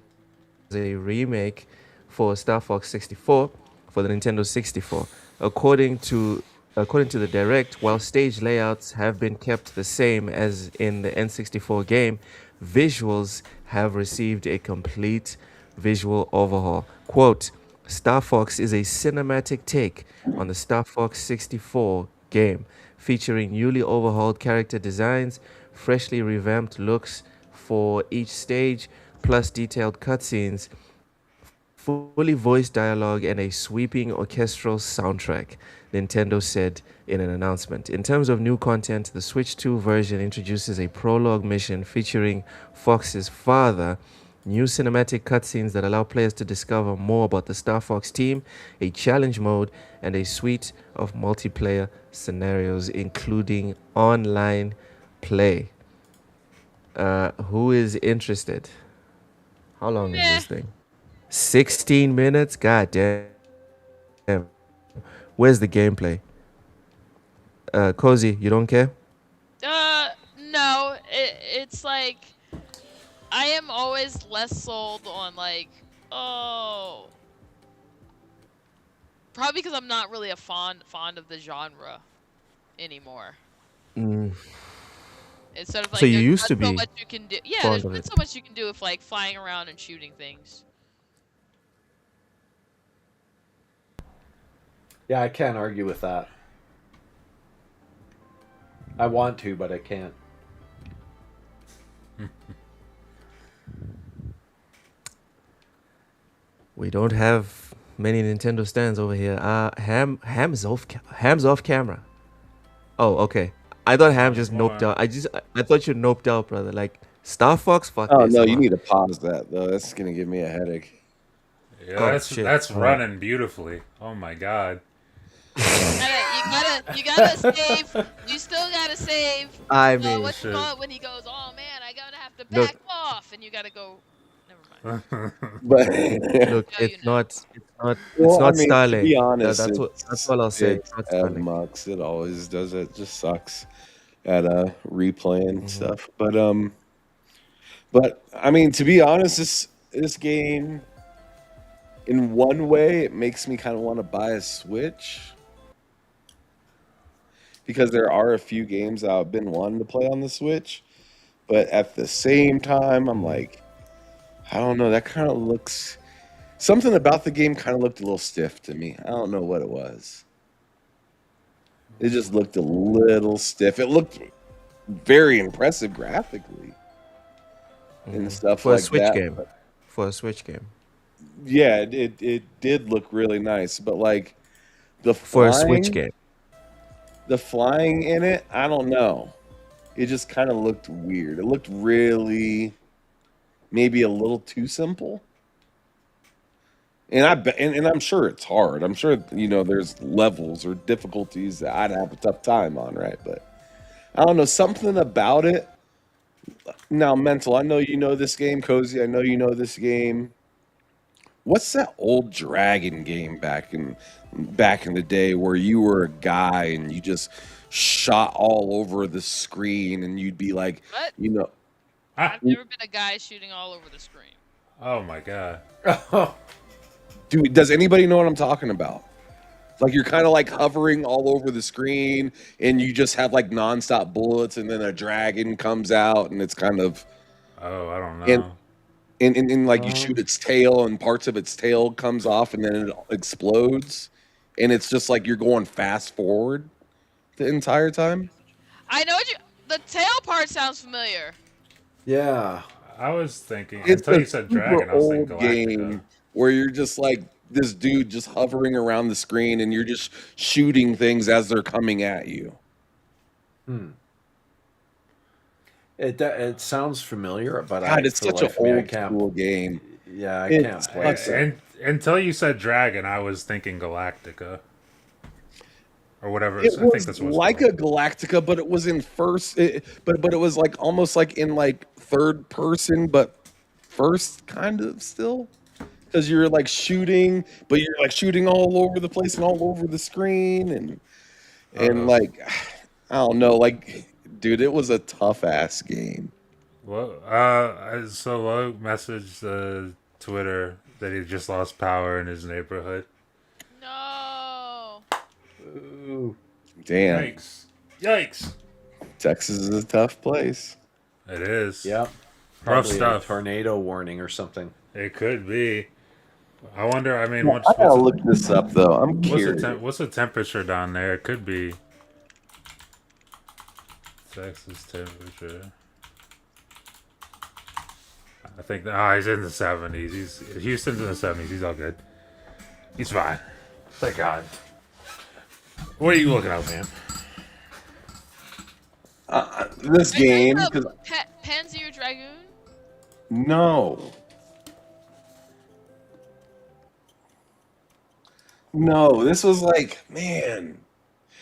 a remake for Star Fox 64 for the Nintendo 64. According to the Direct, while stage layouts have been kept the same as in the N64 game, visuals have received a complete visual overhaul. Quote, Star Fox is a cinematic take on the Star Fox 64 game, featuring newly overhauled character designs, freshly revamped looks for each stage, plus detailed cutscenes, fully voiced dialogue, and a sweeping orchestral soundtrack, Nintendo said in an announcement. In terms of new content, the Switch 2 version introduces a prologue mission featuring Fox's father, new cinematic cutscenes that allow players to discover more about the Star Fox team, a challenge mode, and a suite of multiplayer scenarios, including online play. Who is interested? How long is this thing? 16 minutes? God damn. Where's the gameplay? Cozy, you don't care? No. It's like I am always less sold on like, oh, probably because I'm not really a fond of the genre anymore. Instead of like, So you there's used not to so be much you can do. Yeah, fond there's of not it. so much you can do with like flying around and shooting things. Yeah, I can't argue with that. I want to, but I can't. We don't have many Nintendo stands over here. Ham's off camera. Oh, okay. I thought Ham just noped out. I thought you noped out, brother. Like Star Fox, fuck Oh this. no, come you on. need to pause that though. That's gonna give me a headache. Yeah, Oh, that's shit. that's All right. running beautifully. Oh my god. You gotta save. You still gotta save. I mean, What you shit. call it when he goes, oh man, I gotta have to Look. back off, and you gotta go. Never mind. But look, No, it's you know. not well, I mean, styling. to be honest, that's all I'll say. It's not Ed styling. Mux. It always does it. Just sucks at replaying stuff. But I mean, to be honest, this game, in one way, it makes me kind of want to buy a Switch. Because there are a few games that I've been wanting to play on the Switch, but at the same time, I'm like, I don't know. That kind of looks. Something about the game kind of looked a little stiff to me. I don't know what it was. It just looked a little stiff. It looked very impressive graphically and stuff For like a Switch that. game. but- For a Switch game. Yeah, it did look really nice, but like the For a flying, Switch game. the flying in it, I don't know. It just kind of looked weird. It looked really maybe a little too simple. And and I'm sure it's hard. I'm sure there's levels or difficulties that I'd have a tough time on, right? But I don't know, something about it. Now, Mental, I know you know this game. Cozy, I know you know this game. What's that old dragon game back in the day where you were a guy and you just shot all over the screen and you'd be like, What? Ah, I've never been a guy shooting all over the screen. oh my god. dude, does anybody know what I'm talking about? Like you're kind of like hovering all over the screen and you just have like nonstop bullets and then a dragon comes out and it's kind of Oh, I don't and know. and like you shoot its tail and parts of its tail comes off and then it explodes and it's just like you're going fast forward the entire time. I know the tail part sounds familiar. Yeah. I was thinking It's until a you said super dragon, I was thinking old Galactica. game where you're just like this dude just hovering around the screen and you're just shooting things as they're coming at you. It sounds familiar, but God, it's such an I old can't. school game. Yeah, I It's can't play such it. Until you said dragon, I was thinking Galactica. Or whatever. It I think was that's what it's like called. a Galactica, but it was in but it was like almost like in like third person, but first kind of still, because you're like shooting, but you're like shooting all over the place and all over the screen, and like I don't know, like dude, it was a tough ass game. Well, so Lo messaged Twitter that he just lost power in his neighborhood. No. Ooh. Damn, Yikes! Texas is a tough place. It is. Yep. Rough Probably stuff. a tornado warning or something. It could be. I wonder. I mean, I gotta look this up though. I'm curious. what's the temperature down there? It could be Texas temperature. I think he's in the 70s. Houston's in the 70s. He's all good. He's fine. Thank God. What are you looking at, man? This game, because Panzer Dragoon? no, this was like, man,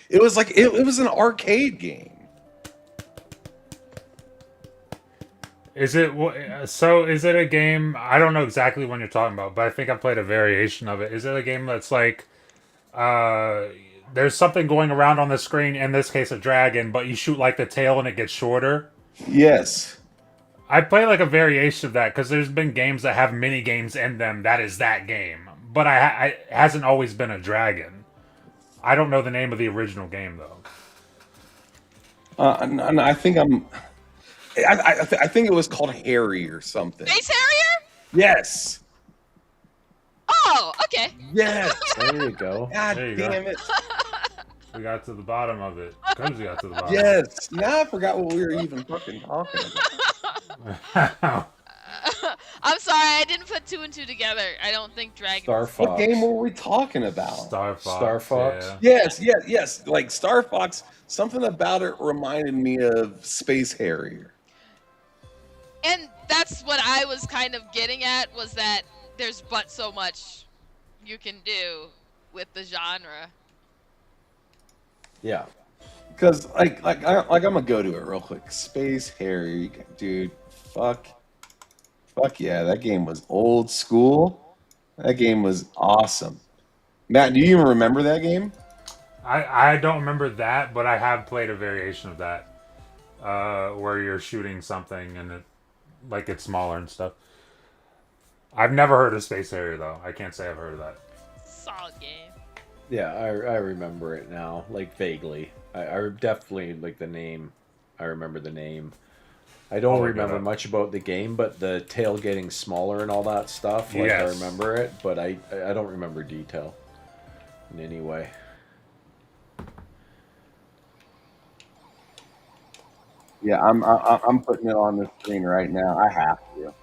it was like it was an arcade game. Is it so? Is it a game? I don't know exactly what you're talking about, but I think I played a variation of it. Is it a game that's like, there's something going around on the screen? In this case, a dragon, but you shoot like the tail and it gets shorter. Yes. I play like a variation of that because there's been games that have mini games in them. That is that game, but it hasn't always been a dragon. I don't know the name of the original game though. And I think I think it was called Harry or something. Space Harrier? Yes. Oh, okay. Yes. There you go. God There you go. damn it. We got to the bottom of it. Cozy got to the bottom. Yes. Now I forgot what we were even fucking talking about. I'm sorry, I didn't put two and two together. I don't think Dragon. Star What Fox. game were we talking about? Star Fox. Star Fox. Yeah. Yes. Like Star Fox, something about it reminded me of Space Harrier. And that's what I was kind of getting at, was that there's but so much you can do with the genre. Yeah. Because I'm gonna go to it real quick. Space Harrier, dude. Fuck yeah, that game was old school. That game was awesome. Matt, do you even remember that game? I don't remember that, but I have played a variation of that, where you're shooting something and it like gets smaller and stuff. I've never heard of Space Harrier though. I can't say I've heard of that. Solid game. Yeah, I remember it now, like vaguely. I definitely like the name. I remember the name. I don't Oh my remember God. much about the game, but the tail getting smaller and all that stuff. Like I Yes. remember it, but I don't remember detail in any way. Yeah, I'm putting it on the screen right now. I have to,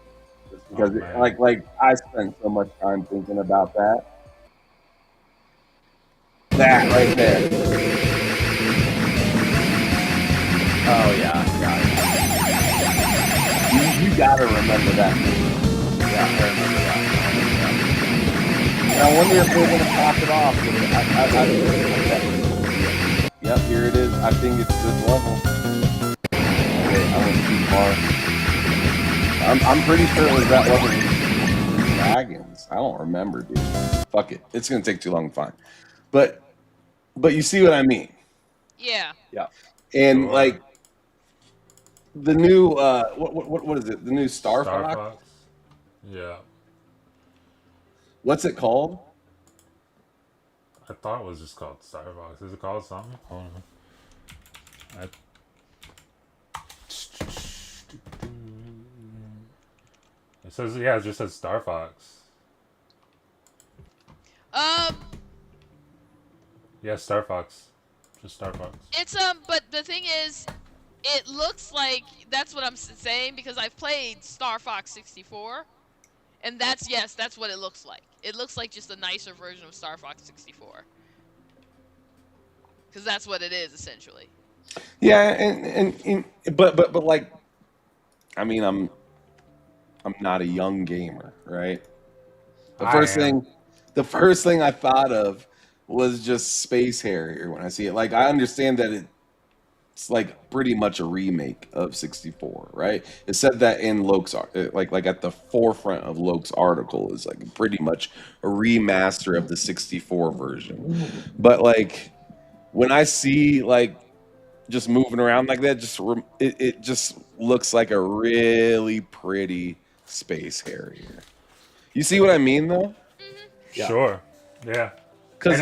just because man. like I spent so much time thinking about that. That right there. Oh yeah, You gotta remember that. Yeah, I remember that. And I wonder if they're gonna pop it off. Okay. Yep, here it is. I think it's this level. Wait, I went too far. I'm pretty sure it was that level. Dragons. I don't remember, dude. Fuck it. It's gonna take too long to find. But you see what I mean? Yeah. Yeah. And Sure. like the new what is it? The new Star Fox? Fox. Yeah. What's it called? I thought it was just called Star Fox. Is it called something? Hold on. It says, yeah, it just says Star Fox. Yeah, Star Fox. Just Star Fox. It's but the thing is, it looks like that's what I'm saying because I've played Star Fox 64, and that's what it looks like. It looks like just a nicer version of Star Fox 64, because that's what it is essentially. Yeah, and but like, I mean, I'm not a young gamer, right? The first thing I thought of was just Space Harrier when I see it. Like, I understand that it's like pretty much a remake of 64, right? It said that in Loke's like at the forefront of Loke's article is like pretty much a remaster of the 64 version. But like when I see like just moving around like that, it just looks like a really pretty Space Harrier. You see what I mean, though? Yeah. Sure. Yeah. Because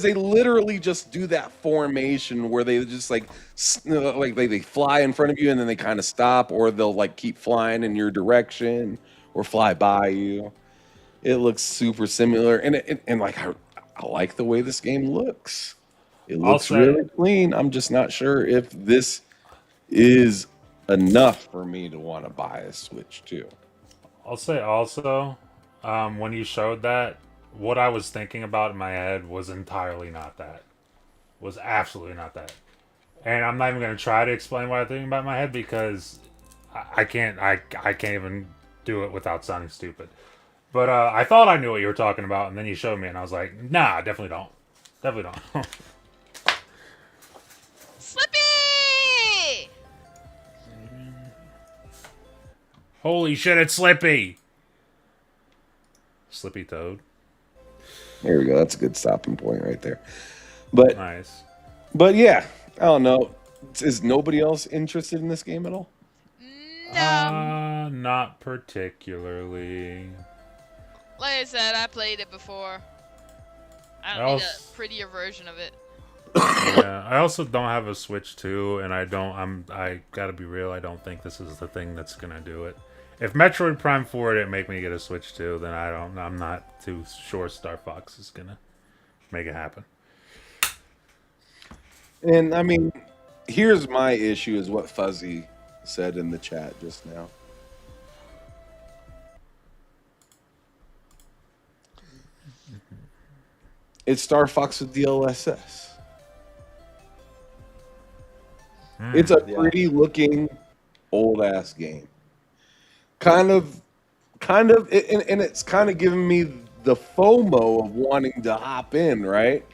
they literally just do that formation where they just like they fly in front of you and then they kind of stop, or they'll like keep flying in your direction or fly by you. It looks super similar, and like I like the way this game looks. It looks really clean. I'm just not sure if this is enough for me to want to buy a Switch 2. I'll say also, when you showed that, what I was thinking about in my head was entirely not that. Was absolutely not that. And I'm not even going to try to explain what I'm thinking about in my head because I can't even do it without sounding stupid. But I thought I knew what you were talking about, and then you showed me, and I was like, nah, definitely don't. Definitely don't. Slippy! Holy shit, it's Slippy! Slippy Toad. There we go. That's a good stopping point right there. But nice. But yeah, I don't know. Is nobody else interested in this game at all? No. Not particularly. Like I said, I played it before. I don't need a prettier version of it. Yeah, I also don't have a Switch 2, and I gotta be real, I don't think this is the thing that's gonna do it. If Metroid Prime 4 didn't make me get a Switch 2, then I'm not too sure Star Fox is gonna make it happen. And I mean, here's my issue is what Fuzzy said in the chat just now. It's Star Fox with DLSS. It's a pretty looking old ass game. Kind of, and it's kind of giving me the FOMO of wanting to hop in, right?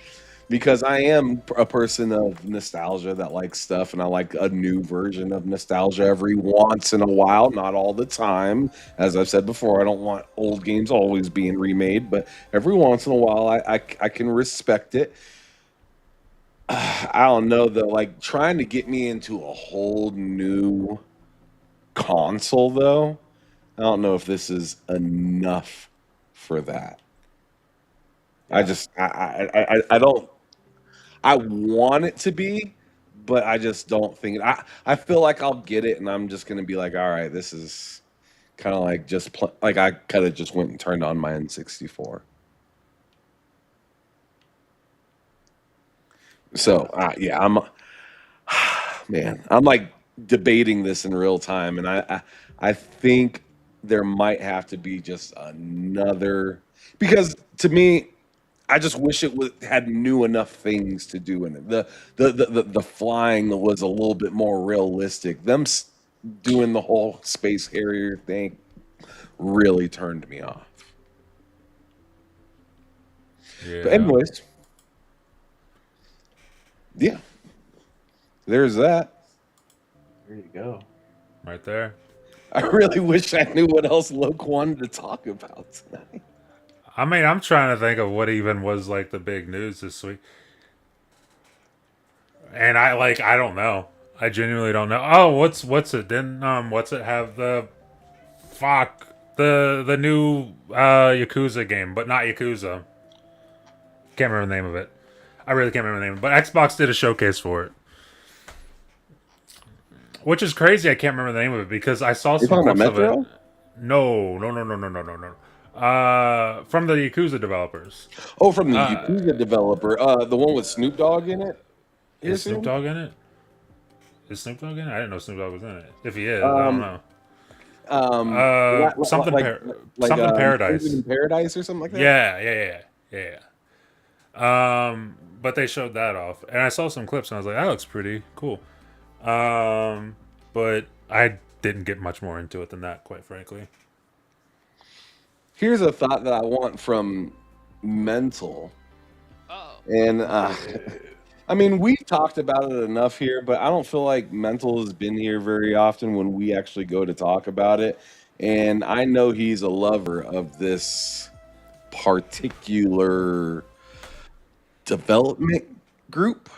Because I am a person of nostalgia that likes stuff, and I like a new version of nostalgia every once in a while, not all the time. As I've said before, I don't want old games always being remade, but every once in a while, I can respect it. I don't know, though. Like, trying to get me into a whole new console, though, I don't know if this is enough for that. I don't. I want it to be, but I just don't think it. I feel like I'll get it, and I'm just gonna be like, all right, this is kind of like like I kind of just went and turned on my N64. So yeah, I'm like debating this in real time, and I think there might have to be just another, because to me, I just wish it had new enough things to do in it. The flying was a little bit more realistic. doing the whole space harrier thing really turned me off. Yeah. But anyways, yeah, there's that. There you go. Right there. I really wish I knew what else Loke wanted to talk about tonight. I mean, I'm trying to think of what even was like the big news this week. And I don't know. I genuinely don't know. Oh, what's it? Didn't what's it have the the new Yakuza game, but not Yakuza. Can't remember the name of it. I really can't remember the name. But Xbox did a showcase for it. Which is crazy. I can't remember the name of it because I saw You some talking about clips of Metro? it. No. From the Yakuza developers. Oh, from the Yakuza developer, the one with Snoop Dogg in it. Is Snoop Dogg in it? Is Snoop Dogg in it? I didn't know Snoop Dogg was in it. If he is, I don't know. Something something Paradise. In Paradise or something like that. Yeah. But they showed that off, and I saw some clips, and I was like, that looks pretty cool. But I didn't get much more into it than that, quite frankly. Here's a thought that I want from Mental, Oh. and I mean, we've talked about it enough here, but I don't feel like Mental has been here very often when we actually go to talk about it. And I know he's a lover of this particular development group,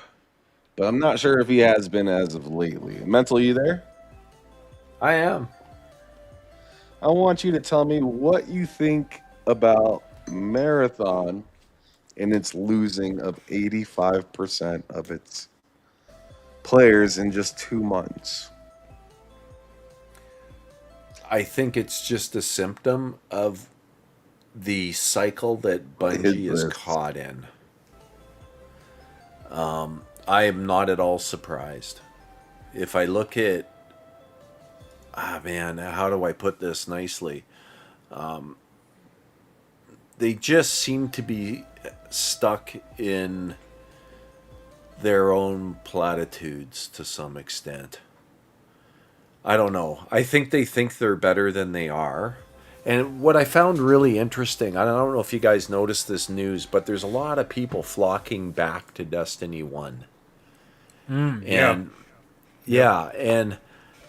but I'm not sure if he has been as of lately. Mental, you there? I am. I want you to tell me what you think about Marathon and its losing of 85% of its players in just 2 months. I think it's just a symptom of the cycle that Bungie is caught in. I am not at all surprised. If I look at, how do I put this nicely? They just seem to be stuck in their own platitudes to some extent. I don't know. I think they think they're better than they are. And what I found really interesting, I don't know if you guys noticed this news, but there's a lot of people flocking back to Destiny 1. And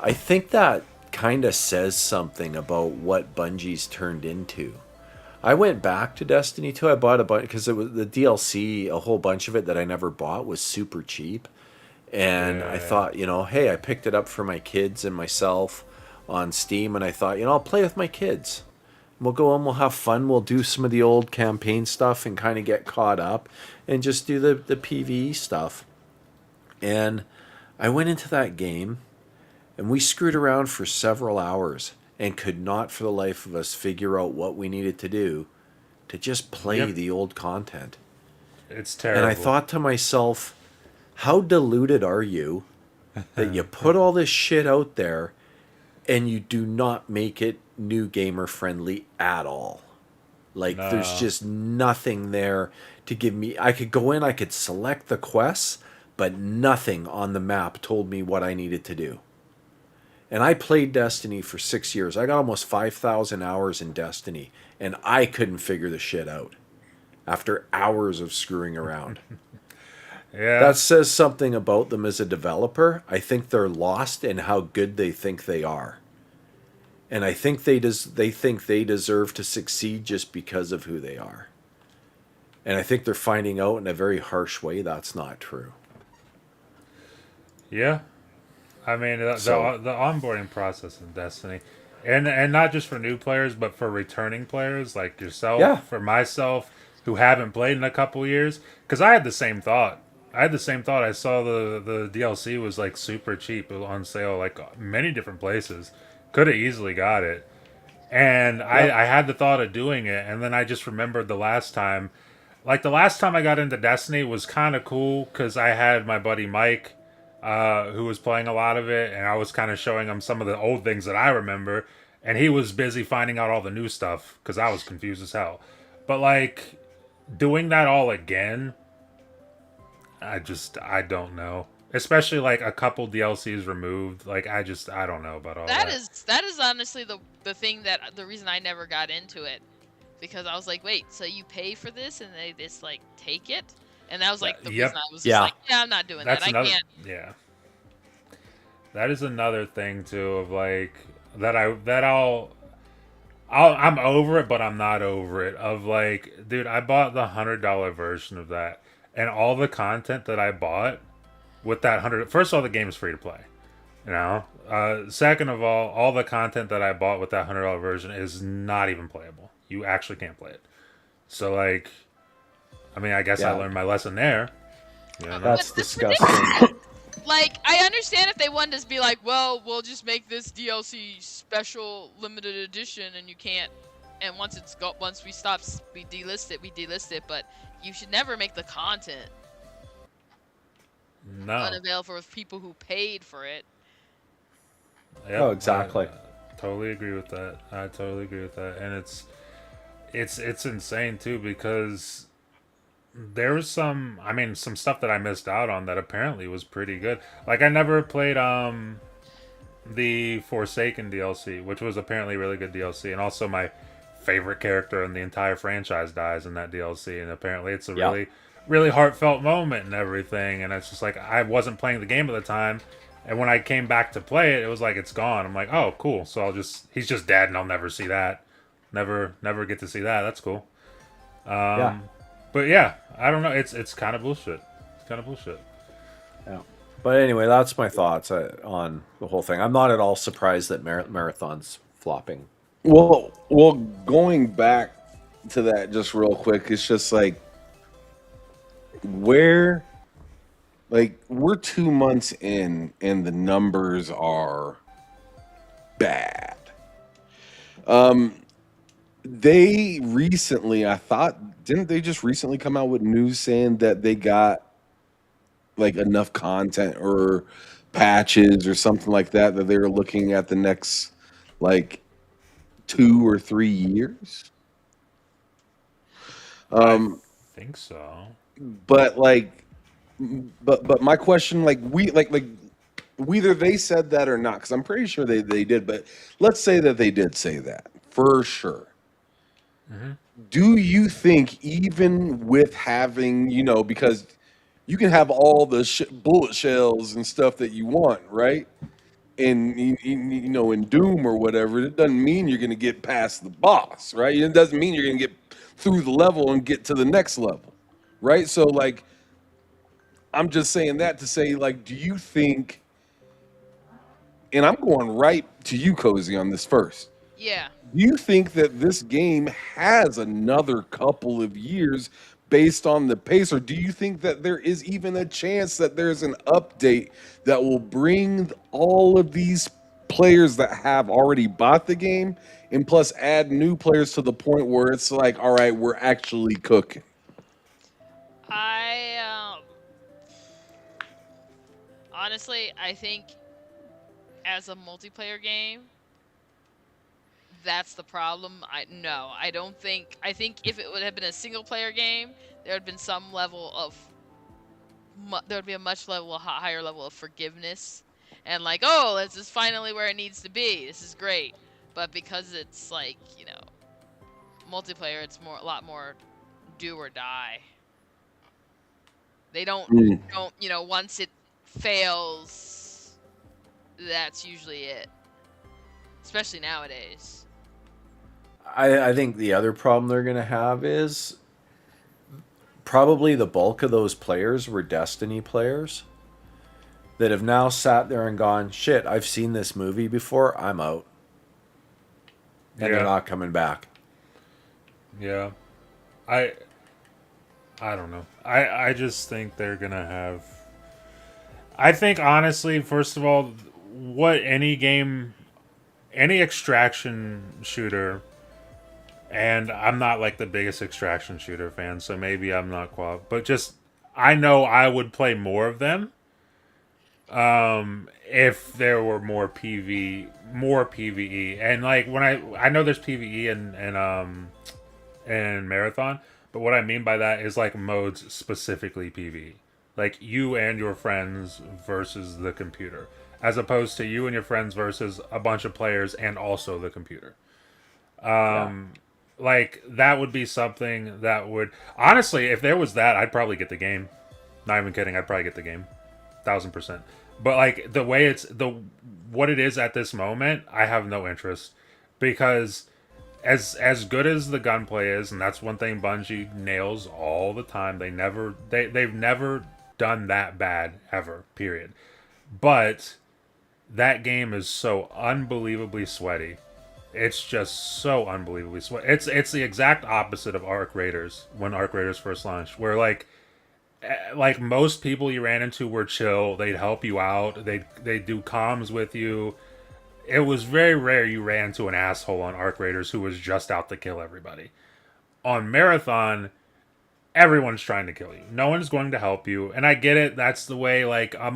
I think that kind of says something about what Bungie's turned into. I went back to Destiny 2. I bought a bunch because it was the DLC, a whole bunch of it that I never bought was super cheap. And I thought, hey, I picked it up for my kids and myself on Steam, and I thought, I'll play with my kids. We'll go and we'll have fun. We'll do some of the old campaign stuff and kind of get caught up and just do the PvE stuff. And I went into that game, and we screwed around for several hours and could not for the life of us figure out what we needed to do to just play the old content. It's terrible. And I thought to myself, how deluded are you that you put all this shit out there and you do not make it new gamer friendly at all? Like, there's just nothing there to give me. I could go in, I could select the quests, but nothing on the map told me what I needed to do. And I played Destiny for 6 years. I got almost 5,000 hours in Destiny, and I couldn't figure the shit out after hours of screwing around. That says something about them as a developer. I think they're lost in how good they think they are. And I think they think they deserve to succeed just because of who they are. And I think they're finding out in a very harsh way that's not true. Yeah. I mean, the onboarding process in Destiny, and not just for new players, but for returning players like yourself, for myself, who haven't played in a couple years. Because I had the same thought. I saw the DLC was like super cheap on sale, like many different places. Could have easily got it. And I had the thought of doing it, and then I just remembered the last time. Like, the last time I got into Destiny was kind of cool because I had my buddy Mike, who was playing a lot of it, and I was kind of showing him some of the old things that I remember, and he was busy finding out all the new stuff because I was confused as hell. But, like, doing that all again, I don't know. especially like a couple DLCs removed. Like I don't know about all that. That is honestly the thing that the reason I never got into it, because I was like, wait, so you pay for this and they just like take it, and that was like the Yep. reason I was just Yeah. like, yeah, I'm not doing That's that. another. I can't. Yeah. That is another thing too of like I'm over it, but I'm not over it. Of like, dude, I bought the $100 version of that, and all the content that I bought with that 100. First of all, the game is free to play. You know. Second of all the content that I bought with that $100 version is not even playable. You actually can't play it. So like, I mean, I guess I Yeah. learned my lesson there. You know? That's But that's disgusting. Like, I understand if they wanted to just be like, well, we'll just make this DLC special limited edition, and you can't. And once we delist it. But you should never make the content No. unavailable for people who paid for it. Yep, Oh, exactly. I totally agree with that. I totally agree with that, and it's insane too because there was some stuff that I missed out on that apparently was pretty good. Like I never played the Forsaken DLC, which was apparently really good DLC, and also my favorite character in the entire franchise dies in that DLC, and apparently it's a really really heartfelt moment and everything, and it's just like I wasn't playing the game at the time, and when I came back to play it, it was like it's gone. I'm like, oh cool, so he's just dead and I'll never see that. Never get to see that. That's cool. Yeah. But yeah, I don't know. It's kind of bullshit. It's kind of bullshit. Yeah. But anyway, that's my thoughts on the whole thing. I'm not at all surprised that Marathon's flopping. Well, going back to that just real quick, it's just like we're 2 months in and the numbers are bad. They recently, didn't they just recently come out with news saying that they got like enough content or patches or something like that they were looking at the next like 2 or 3 years? I think so. But my question, like whether they said that or not, because I'm pretty sure they did, but let's say that they did say that for sure. Do you think even with having, because you can have all the bullet shells and stuff that you want, right? And in Doom or whatever, it doesn't mean you're going to get past the boss, right? It doesn't mean you're going to get through the level and get to the next level, right? So like, I'm just saying that to say, like, do you think? And I'm going right to you, Cozy, on this first. Yeah. Do you think that this game has another couple of years based on the pace, or do you think that there is even a chance that there's an update that will bring all of these players that have already bought the game and plus add new players to the point where it's like, all right, we're actually cooking? Honestly, I think as a multiplayer game, that's the problem. I don't think. I think if it would have been a single player game, there would been some level of. There would be a higher level of forgiveness, and like, oh, this is finally where it needs to be. This is great. But because it's like, multiplayer, it's a lot more do or die. They don't, once it fails, that's usually it. Especially nowadays. I think the other problem they're going to have is probably the bulk of those players were Destiny players that have now sat there and gone, shit, I've seen this movie before, I'm out. And they're not coming back. Yeah. I don't know. I just think they're going to have... I think, honestly, first of all, what any extraction shooter, and I'm not like the biggest extraction shooter fan, so maybe I'm not qualified, but just I know I would play more of them if there were more PvE, and like when I know there's PvE and Marathon, but what I mean by that is like modes specifically PvE. like you and your friends versus the computer, as opposed to you and your friends versus a bunch of players and also the computer. Like that would be something that would honestly, if there was that, I'd probably get the game. Not even kidding, I'd probably get the game, 1,000%. But like the way it's the what it is at this moment, I have no interest because as good as the gunplay is, and that's one thing Bungie nails all the time. They've never done that bad ever. Period. But that game is so unbelievably sweaty. It's just so unbelievably sweaty. It's the exact opposite of Arc Raiders when Arc Raiders first launched, where like most people you ran into were chill. They'd help you out. They'd do comms with you. It was very rare you ran into an asshole on Arc Raiders who was just out to kill everybody. On Marathon, everyone's trying to kill you. No one's going to help you. And I get it. That's the way like a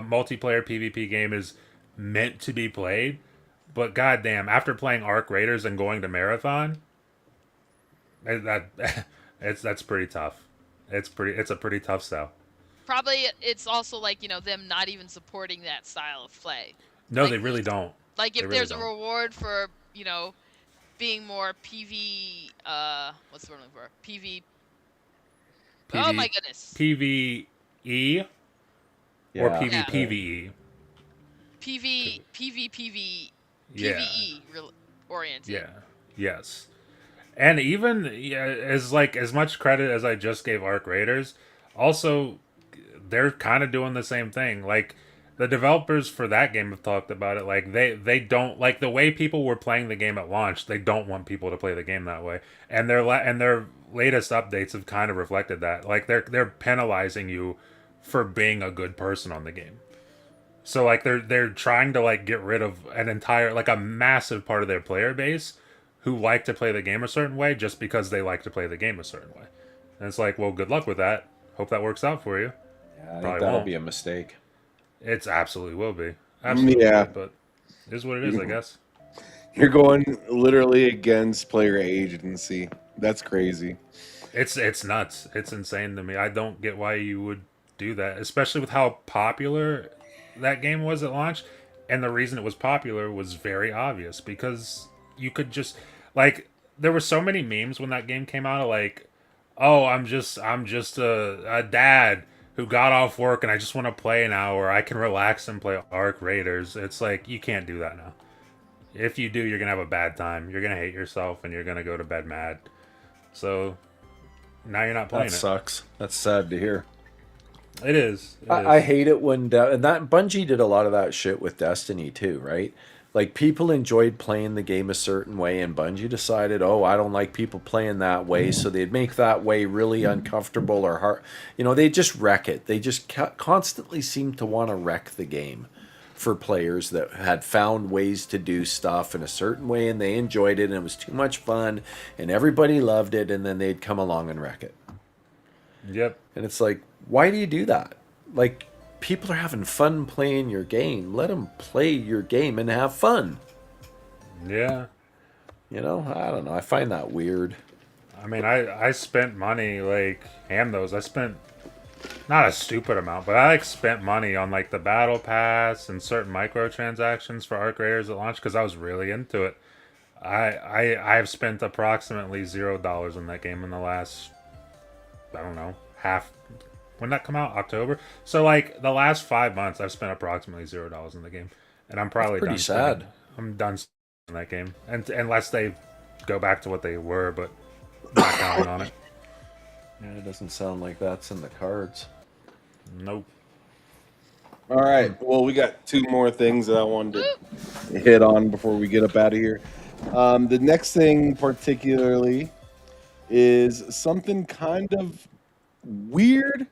multiplayer PvP game is meant to be played. But goddamn, after playing Arc Raiders and going to Marathon, that's pretty tough. It's a pretty tough sell. Probably it's also like, them not even supporting that style of play. No, Like, they really don't. Like if They really there's don't. a reward for, being more PV, what's the word I'm looking for? PV. Oh my goodness. PvE or Yeah. PvPvE. PvE Yeah. oriented. Yeah. Yes. And even as much credit as I just gave Arc Raiders, also they're kind of doing the same thing. Like the developers for that game have talked about it. Like they don't like the way people were playing the game at launch. They don't want people to play the game that way. And their latest updates have kind of reflected that. Like they're penalizing you for being a good person on the game. So like they're trying to like get rid of an entire like a massive part of their player base who like to play the game a certain way just because they like to play the game a certain way. And it's like, well, good luck with that. Hope that works out for you. Yeah, I think Probably that'll won't. be a mistake. It's absolutely will be. Absolutely. Yeah. But it is what it is, I guess. You're going literally against player agency. That's crazy. It's nuts. It's insane to me. I don't get why you would do that, especially with how popular that game was at launch. And the reason it was popular was very obvious because you could just like there were so many memes when that game came out of like, oh, I'm just a dad who got off work and I just want to play an hour. I can relax and play Arc Raiders. It's like you can't do that now. If you do, you're gonna have a bad time. You're gonna hate yourself and you're gonna go to bed mad. So now you're not playing That it. sucks. That's sad to hear. It is. It is. I hate it when and that Bungie did a lot of that shit with Destiny too, right? Like people enjoyed playing the game a certain way, and Bungie decided, oh, I don't like people playing that way, so they'd make that way really uncomfortable or hard. They just wreck it. They just constantly seem to want to wreck the game for players that had found ways to do stuff in a certain way, and they enjoyed it, and it was too much fun, and everybody loved it, and then they'd come along and wreck it. Yep. And it's like, why do you do that? Like, people are having fun playing your game. Let them play your game and have fun. Yeah. I don't know. I find that weird. I mean, I spent money like those. I spent not a stupid amount, but I spent money on like the battle pass and certain microtransactions for Arc Raiders at launch because I was really into it. I've spent approximately $0 in that game in the last, I don't know, half. When did that come out? October. So like the last 5 months, I've spent approximately $0 in the game, and I'm probably Pretty done. sad. I'm done in that game, and unless they go back to what they were, but not counting on it. Yeah, it doesn't sound like that's in the cards. Nope. All right. Well, we got two more things that I wanted to hit on before we get up out of here. The next thing, particularly, is something kind of weird,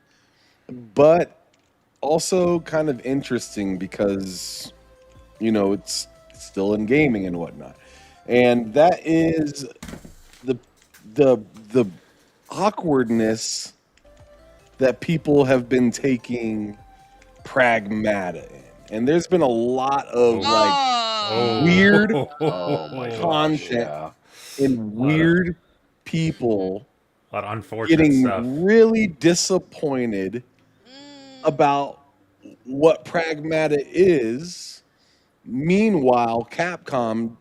but also kind of interesting because, it's still in gaming and whatnot. And that is the awkwardness that people have been taking Pragmata in. And there's been a lot of weird Oh my content gosh, and weird people A lot of unfortunate getting stuff. really disappointed about what Pragmata is. Meanwhile, Capcom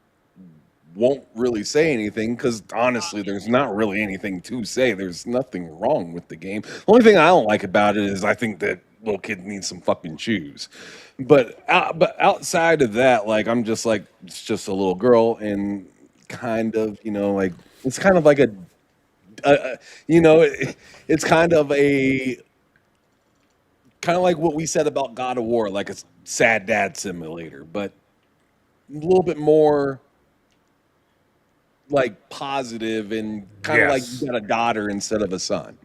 won't really say anything because honestly, there's not really anything to say. There's nothing wrong with the game. The only thing I don't like about it is I think that little kid needs some fucking shoes. But outside of that, like I'm just like it's just a little girl and kind of like it's kind of like it's kind of like what we said about God of War, like a sad dad simulator, but a little bit more like positive and kind of like Yes. you got a daughter instead of a son.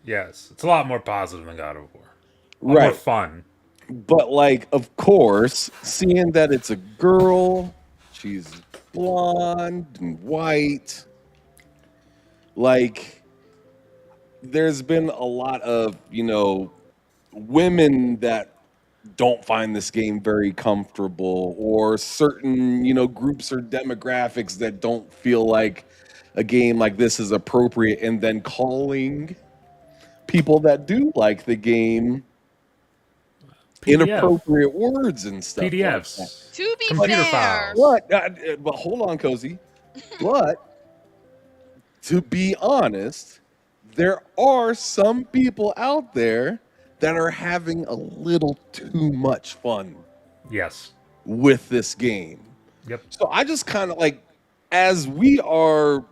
Yes, it's a lot more positive than God of War. A lot more Right. fun. But like, of course, seeing that it's a girl, she's blonde and white, like there's been a lot of, women that don't find this game very comfortable, or certain, groups or demographics that don't feel like a game like this is appropriate, and then calling people that do like the game PDF. inappropriate words and stuff. PDFs. Like that. To be Computer fair, files. But hold on, Cozy. But to be honest, there are some people out there that are having a little too much fun Yes. with this game. Yep. So I just kind of like, as we are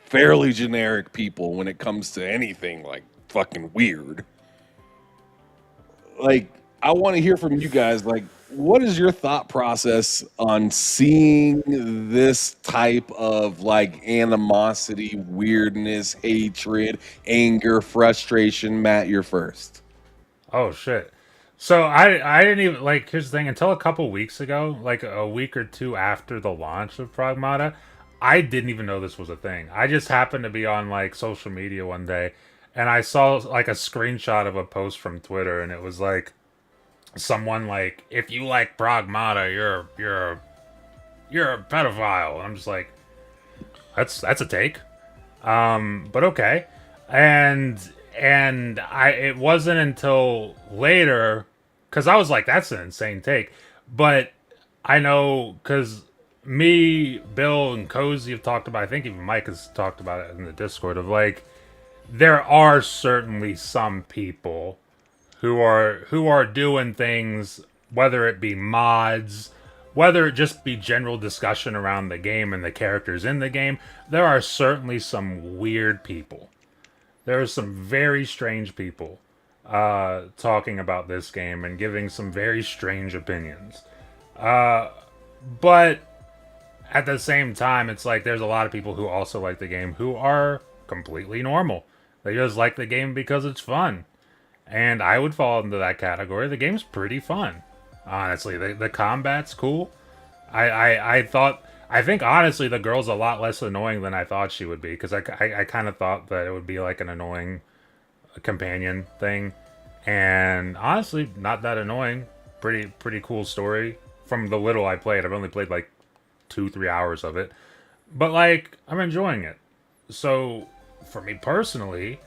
fairly generic people when it comes to anything like fucking weird, like I want to hear from you guys, like what is your thought process on seeing this type of like animosity, weirdness, hatred, anger, frustration? Matt, you're first. Oh shit. So I didn't even like. Here's the thing. Until a couple weeks ago, like a week or two after the launch of Pragmata, I didn't even know this was a thing. I just happened to be on like social media one day, and I saw like a screenshot of a post from Twitter, and it was like someone like, "If you like Pragmata, you're a pedophile." And I'm just like, that's a take. But okay. And it wasn't until later, because I was like, that's an insane take. But I know, because me, Bill, and Cozy have talked about, I think even Mike has talked about it in the Discord, of like, there are certainly some people who are doing things, whether it be mods, whether it just be general discussion around the game and the characters in the game. There are certainly some weird people. There are some very strange people talking about this game and giving some very strange opinions. But at the same time, it's like there's a lot of people who also like the game who are completely normal. They just like the game because it's fun. And I would fall into that category. The game's pretty fun. Honestly, the combat's cool. I think honestly the girl's a lot less annoying than I thought she would be, because I kind of thought that it would be like an annoying companion thing, and honestly not that annoying. Pretty cool story from the little I played. I've only played like 2-3 hours of it, but like I'm enjoying it. So for me personally,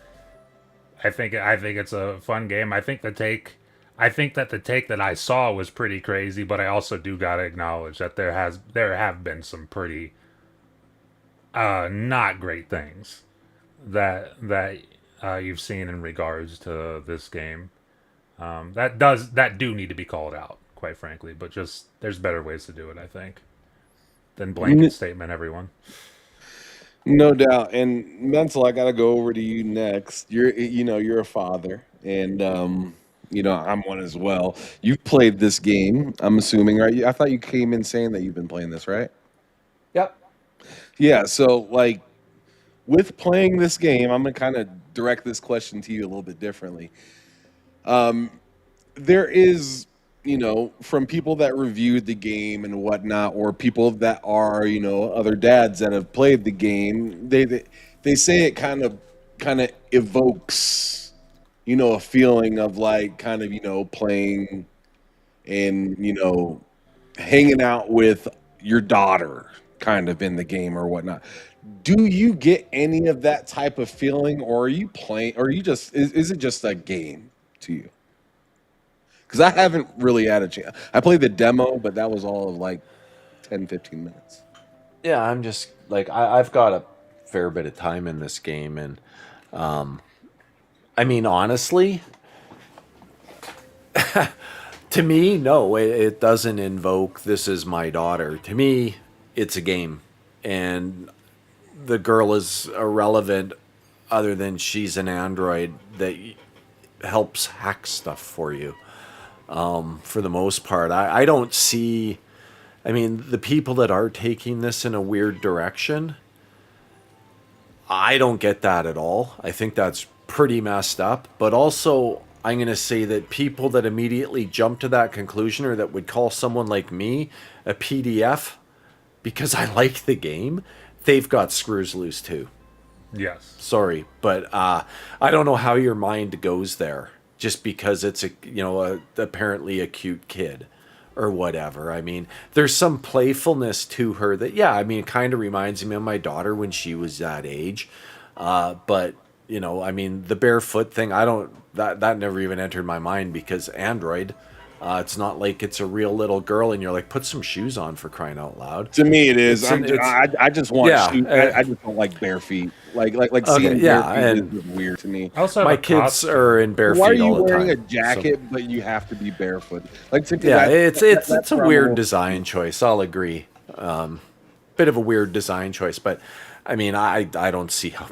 I think it's a fun game. I think that the take that I saw was pretty crazy, but I also do gotta acknowledge that there have been some pretty not great things that you've seen in regards to this game. That do need to be called out, quite frankly. But just there's better ways to do it, I think, than blanket statement everyone. No doubt. And Mental, I got to go over to you next. You're a father, and I'm one as well. You've played this game, I'm assuming, right? I thought you came in saying that you've been playing this, right? Yep. Yeah. So, like, with playing this game, I'm gonna kind of direct this question to you a little bit differently. There is, from people that reviewed the game and whatnot, or people that are, other dads that have played the game, they say it kind of evokes, a feeling of like kind of, playing and, hanging out with your daughter kind of in the game or whatnot. Do you get any of that type of feeling, or are you playing, or are you just, is it just a game to you? Because I haven't really had a chance. I played the demo, but that was all of like 10, 15 minutes. Yeah, I'm just like I've got a fair bit of time in this game, and I mean honestly, to me, no, it doesn't invoke "this is my daughter." To me, it's a game, and the girl is irrelevant, other than she's an android that helps hack stuff for you. For the most part, I don't see. I mean, the people that are taking this in a weird direction, I don't get that at all. I think that's pretty messed up. But also, I'm going to say that people that immediately jump to that conclusion or that would call someone like me a PDF because I like the game, they've got screws loose too. Yes. Sorry, but I don't know how your mind goes there just because it's apparently a cute kid or whatever. I mean, there's some playfulness to her that, yeah, I mean, it kind of reminds me of my daughter when she was that age. But, I mean, the barefoot thing, that never even entered my mind because Android, it's not like it's a real little girl and you're like, put some shoes on for crying out loud. To me, it is. It's- I just want Yeah, shoes. I just don't like bare feet. Like seeing yeah, bare feet and- is weird to me. I also have My a kids costume. are in bare Why are feet you all the wearing time. a jacket, but you have to be barefoot? Like, to me, Yeah, that's it's a where I'm weird little- design choice. I'll agree. Bit of a weird design choice, but I mean, I don't see how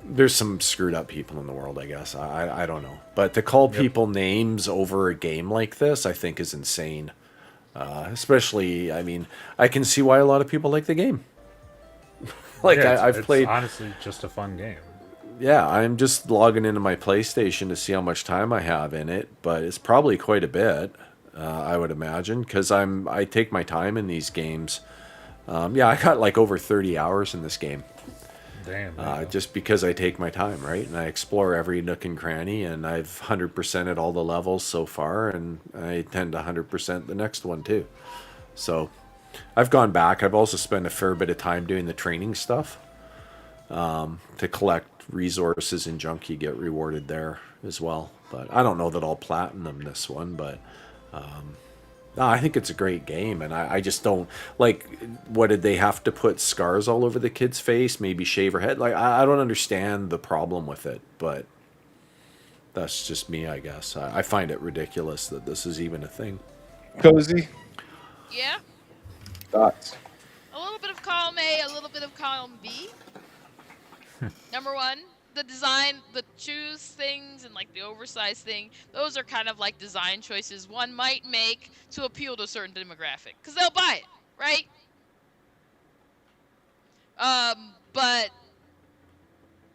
there's some screwed up people in the world. I guess I don't know, but to call people names over a game like this, I think is insane. Especially, I mean, I can see why a lot of people like the game. Like Yeah, I've it's played. honestly just a fun game. Yeah, I'm just logging into my PlayStation to see how much time I have in it, but it's probably quite a bit, I would imagine, because I take my time in these games. Yeah, I got like over 30 hours in this game, Damn. just because I take my time, right? And I explore every nook and cranny, and I've 100%ed all the levels so far, and I tend to 100% the next one too. So I've gone back. I've also spent a fair bit of time doing the training stuff to collect resources and junk. You get rewarded there as well. But I don't know that I'll platinum this one, but no, I think it's a great game, and I just don't like. What did they have to put scars all over the kid's face? Maybe shave her head? Like I don't understand the problem with it, but that's just me, I guess. I find it ridiculous that this is even a thing. Cozy Yeah. thoughts. A little bit of column A, a little bit of column B. Number one, the design, the shoes things and like the oversized thing, those are kind of like design choices one might make to appeal to a certain demographic because they'll buy it, right? But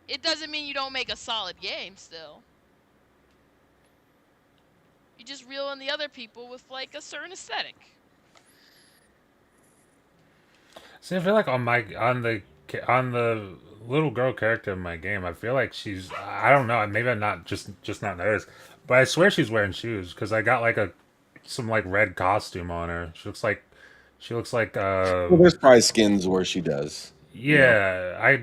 it doesn't mean you don't make a solid game still. You just reel in the other people with like a certain aesthetic. See, I feel like on the little girl character in my game, I feel like I don't know, maybe I'm not just not noticed, but I swear she's wearing shoes because I got like some like red costume on her. She looks like Well, there's probably skins where she does. yeah.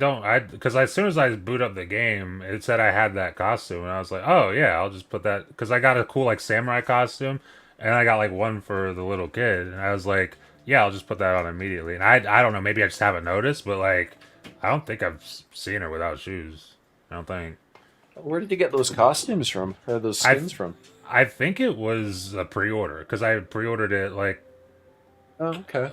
Because as soon as I boot up the game, it said I had that costume, and I was like, oh yeah, I'll just put that because I got a cool like samurai costume, and I got like one for the little kid, and I was like, yeah, I'll just put that on immediately. And I don't know, maybe I just haven't noticed, but like, I don't think I've seen her without shoes. I don't think. Where did you get those costumes from? Or those skins from? I think it was a pre-order because I pre-ordered it like Oh, okay.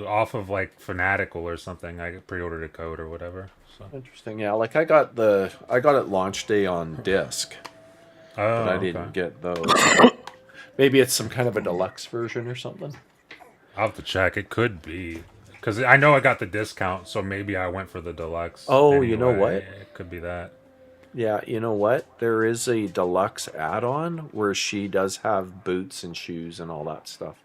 off of like Fanatical or something. I pre-ordered a code or whatever. So. Interesting. Yeah, like I got it launch day on disc, Oh, but I okay. didn't get those. Maybe it's some kind of a deluxe version or something. I'll have to check. It could be because I know I got the discount, so maybe I went for the deluxe. Oh, you know what? It could be that. Yeah, you know what? There is a deluxe add-on where she does have boots and shoes and all that stuff.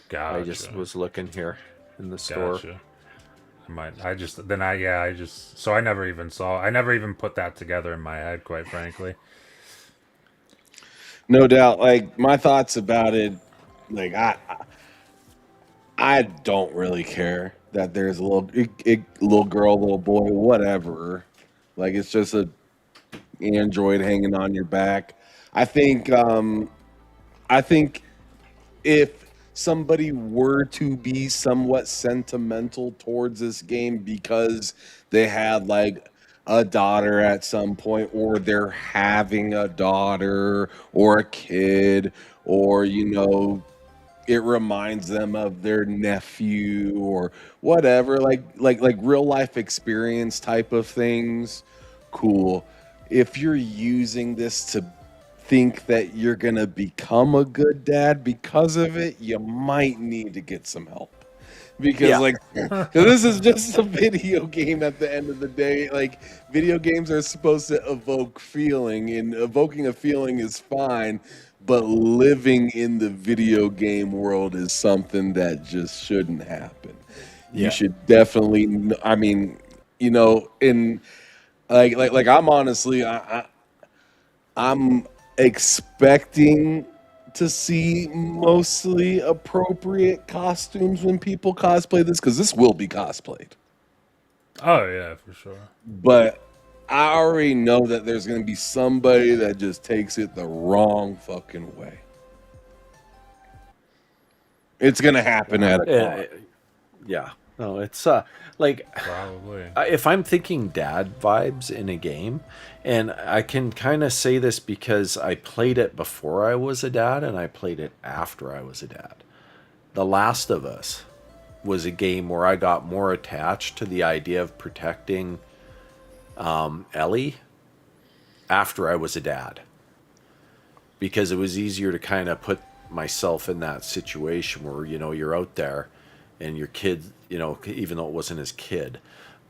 Gotcha. I just was looking here in the store. Gotcha. So I never even saw. I never even put that together in my head, quite frankly. No doubt. Like my thoughts about it, like I don't really care that there's a little girl, little boy, whatever. Like it's just a android hanging on your back. I think I think if somebody were to be somewhat sentimental towards this game because they had like a daughter at some point, or they're having a daughter or a kid, or it reminds them of their nephew or whatever, like real life experience type of things, cool. If you're using this to think that you're gonna become a good dad because of it, you might need to get some help. Because Yeah. like this is just a video game at the end of the day. Like video games are supposed to evoke feeling, and evoking a feeling is fine, but living in the video game world is something that just shouldn't happen. You Yeah. should definitely, I mean, in like I'm honestly, I'm expecting to see mostly appropriate costumes when people cosplay this, because this will be cosplayed. Oh yeah, for sure. But I already know that there's going to be somebody that just takes it the wrong fucking way. It's going to happen at a Yeah. con. Yeah. No, it's like Probably. if I'm thinking dad vibes in a game, and I can kind of say this because I played it before I was a dad and I played it after I was a dad. The Last of Us was a game where I got more attached to the idea of protecting Ellie after I was a dad, because it was easier to kind of put myself in that situation where you're out there and your kid, even though it wasn't his kid,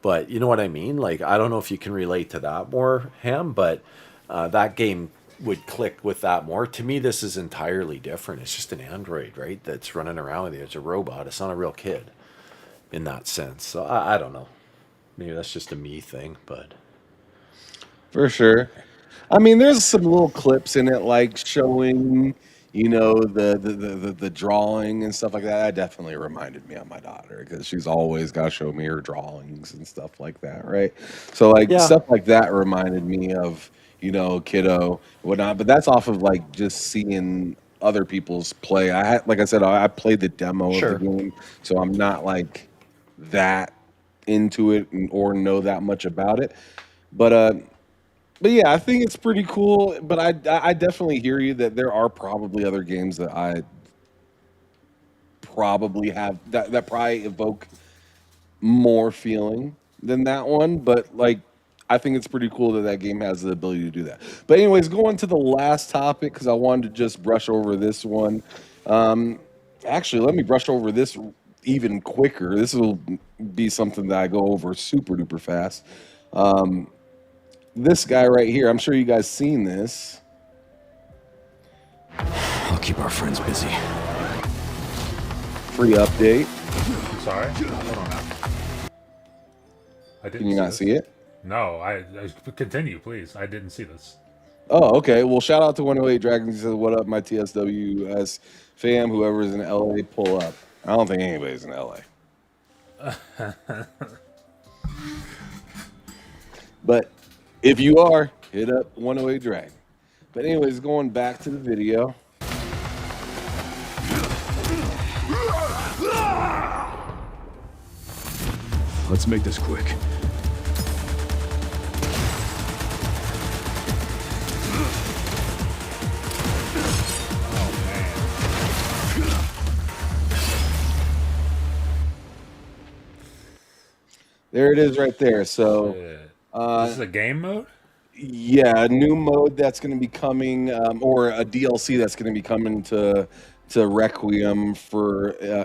but you know what I mean. Like, I don't know if you can relate to that more, Ham, but that game would click with that more. To me, this is entirely different. It's just an android, right, that's running around with you. It's a robot. It's not a real kid in that sense. So I don't know. Maybe that's just a me thing, but For sure. I mean, there's some little clips in it, like showing, the drawing and stuff like that. That definitely reminded me of my daughter, because she's always got to show me her drawings and stuff like that, right? So, like, yeah, stuff like that reminded me of, kiddo, whatnot. But that's off of like just seeing other people's play. Like I said, I played the demo of the sure. game, so I'm not like that into it or know that much about it. But yeah, I think it's pretty cool. But I definitely hear you that there are probably other games that I probably have that probably evoke more feeling than that one. But like, I think it's pretty cool that that game has the ability to do that. But anyways, going to the last topic, because I wanted to just brush over this one. Actually, let me brush over this even quicker. This will be something that I go over super duper fast. This guy right here, I'm sure you guys seen this. I'll keep our friends busy. Free update. I'm sorry. Hold on now. I didn't. Can you not this. see it? No, I continue, please. I didn't see this. Oh, okay. Well, shout out to 108 Dragons. He says, "What up, my TSWS fam? Whoever's in LA, pull up." I don't think anybody's in LA. But if you are, hit up 108 Dragon. But anyways, going back to the video. Let's make this quick. There it is right there. So, This is a game mode? yeah, a new mode that's going to be coming, or a DLC that's going to be coming to Requiem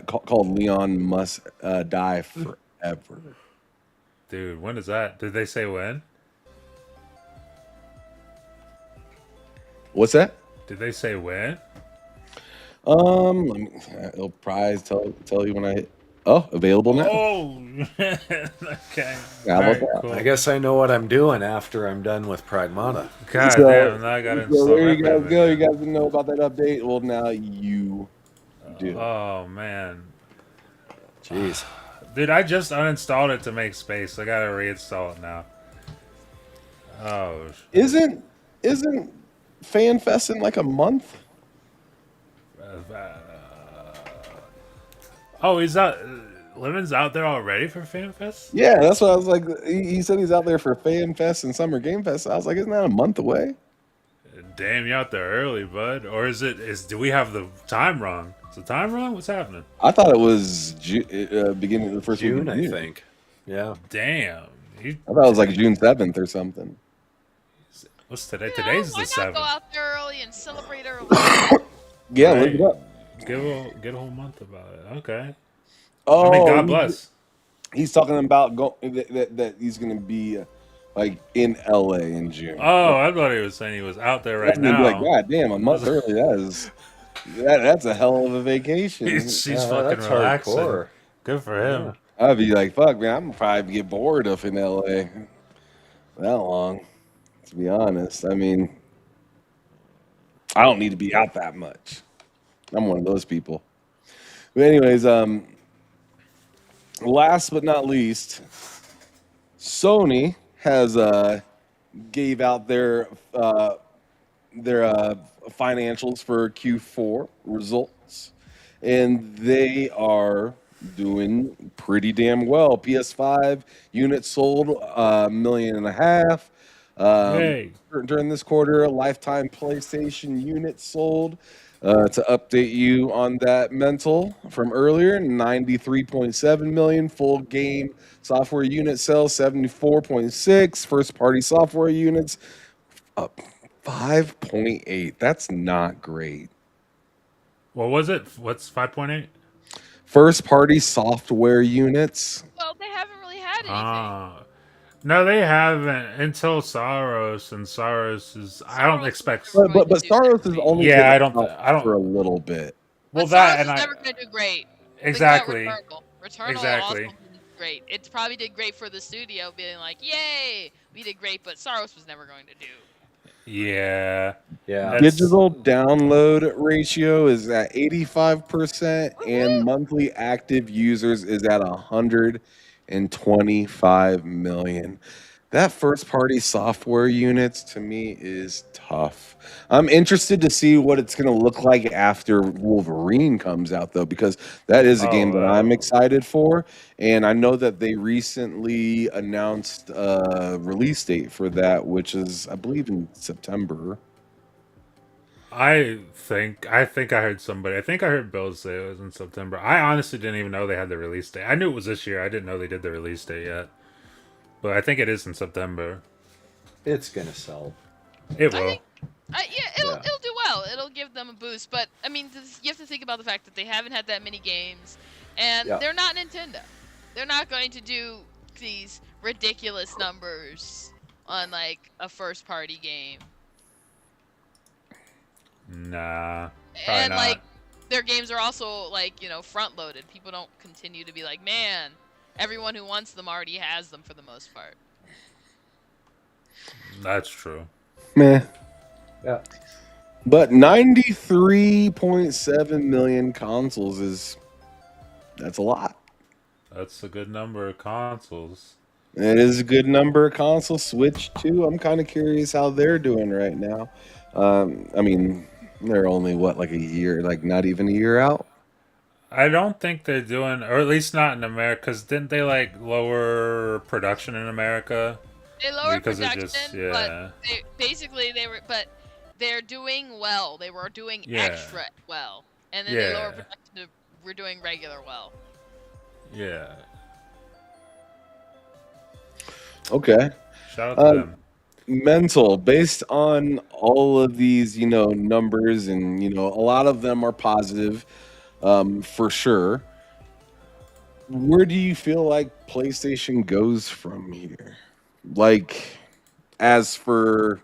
called Leon Must Die Forever. Dude, when is that? Did they say when? What's that? Did they say when? It'll probably tell you when I hit. Oh, available now. Oh, okay. How about Alright, that? cool. I guess I know what I'm doing after I'm done with Pragmata. God So- damn, now I gotta install So there you Requiem guys go. You again. guys didn't know about that update. Well, now you do. Oh man, Jeez. dude, I just uninstalled it to make space. I gotta reinstall it now. Oh, Isn't FanFest in like a month? Oh, he's out. Lemon's out there already for FanFest? Yeah, that's what I was like. He said he's out there for Fan Fest and Summer Game Fest. I was like, isn't that a month away? Damn, you out there early, bud. Or do we have the time wrong? Is the time wrong? What's happening? I thought it was beginning of the first week June, of I June. think. Yeah. Damn. I thought it was like June 7th or something. What's today? You know, Today's why the not 7th. go out there early and celebrate early? Yeah, Right. look it up. Get a whole month about it. Okay. Oh, I mean, God bless. He's talking about that he's going to be like in LA in June. Oh, I thought he was saying he was out there right That's gonna be like, now. God damn, a month early. That's a hell of a vacation. She's Yeah, fucking that's relaxing. hardcore. Good for him. I'd be like, fuck, man, I'm probably get bored up in LA that long. To be honest, I mean, I don't need to be out that much. I'm one of those people. But anyways, last but not least, Sony has gave out their financials for Q4 results, and they are doing pretty damn well. PS5 units sold 1.5 million. Yay. During this quarter, lifetime PlayStation units sold. To update you on that mental from earlier, 93.7 million full game software unit sales, 74.6 first party software units, up 5.8. That's not great. What was it? What's 5.8? First party software units. Well, they haven't really had anything. No, they haven't until Saros, and Saros is. I don't Saros expect. is never But going to do Saros great. is only Yeah, I been don't- out I don't- for a little bit. Well, But that Saros and is I never going to do great. exactly. Think about Returnal. Returnal Exactly. also did great. It probably did great for the studio, being like, "Yay, we did great," but Saros was never going to do. Yeah. Yeah. That's- Digital download ratio is at 85%, and monthly active users is at 125 million. That first party software units to me is tough. I'm interested to see what it's going to look like after Wolverine comes out, though, because that is a game that I'm excited for. And I know that they recently announced a release date for that, which is, I believe, in September. I think I heard somebody. I think I heard Bill say it was in September. I honestly didn't even know they had the release date. I knew it was this year. I didn't know they did the release date yet. But I think it is in September. It's gonna sell. It I will. think, it'll do well. It'll give them a boost. But I mean, you have to think about the fact that they haven't had that many games, and they're not Nintendo. They're not going to do these ridiculous numbers on like a first-party game. Nah. And not. like their games are also like front-loaded. People don't continue to be like, man, everyone who wants them already has them for the most part. That's true. Meh. Yeah. But 93.7 million consoles that's a lot. That's a good number of consoles. It is a good number of consoles. Switch too. I'm kind of curious how they're doing right now. I mean, they're only like a year, like not even a year out. I don't think they're doing, or at least not in America, because didn't they like lower production in America? They lowered Because production, it just, but they're doing well. They were doing extra well, and then they lowered production to we're doing regular well. Yeah. Okay. Shout out to them. Mental, based on all of these, numbers, and a lot of them are positive, for sure. Where do you feel like PlayStation goes from here? Like, as for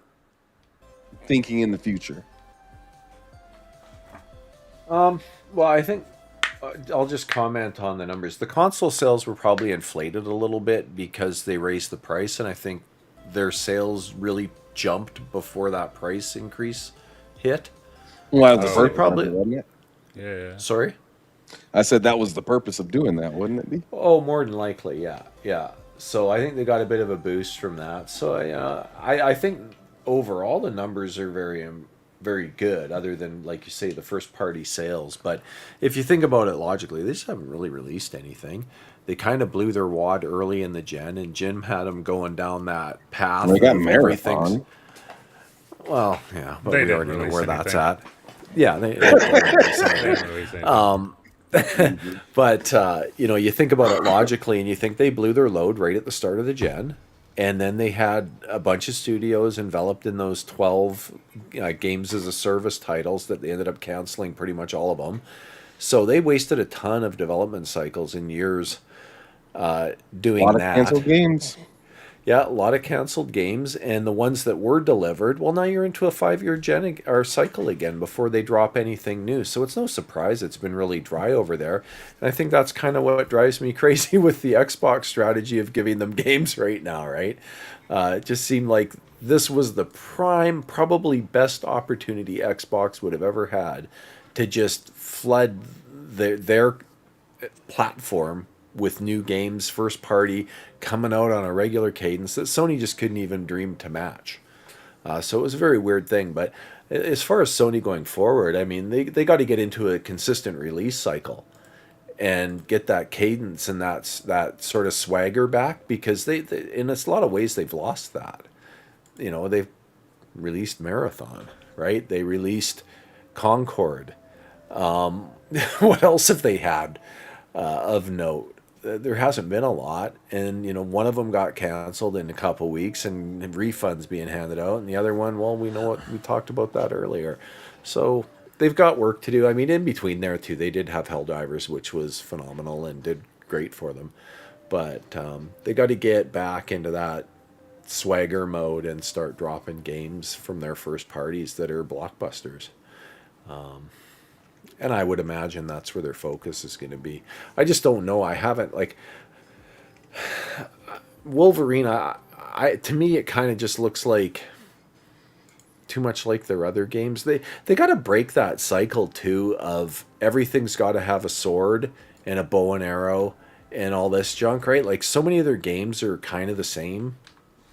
thinking in the future. Well, I think I'll just comment on the numbers. The console sales were probably inflated a little bit because they raised the price, and I think their sales really jumped before that price increase hit. Well, that was the So purpose, probably- wasn't it? Yeah. Sorry? I said that was the purpose of doing that, wouldn't it be? Oh, more than likely, yeah. So I think they got a bit of a boost from that. So I think overall the numbers are very very good, other than, like you say, the first party sales. But if you think about it logically, they just haven't really released anything. They kind of blew their wad early in the gen, and Jim had them going down that path They got of everything's. Marathon. Well, yeah, but They we didn't already know release where that's anything. at. Yeah, they didn't release They anything. didn't release anything. But you think about it logically, and you think they blew their load right at the start of the gen, and then they had a bunch of studios enveloped in those 12 games as a service titles that they ended up canceling pretty much all of them. So they wasted a ton of development cycles and years A doing lot of that. canceled games. Yeah, a lot of canceled games, and the ones that were delivered, well, now you're into a 5-year gen or cycle again before they drop anything new. So it's no surprise it's been really dry over there. And I think that's kind of what drives me crazy with the Xbox strategy of giving them games right now, right? It just seemed like this was the prime, probably best opportunity Xbox would have ever had to just flood their platform with new games, first party, coming out on a regular cadence that Sony just couldn't even dream to match. So it was a very weird thing. But as far as Sony going forward, I mean, they got to get into a consistent release cycle and get that cadence and that sort of swagger back, because they in a lot of ways they've lost that. They've released Marathon, right? They released Concord. What else have they had of note? There hasn't been a lot, and one of them got canceled in a couple weeks and refunds being handed out, and the other one, well, we know what we talked about that earlier. So they've got work to do. I mean, in between there too, they did have Helldivers, which was phenomenal and did great for them, but they got to get back into that swagger mode and start dropping games from their first parties that are blockbusters. And I would imagine that's where their focus is going to be. I just don't know. I haven't, Wolverine. To me, it kind of just looks like too much like their other games. They got to break that cycle too of everything's got to have a sword and a bow and arrow and all this junk, right? Like, so many of their games are kind of the same,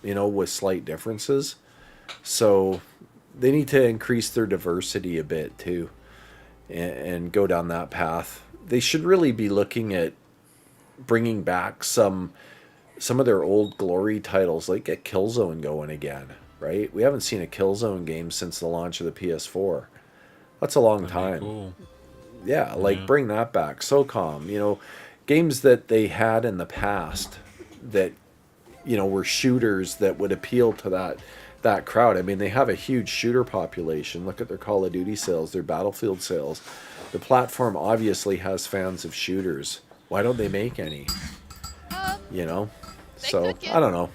with slight differences. So they need to increase their diversity a bit too. And go down that path. They should really be looking at bringing back some of their old glory titles, like get Killzone going again, right? We haven't seen a Killzone game since the launch of the PS4. That's a long time. Cool. Yeah, bring that back. SOCOM, games that they had in the past that were shooters that would appeal to that crowd. I mean, they have a huge shooter population. Look at their Call of Duty sales, their Battlefield sales. The platform obviously has fans of shooters. Why don't they make any? So I don't know.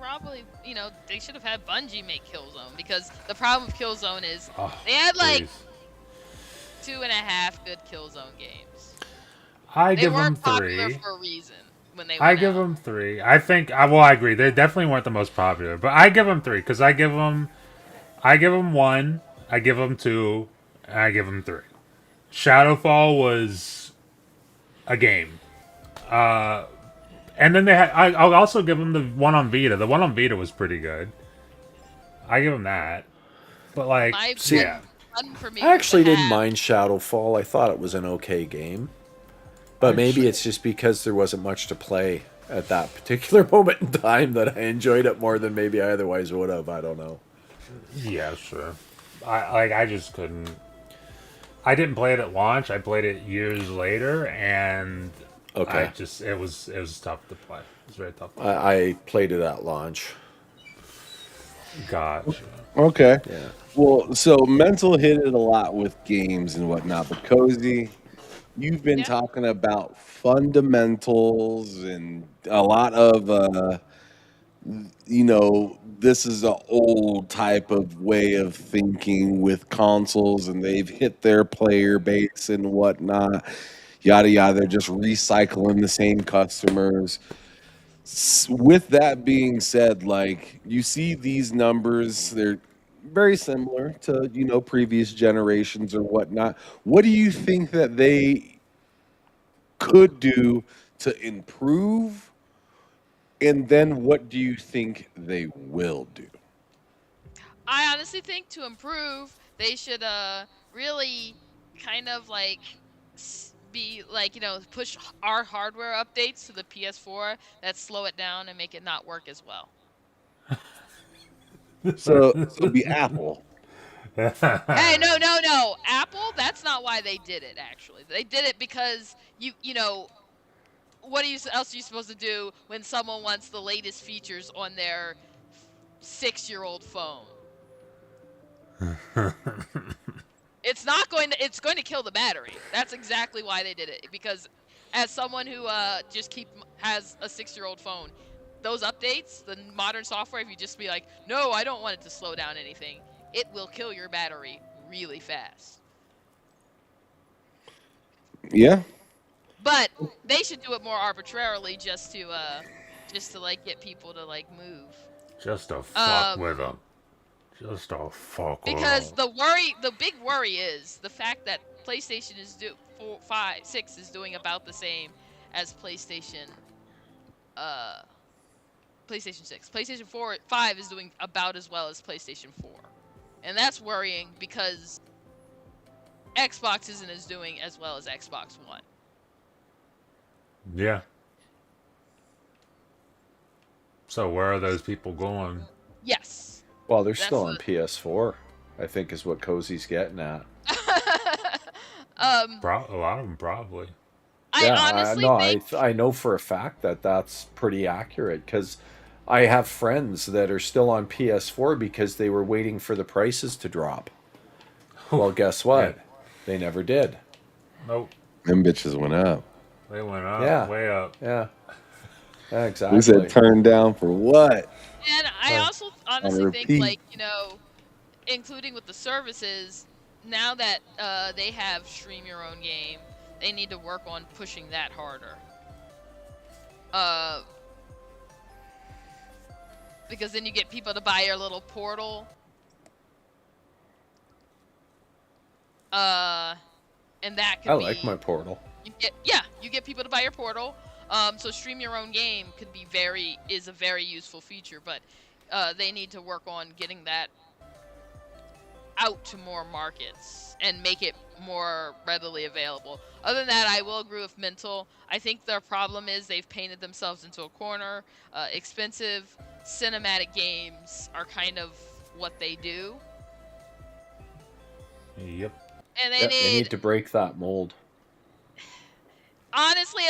Probably, they should have had Bungie make Killzone, because the problem with Killzone is they had Please. 2.5 good Killzone games. I They give them weren't popular 3. for a reason when they I went give out. them 3. I think. I agree. They definitely weren't the most popular, but I give them 3 because I give them 1. I give them 2. And I give them 3. Shadowfall was a game. And then they had. I'll also give them the one on Vita. The one on Vita was pretty good. I give them that. But yeah. Fun for me I actually was to didn't have- mind Shadowfall. I thought it was an okay game. But maybe it's just because there wasn't much to play at that particular moment in time that I enjoyed it more than maybe I otherwise would have. I don't know. Yeah, sure. I just couldn't. I didn't play it at launch. I played it years later, and Okay. it was tough to play. It was very tough. I played it at launch. Gotcha. Okay. Yeah. Well, so Mental hit it a lot with games and whatnot, but Cozy, you've been Yeah. talking about fundamentals and a lot of, this is an old type of way of thinking with consoles, and they've hit their player base and whatnot, yada yada. They're just recycling the same customers. With that being said, you see these numbers, they're very similar to previous generations or whatnot. What do you think that they could do to improve, and then what do you think they will do? I honestly think to improve, they should really kind of like be like, push our hardware updates to the PS4 that slow it down and make it not work as well. So be Apple. Hey, no. Apple, that's not why they did it actually. They did it because what else are you supposed to do when someone wants the latest features on their 6-year-old phone? It's going to kill the battery. That's exactly why they did it. Because as someone who has a 6-year-old phone, those updates, the modern software, if you just be like, no, I don't want it to slow down anything, it will kill your battery really fast. Yeah. But they should do it more arbitrarily just to like get people to like move. Just to fuck with them. Just to fuck with them. Because the big worry is the fact that PlayStation 6 is doing about the same as PlayStation 6. PlayStation 5 is doing about as well as PlayStation 4. And that's worrying because Xbox isn't as doing as well as Xbox One. Yeah. So where are those people going? Yes. Well, they're still on PS4, I think is what Cozy's getting at. A lot of them probably. I know for a fact that that's pretty accurate because I have friends that are still on PS4 because they were waiting for the prices to drop. Well, guess what? Yeah. They never did. Nope. Them bitches went up. They went up. Yeah. Way up. Yeah. Yeah, exactly. We said turned down for what? And I also honestly think, like, including with the services, now that they have stream your own game, they need to work on pushing that harder. Because then you get people to buy your little portal. And that could I like my portal. You get people to buy your portal. So stream your own game is a very useful feature, but they need to work on getting that out to more markets and make it more readily available. Other than that, I will agree with Mental. I think their problem is they've painted themselves into a corner. Expensive cinematic games are kind of what they do. Yep. And they need to break that mold. Honestly,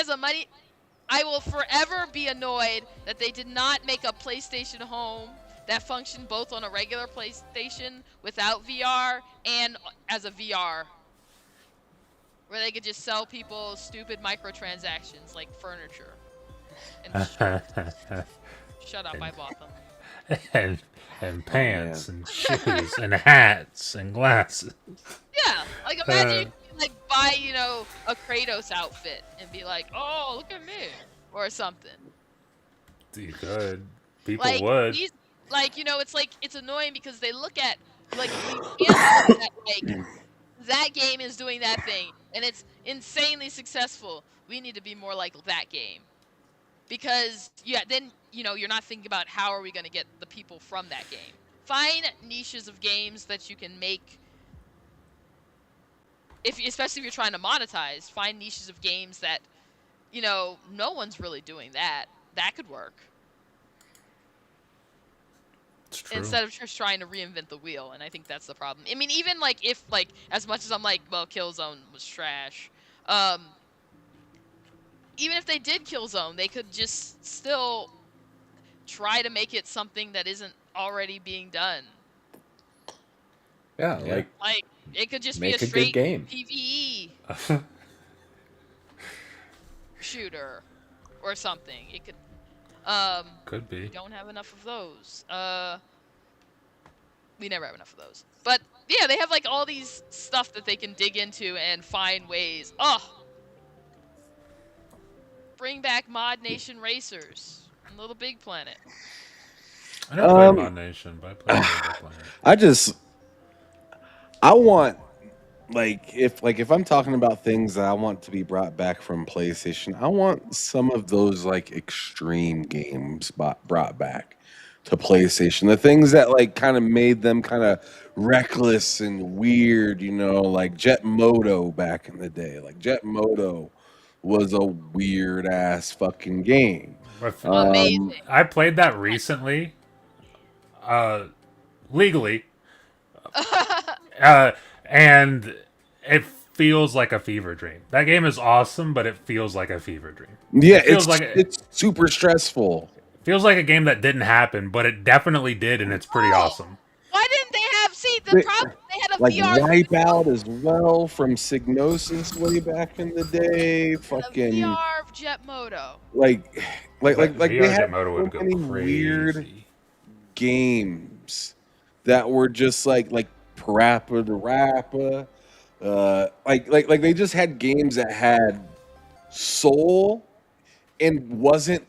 I will forever be annoyed that they did not make a PlayStation Home that functioned both on a regular PlayStation without VR and as a VR. Where they could just sell people stupid microtransactions like furniture. And shut up, I bought them. And pants and shoes and hats and glasses. Yeah, like imagine you could like buy, a Kratos outfit and be like, oh, look at me. Or something. You could. People would. It's annoying because they look at, like, that game is doing that thing, and it's insanely successful. We need to be more like that game. Because, then, you're not thinking about how are we going to get the people from that game. Find niches of games that you can make, especially if you're trying to monetize, find niches of games that, no one's really doing that. That could work. It's true. Instead of just trying to reinvent the wheel, and I think that's the problem. I mean, even if as much as I'm like, well, Killzone was trash. Even if they did Killzone, they could just still try to make it something that isn't already being done. Yeah, like it could just be a straight game. PvE shooter or something. It could be. We don't have enough of those. We never have enough of those. But yeah, they have like all these stuff that they can dig into and find ways. Bring back Mod Nation Racers and Little Big Planet. I never played Mod Nation, but I played Little Big Planet. I want, if I'm talking about things that I want to be brought back from PlayStation, I want some of those like extreme games brought back to PlayStation. The things that like kind of made them kind of reckless and weird, you know, like Jet Moto back in the day. Like Jet Moto was a weird ass fucking game. Amazing. I played that recently, legally, and it feels like a fever dream. That game is awesome, but it feels like a fever dream. Yeah, It feels like it's super stressful. feels like a game that didn't happen, but it definitely did, and it's pretty Oh, awesome. why didn't they have? See, the They- problem they had a Like VR Wipeout as well from Psygnosis way back in the day. a Fucking VR of Jet Moto. like But they VR had Moto so would go many crazy. weird games that were just like Parappa the Rappa. Like they just had games that had soul and wasn't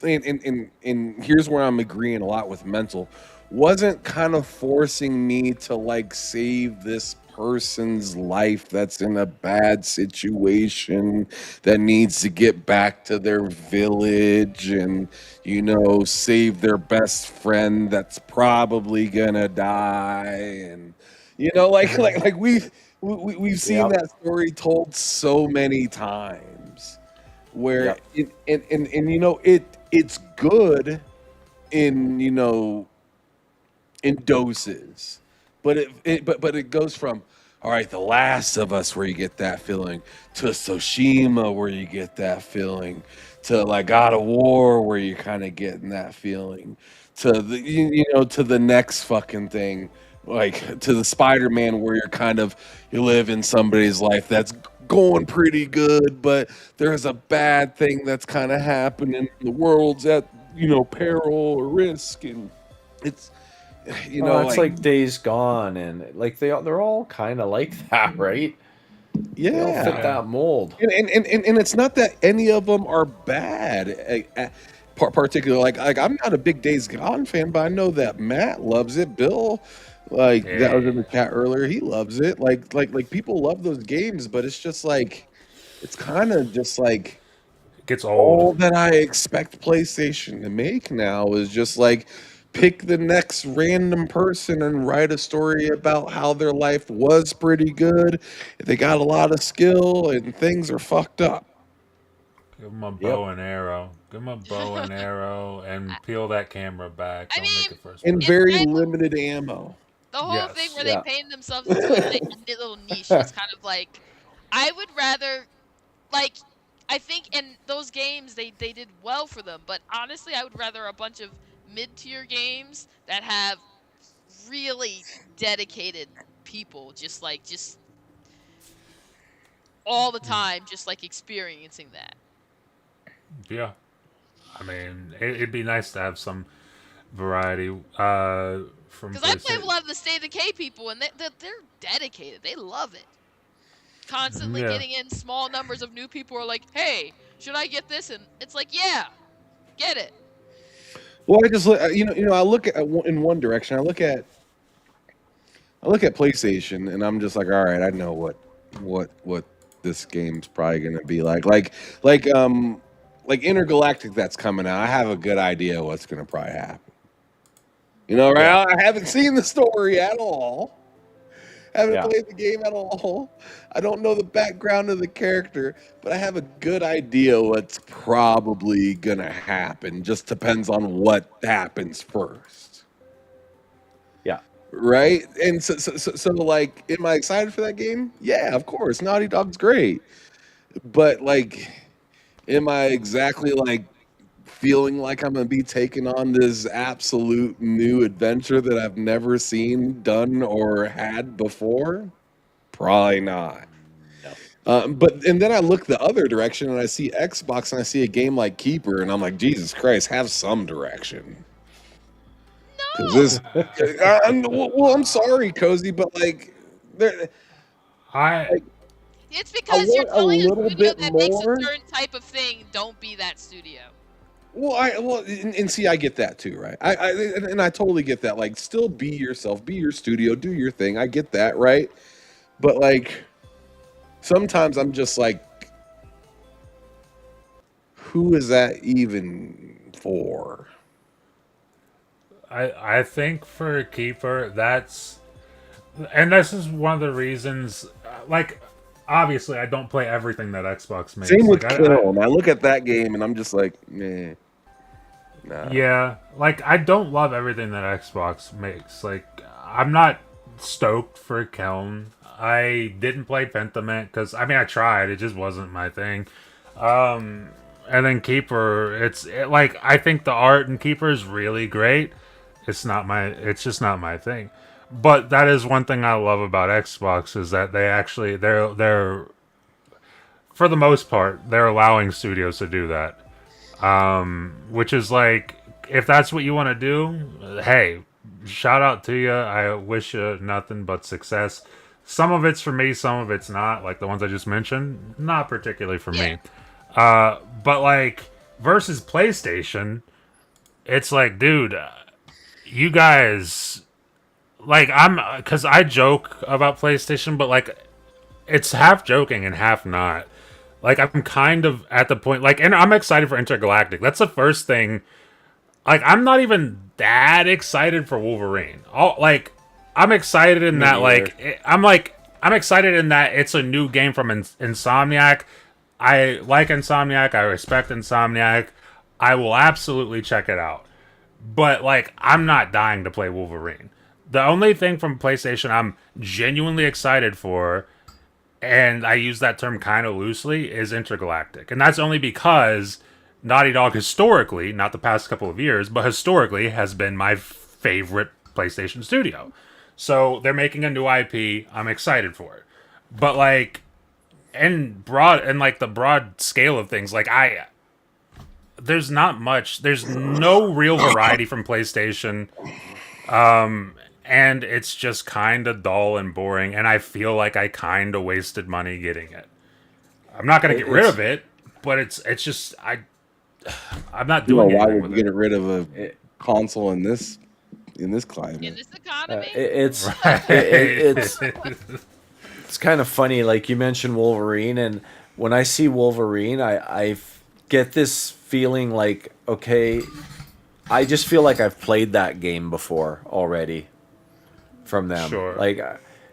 and here's where I'm agreeing a lot with mental, wasn't kind of forcing me to like save this person's life that's in a bad situation that needs to get back to their village and you know save their best friend that's probably gonna die and you know like we've seen Yep. that story told so many times where Yep. and you know it's good in you know in doses but it goes from all right, The Last of Us where you get that feeling to Tsushima where you get that feeling to like God of War where you're kind of getting that feeling to the you know to the next fucking thing like to the Spider-Man where you live in somebody's life that's going pretty good but there's a bad thing that's kind of happening the world's at you know peril or risk and it's you know It's like Days Gone, and like they're all kind of like that, right? They all yeah fit that mold. and it's not that any of them are bad particularly like I'm not a big Days Gone fan but I know that Matt loves it. Bill like that was in the chat earlier, he loves it like people love those games but it's just like it's kind of just like It gets all old. that I expect PlayStation to make now is just like pick the next random person and write a story about how their life was pretty good. They got a lot of skill and things are fucked up. Give him a bow and arrow. Give him a bow and arrow, and peel that camera back. I Don't make mean, it first And person. very kind of- limited ammo. The whole Yes. thing where Yeah. they paint themselves into a little niche is kind of like, I would rather, like, I think in those games they did well for them, but honestly, I would rather a bunch of mid-tier games that have really dedicated people, just all the time, just like experiencing that. Yeah. I mean, it'd be nice to have some variety from Because I play with PlayStation. a lot of the State of Decay people, and they're dedicated. They love it. Constantly Yeah. getting in small numbers of new people who are like, hey, should I get this? And it's like, yeah, get it. Well, I just look, you know, I look at in one direction. I look at PlayStation, and I'm just like, all right, I know what this game's probably gonna be like Intergalactic that's coming out. I have a good idea what's gonna probably happen. You know, right? Yeah. I haven't seen the story at all. Haven't Yeah. played the game at all. I don't know the background of the character, but I have a good idea what's probably gonna happen. Just depends on what happens first, Yeah. right? And so like, am I excited for that game? Yeah, of course. Naughty Dog's great, but like, am I exactly like feeling like I'm gonna be taking on this absolute new adventure that I've never seen, done, or had before? Probably not. But and then I look the other direction and I see Xbox and I see a game like Keeper and I'm like, Jesus Christ, have some direction. No. This, I'm sorry, Cozy, but like, I It's because you're want a telling a little studio bit that makes more. a certain type of thing, don't be that studio. And see, I get that too, right? And I totally get that. Like, still be yourself, be your studio, do your thing. I get that, right? But like, sometimes I'm just like, who is that even for? I think for Keeper, and this is one of the reasons. Like, obviously, I don't play everything that Xbox makes. Same with Like, Kill. I look at that game and I'm just like, meh, nah. yeah, like I don't love everything that Xbox makes. Like, I'm not stoked for Kelm. I didn't play Pentiment because I tried. It just wasn't my thing. And then Keeper, like I think the art in Keeper is really great. It's just not my thing. But that is one thing I love about Xbox is that they're for the most part they're allowing studios to do that. Which is like, if that's what you want to do, hey, shout out to you. I wish you nothing but success. Some of it's for me, some of it's not. Like the ones I just mentioned, not particularly for me. But like versus PlayStation, it's like, dude, you guys, like because I joke about PlayStation, but like it's half joking and half not. Like I'm kind of at the point, like, and I'm excited for Intergalactic. That's the first thing. Like I'm not even that excited for Wolverine. I'm excited in that, I'm excited in that it's a new game from Insomniac. I like Insomniac. I respect Insomniac. I will absolutely check it out. But like, I'm not dying to play Wolverine. The only thing from PlayStation I'm genuinely excited for, and I use that term kind of loosely, is Intergalactic. And that's only because Naughty Dog historically, not the past couple of years, but historically has been my favorite PlayStation studio. So they're making a new IP. I'm excited for it. But like, like the broad scale of things, like there's not much. There's no real variety from PlayStation. And it's just kind of dull and boring, and I feel like I kind of wasted money getting it. I'm not gonna get rid of it, but it's just I'm not doing why anything would with you get it. rid of a console in this climate? In this economy, It's kind of funny. Like you mentioned Wolverine, and when I see Wolverine, I get this feeling like, okay, I just feel like I've played that game before already. From them, Sure. Like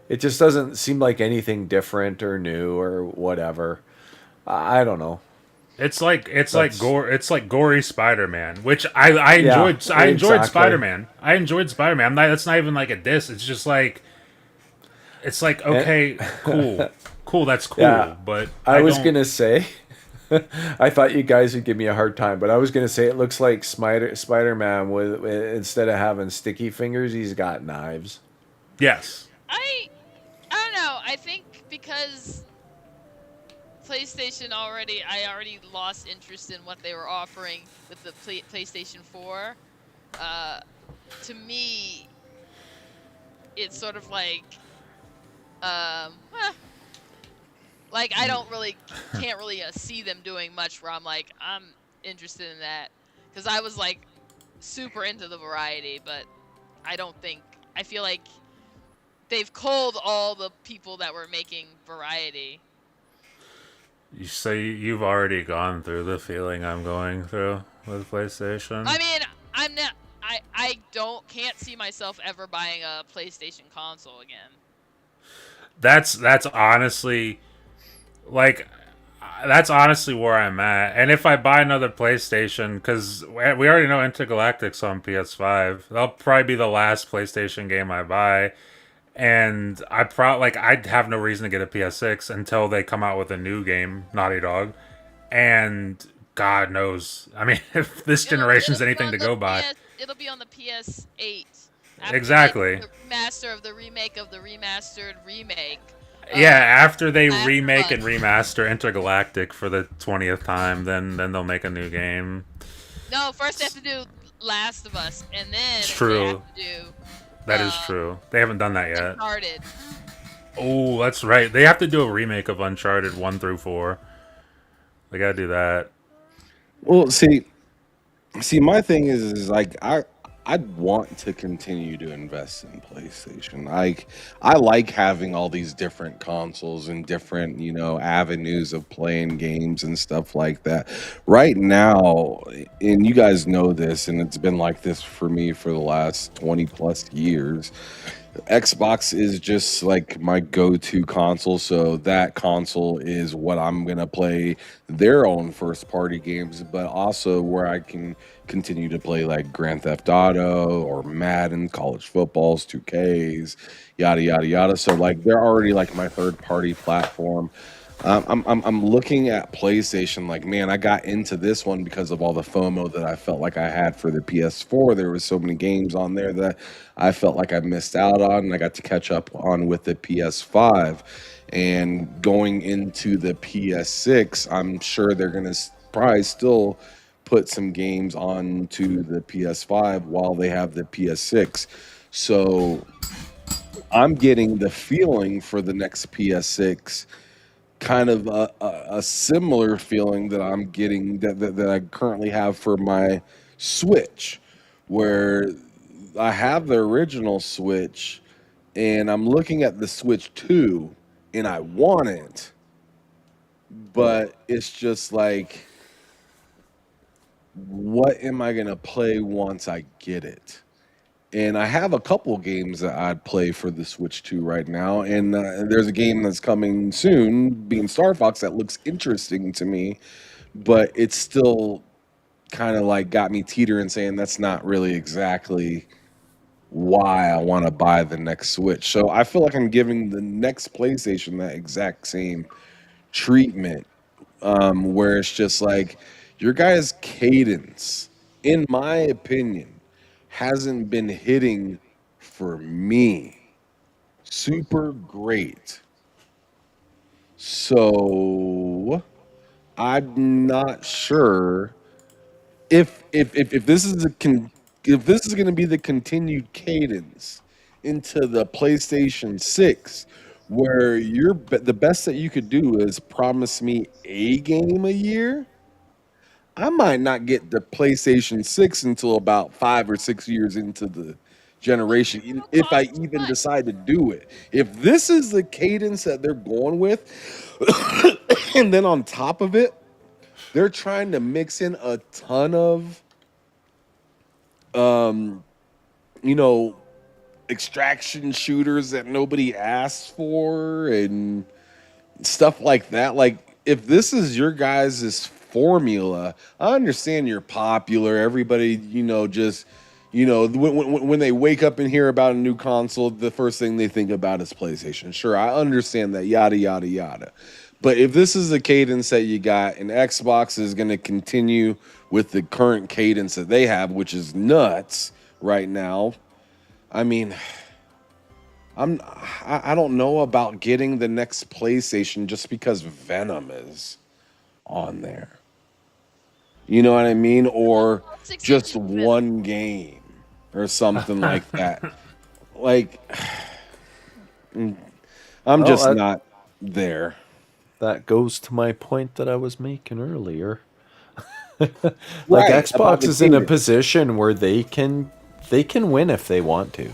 it just doesn't seem like anything different or new or whatever. I don't know. It's like gory Spider-Man, which I enjoyed. Yeah, I enjoyed exactly. Spider-Man. I enjoyed Spider-Man. That's not even like a diss. It's just like, it's like, okay, cool, that's cool. Yeah, But I was don't- gonna say, I thought you guys would give me a hard time, but I was gonna say it looks like Spider-Man with instead of having sticky fingers, he's got knives. Yes. I don't know. I think because PlayStation I already lost interest in what they were offering with the PlayStation 4. To me, it's sort of like, like I can't really see them doing much where I'm like, I'm interested in that, because I was like super into the variety, but I feel like they've culled all the people that were making variety. You say you've already gone through the feeling I'm going through with PlayStation. I mean, I'm not. I can't see myself ever buying a PlayStation console again. That's honestly, like, that's honestly where I'm at. And if I buy another PlayStation, because we already know Intergalactic's on PS5, that'll probably be the last PlayStation game I buy. And I'd have no reason to get a PS6 until they come out with a new game, Naughty Dog. And God knows, I mean, if this generation's anything to go by. It'll be on the PS8. Exactly. The remaster of the remake of the remastered remake. Yeah, after they Last remake of and Us. remaster Intergalactic for the 20th time, then they'll make a new game. No, first they have to do Last of Us, and then It's true. they have to do That is true. They haven't done that yet. Uncharted. Oh, that's right. They have to do a remake of Uncharted 1 through 4. They gotta do that. Well, see, my thing is like I I'd want to continue to invest in PlayStation. I like having all these different consoles and different, avenues of playing games and stuff like that. Right now, and you guys know this, and it's been like this for me for the last 20 plus years. Xbox is just like my go-to console, so that console is what I'm gonna play their own first-party games, but also where I can continue to play like Grand Theft Auto or Madden, college footballs, 2Ks, yada yada yada. So like they're already like my third-party platform. I'm looking at PlayStation like, man, I got into this one because of all the FOMO that I felt like I had for the PS4. There was so many games on there that I felt like I missed out on, and I got to catch up on with the PS5. And going into the PS6, I'm sure they're gonna probably still put some games onto the PS5 while they have the PS6. So I'm getting the feeling for the next PS6 kind of a similar feeling that I'm getting that I currently have for my Switch, where I have the original Switch and I'm looking at the Switch 2 and I want it, but it's just like, what am I going to play once I get it? And I have a couple games that I'd play for the Switch 2 right now. And there's a game that's coming soon, being Star Fox, that looks interesting to me, but it's still kind of like got me teetering, saying that's not really exactly why I want to buy the next Switch. So I feel like I'm giving the next PlayStation that exact same treatment, where it's just like your guys' cadence, in my opinion, hasn't been hitting for me super great. So I'm not sure if this is if this is going to be the continued cadence into the PlayStation 6, where the best that you could do is promise me a game a year. I might not get the PlayStation 6 until about 5 or 6 years into the generation, if I even decide to do it. If this is the cadence that they're going with, and then on top of it, they're trying to mix in a ton of, um, you know, extraction shooters that nobody asked for and stuff like that. Like, if this is your guys' formula, I understand you're popular. Everybody, just, when they wake up and hear about a new console, the first thing they think about is PlayStation. Sure, I understand that, yada, yada, yada. But if this is the cadence that you got, and Xbox is going to continue with the current cadence that they have, which is nuts right now, I mean, I don't know about getting the next PlayStation just because Venom is on there. You know what I mean? Or just one game or something like that. Like, I'm just not there. That goes to my point that I was making earlier. Right, Xbox is in a position where they can win if they want to.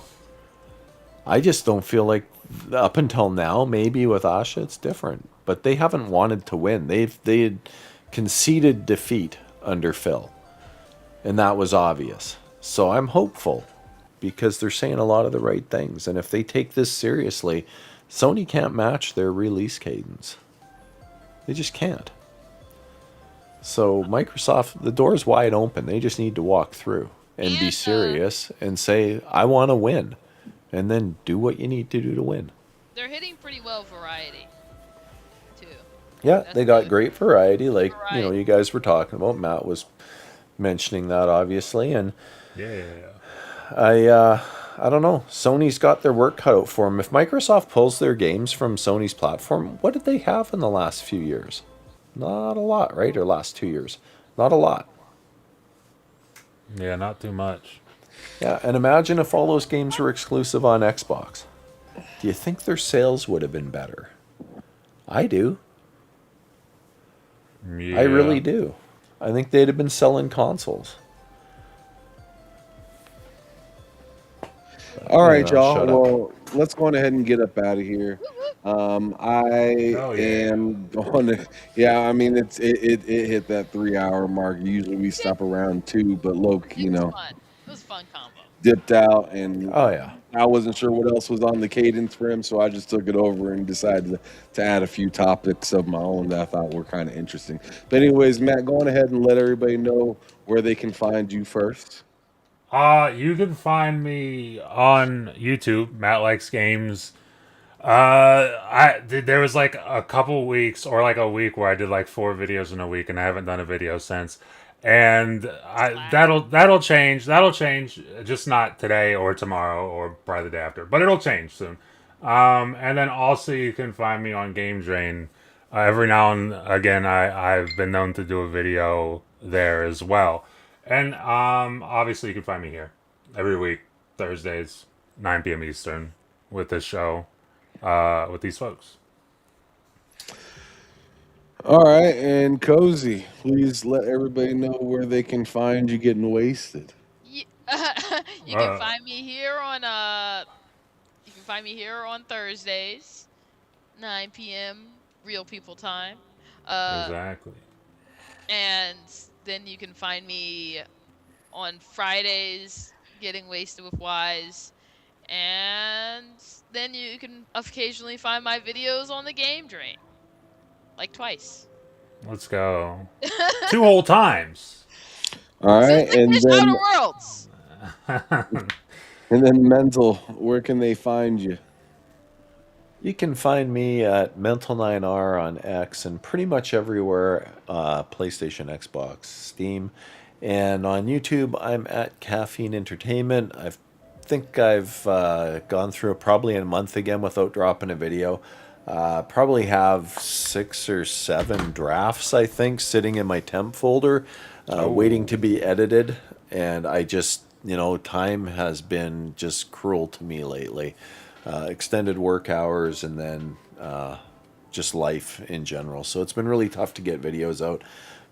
I just don't feel like, up until now, maybe with Asha it's different, but they haven't wanted to win. They had conceded defeat under Phil, and that was obvious. So I'm hopeful because they're saying a lot of the right things, and if they take this seriously, Sony can't match their release cadence. They just can't. So Microsoft, the door's wide open. They just need to walk through and be serious and say, I want to win. And then do what you need to do to win. They're hitting pretty well variety, too. Yeah, they got great variety. Like, you guys were talking about. Matt was mentioning that, obviously. And yeah. I don't know. Sony's got their work cut out for them. If Microsoft pulls their games from Sony's platform, what did they have in the last few years? Not a lot, right? Or last 2 years. Not a lot. Yeah, not too much. Yeah, and imagine if all those games were exclusive on Xbox. Do you think their sales would have been better? I do. Yeah. I really do. I think they'd have been selling consoles. All right, I'll y'all. shut up. Well, let's go on ahead and get up out of here. I Oh, yeah. am going to. Yeah, I mean it hit that 3 hour mark. Usually we stop around 2, but Loke, It was fun. It was a fun combo. dipped out, and Oh yeah. I wasn't sure what else was on the cadence for him, so I just took it over and decided to add a few topics of my own that I thought were kind of interesting. But anyways, Matt, go on ahead and let everybody know where they can find you first. You can find me on YouTube, Matt Likes Games. There was like a couple weeks or like a week where I did like 4 videos in a week, and I haven't done a video since. And that'll change. That'll change. Just not today or tomorrow or probably the day after, but it'll change soon. And then also you can find me on Game Drain. Every now and again, I've been known to do a video there as well. And obviously you can find me here every week, Thursdays, 9 p.m. Eastern, with this show, with these folks. All right, and Cozy, please let everybody know where they can find you getting wasted. You, you can find me here on Thursdays, 9 p.m. real people time. Exactly. And then you can find me on Fridays getting wasted with Wise. And then you can occasionally find my videos on the Game Drain. Like twice. Let's go. 2 whole times. All Soon right, as I finish Outer Worlds. and then Mental, where can they find you? You can find me at Mental9R on X and pretty much everywhere, PlayStation, Xbox, Steam. And on YouTube, I'm at Caffeine Entertainment. I think I've gone through probably a month again without dropping a video. Probably have 6 or 7 drafts, I think, sitting in my temp folder, waiting to be edited. And I just, time has been just cruel to me lately. Extended work hours and then just life in general. So it's been really tough to get videos out.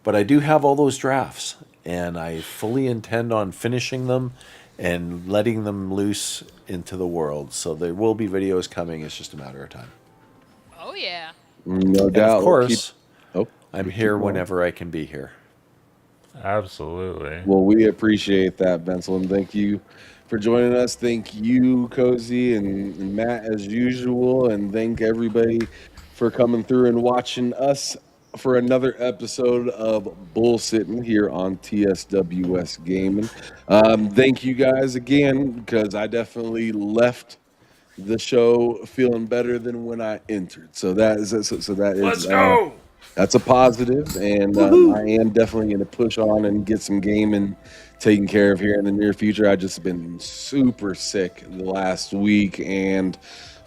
But I do have all those drafts, and I fully intend on finishing them and letting them loose into the world. So there will be videos coming. It's just a matter of time. Oh, yeah. No And doubt. of course, I'm keep here going. whenever I can be here. Absolutely. Well, we appreciate that, Bensel, and thank you for joining us. Thank you, Cozy and Matt, as usual, and thank everybody for coming through and watching us for another episode of BullSittin here on TSWS Gaming. Thank you guys again, because I definitely left the show feeling better than when I entered. So that is Let's go. that's a positive, and I am definitely going to push on and get some gaming taken care of here in the near future. I just been super sick the last week, and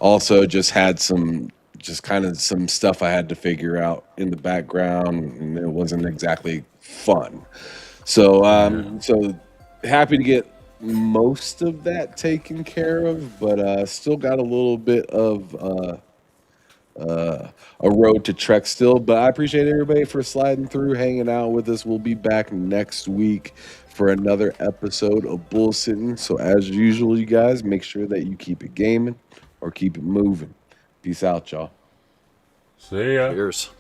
also just had some stuff I had to figure out in the background, and it wasn't exactly fun. So so happy to get most of that taken care of, but still got a little bit of a road to trek still. But I appreciate everybody for sliding through, hanging out with us. We'll be back next week for another episode of BullSittin. So as usual, you guys, make sure that you keep it gaming or keep it moving. Peace out, y'all. See ya. Cheers.